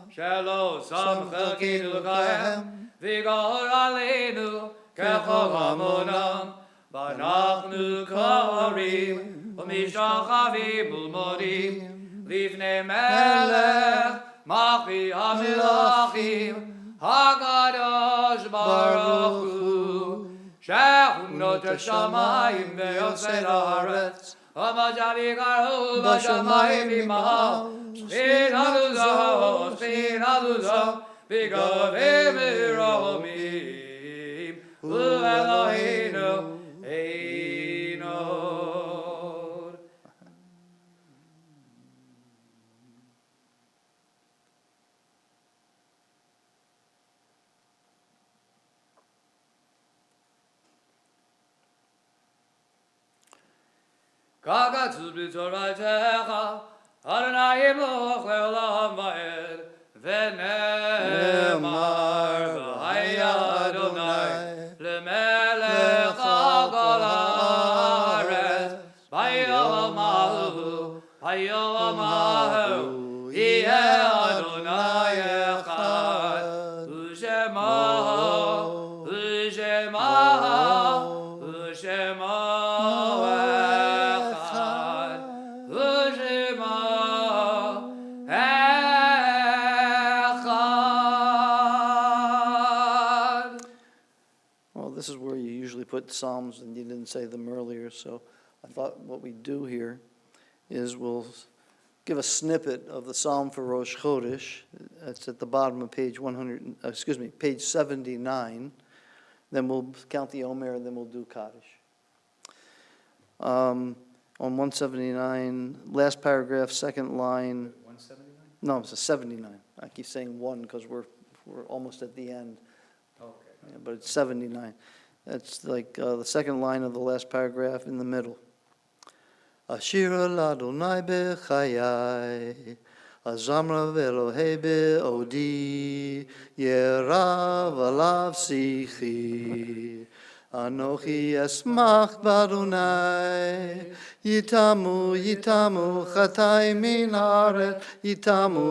shelo samcha k'nulkahem, v'gor aleinu, k'chol hamonam, v'anachnu korim, v'mishtachavim ulmodim, livnei melech, machi hamilachim, hakadosh baruch hu. Shehunot Hashamayim ve'yosei haaretz, Amajavi garu b'shamayim b'mahal, Shchin haluzo, Shchin haluzo, v'govim v'romim, U'Eloheinu einod. Kagatzu b'toratecha, Adonai Yimloch le'olam va'ed, v'nemar v'haya Adonai, le'melech al kol haaretz, v'yomahu, yeh Adonai echad, u'shemahu, u'shemahu, u'shemahu echad, u'shemahu echad. Well, this is where you usually put Psalms, and you didn't say them earlier, so I thought what we do here is we'll give a snippet of the Psalm for Rosh Chodesh. It's at the bottom of page page 79. Then we'll count the Omer, and then we'll do Kaddish. On 179, last paragraph, second line. 179? No, it's a 79. I keep saying one because we're almost at the end. Okay. Yeah, but it's 79. That's like the second line of the last paragraph in the middle. Ashira l'Adonai b'chayai, azamra v'Elohei be'odi, yerav alav sichi. Anochi esmach b'Adonai, yitamu chatai min haaretz, yitamu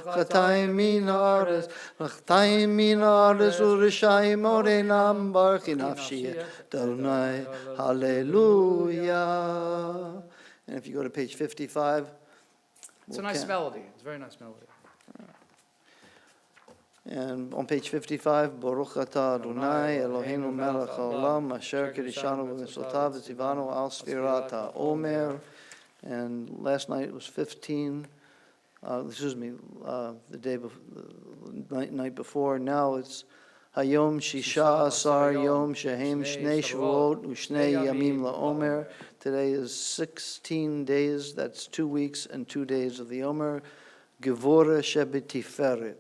chatai min haaretz, chatai min haaretz u'rishayim oreinam barchi nafshi Adonai, hallelujah. And if you go to page 55, It's a nice Okay. melody. It's a very nice melody. And on page 55, Baruch atah Adonai Eloheinu melech haolam asher kiddushanu b'mitzvotav v'tzivanu al sfirat ha'omer. And last night was 15, the night before. Now it's Hayom Shisha Asar Yom Shehem Shnei Shavuot Ushnei Yamim LaOmer. Today is 16 days, that's 2 weeks and 2 days of the Omer. Gevura Shebetiferet.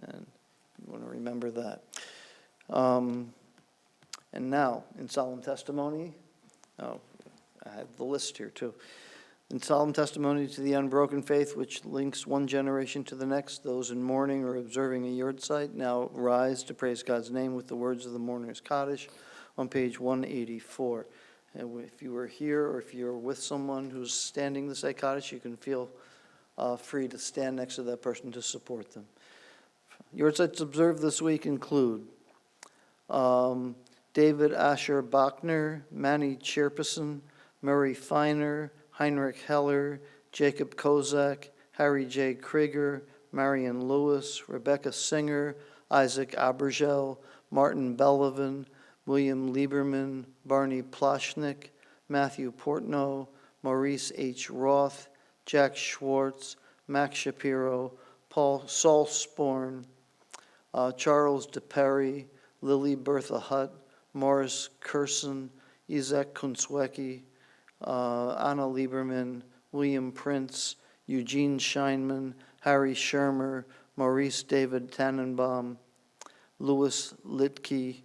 And you want to remember that. And now, in solemn testimony, I have the list here too. In solemn testimony to the unbroken faith which links one generation to the next, those in mourning or observing a yahrzeit now rise to praise God's name with the words of the mourner's Kaddish on page 184. And if you were here or if you're with someone who's standing to say Kaddish, you can feel free to stand next to that person to support them. Yahrzeits observed this week include David Asher Bachner, Manny Cherpison, Murray Feiner, Heinrich Heller, Jacob Kozak, Harry J. Krieger, Marion Lewis, Rebecca Singer, Isaac Abergel, Martin Bellevin, William Lieberman, Barney Plashnik, Matthew Portnow, Maurice H. Roth, Jack Schwartz, Max Shapiro, Saul Sporn, Charles DePerry, Lily Bertha Hutt, Morris Curson, Isaac Kunswecki, Anna Lieberman, William Prince, Eugene Scheinman, Harry Shermer, Maurice David Tannenbaum, Louis Litke,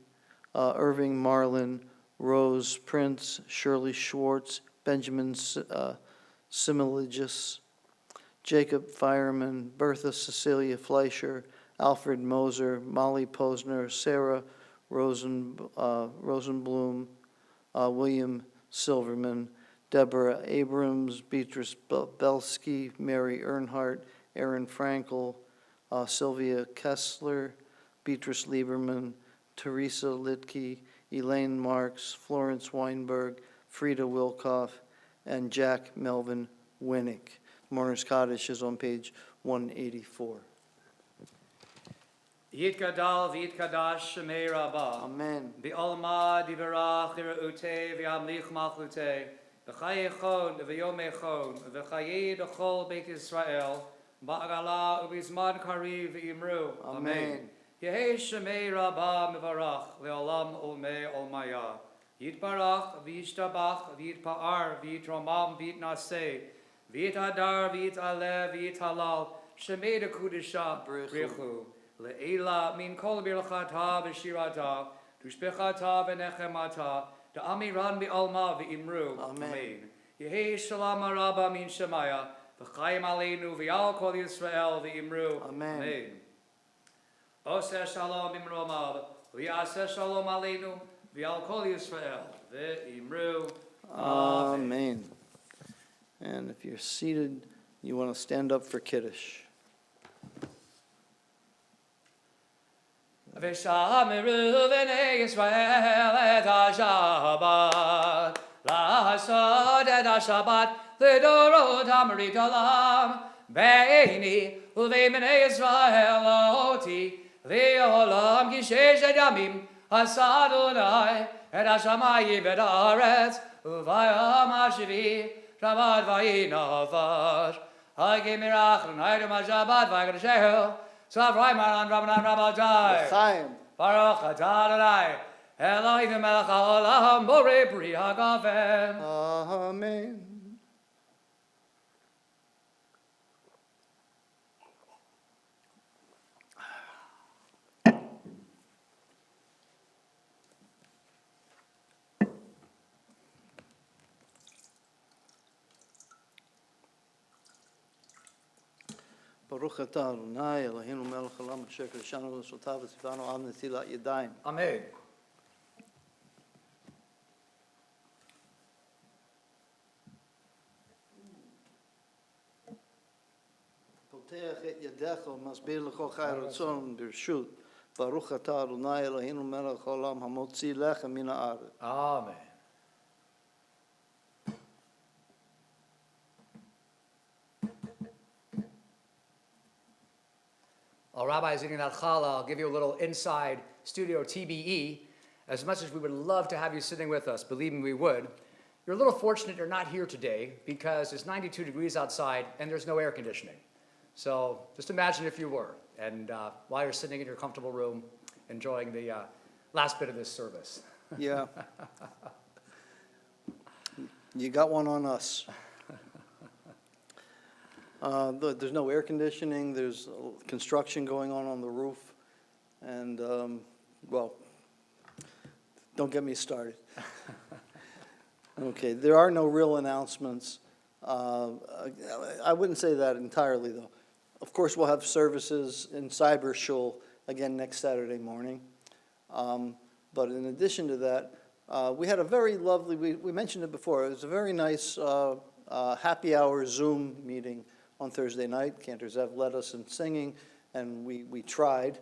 Irving Marlin, Rose Prince, Shirley Schwartz, Benjamin Similigis, Jacob Fireman, Bertha Cecilia Fleischer, Alfred Moser, Molly Posner, Sarah Rosenblum, William Silverman, Deborah Abrams, Beatrice Belsky, Mary Earnhardt, Aaron Frankel, Sylvia Kessler, Beatrice Lieberman, Teresa Litke, Elaine Marks, Florence Weinberg, Frida Wilkoff, and Jack Melvin Winnick. Mourner's Kaddish is on page 184. Yitgadal v'yitkadash shemei rabbah. Amen. B'olma divarach dira'ute v'yamlich machlute. V'chaye chon v'yomei chon. V'chaye d'chol beit Yisrael. Ba'agala u'bizman kariv v'imru. Amen. Yehei shemei rabbah mevarach le'olam ulmei olmaya. Yitbarach v'yishtabach v'yitpa'ar v'yitromam v'yitnaseh. V'yitadar v'yitaleh v'yitalal. Shemei d'kudisha brichu. Le'ela min kol birchata v'shirata, tushbechata v'nechemata, da'amiran bi'alma v'imru. Amen. Yehi shalom araba min shemaya, v'chayim aleinu v'yal kol Yisrael v'imru. Amen. Oseh shalom imromav, v'yaseh shalom aleinu v'yal kol Yisrael v'imru. Amen. And if you're seated, you want to stand up for Kiddush. V'shamiru v'nei Yisrael et ha-Shabbat, la'asod et ha-Shabbat, l'dorot hamrit olam, beini u'v'bnei Yisrael oti, v'olam kishesh et yamim, asad Adonai, et ha-shamayim et haaretz, u'vayam ha-shvi, Shabbat v'yinavash, ha'gimirach l'nayim ha-Shabbat v'yagdasheh, Savrei Maran Rabbanan Rabbadai. Chaim. Baruch atah Adonai. Eloheinu melech haolam borei pri hagavem. Amen. Baruch atah Adonai Eloheinu melech haolam asher kiddushanu b'mitzvotav v'tzivanu al netilat yadayim. Amen. פותח את ידיך ומסביר לכל חי רצון ברשות. ברוך אתה אדוני אלוהינו מלך העולם המוציא לחם מן הארץ. Amen. Rabbi's eating that challah, I'll give you a little inside studio TBE. As much as we would love to have you sitting with us, believe me, we would, you're a little fortunate you're not here today because it's 92 degrees outside and there's no air conditioning. So just imagine if you were, and while you're sitting in your comfortable room, enjoying the last bit of this service. Yeah. You got one on us. There's no air conditioning, there's construction going on the roof, and, well, don't get me started. Okay, there are no real announcements. I wouldn't say that entirely, though. Of course, we'll have services in Cyber Shul again next Saturday morning. But in addition to that, we had a very lovely, we mentioned it before, it was a very nice happy hour Zoom meeting on Thursday night. Cantor Zev led us in singing, and we tried.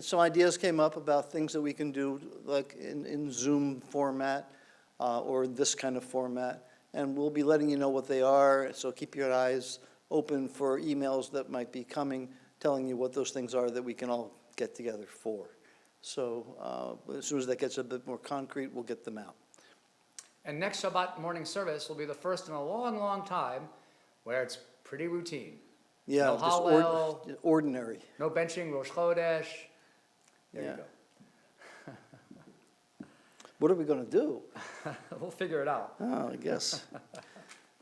Some ideas came up about things that we can do, like in Zoom format or this kind of format. And we'll be letting you know what they are, so keep your eyes open for emails that might be coming, telling you what those things are that we can all get together for. So as soon as that gets a bit more concrete, we'll get them out. And next Shabbat morning service will be the first in a long, long time where it's pretty routine. Yeah, No just Hallel, ordinary. no benching, Rosh Chodesh. There Yeah. you go. What are we going to do? We'll figure it out. Oh, I guess.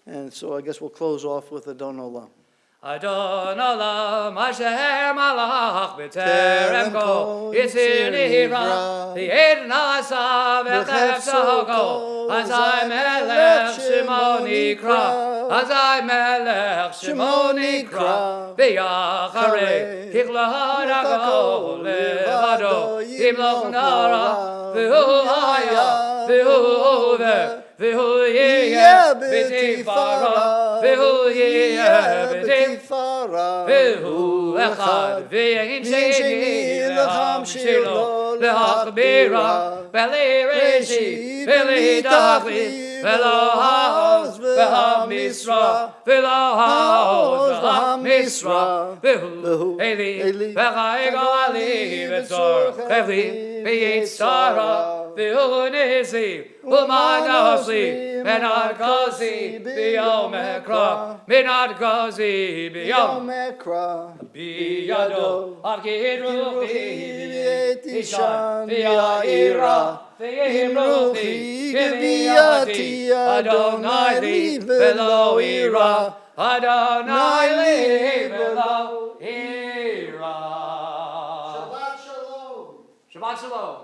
And so I guess we'll close off with Adon Olam. Adon Olam, Hashem Malach, B'terem Ko, Yitzir Nihra, V'yed Nasa, V'chef Soko, Azai Melech Shemo Nikra, Azai Melech Shemo Nikra, V'yacharei, Kichlad Agol, Levado, Yimloch Nara, V'hu Haya, V'hu Uve, V'hu Yeh, B'tifara, V'hu Yeh, B'tifara, V'hu Echad, V'yein Sheni, L'cham Shilo, L'achbira, V'li Reshi, V'li Tachli, V'lo Ha'oz, V'ha'misra, V'lo Ha'oz, V'ha'misra, V'hu Eli, V'cha'egol Ali, V'tzor, V'li, V'yitzara, V'hu Nisi, U'magosli, Menad Gozi, B'yom Ekra, Menad Gozi, B'yom Ekra, B'yado, Akid Ruchi, V'yetishan, V'ya'ira, V'yehim Ruchi, V'yati, Adonai li, V'lo ira, Adonai li, V'lo ira. Shabbat Shalom. Shabbat Shalom.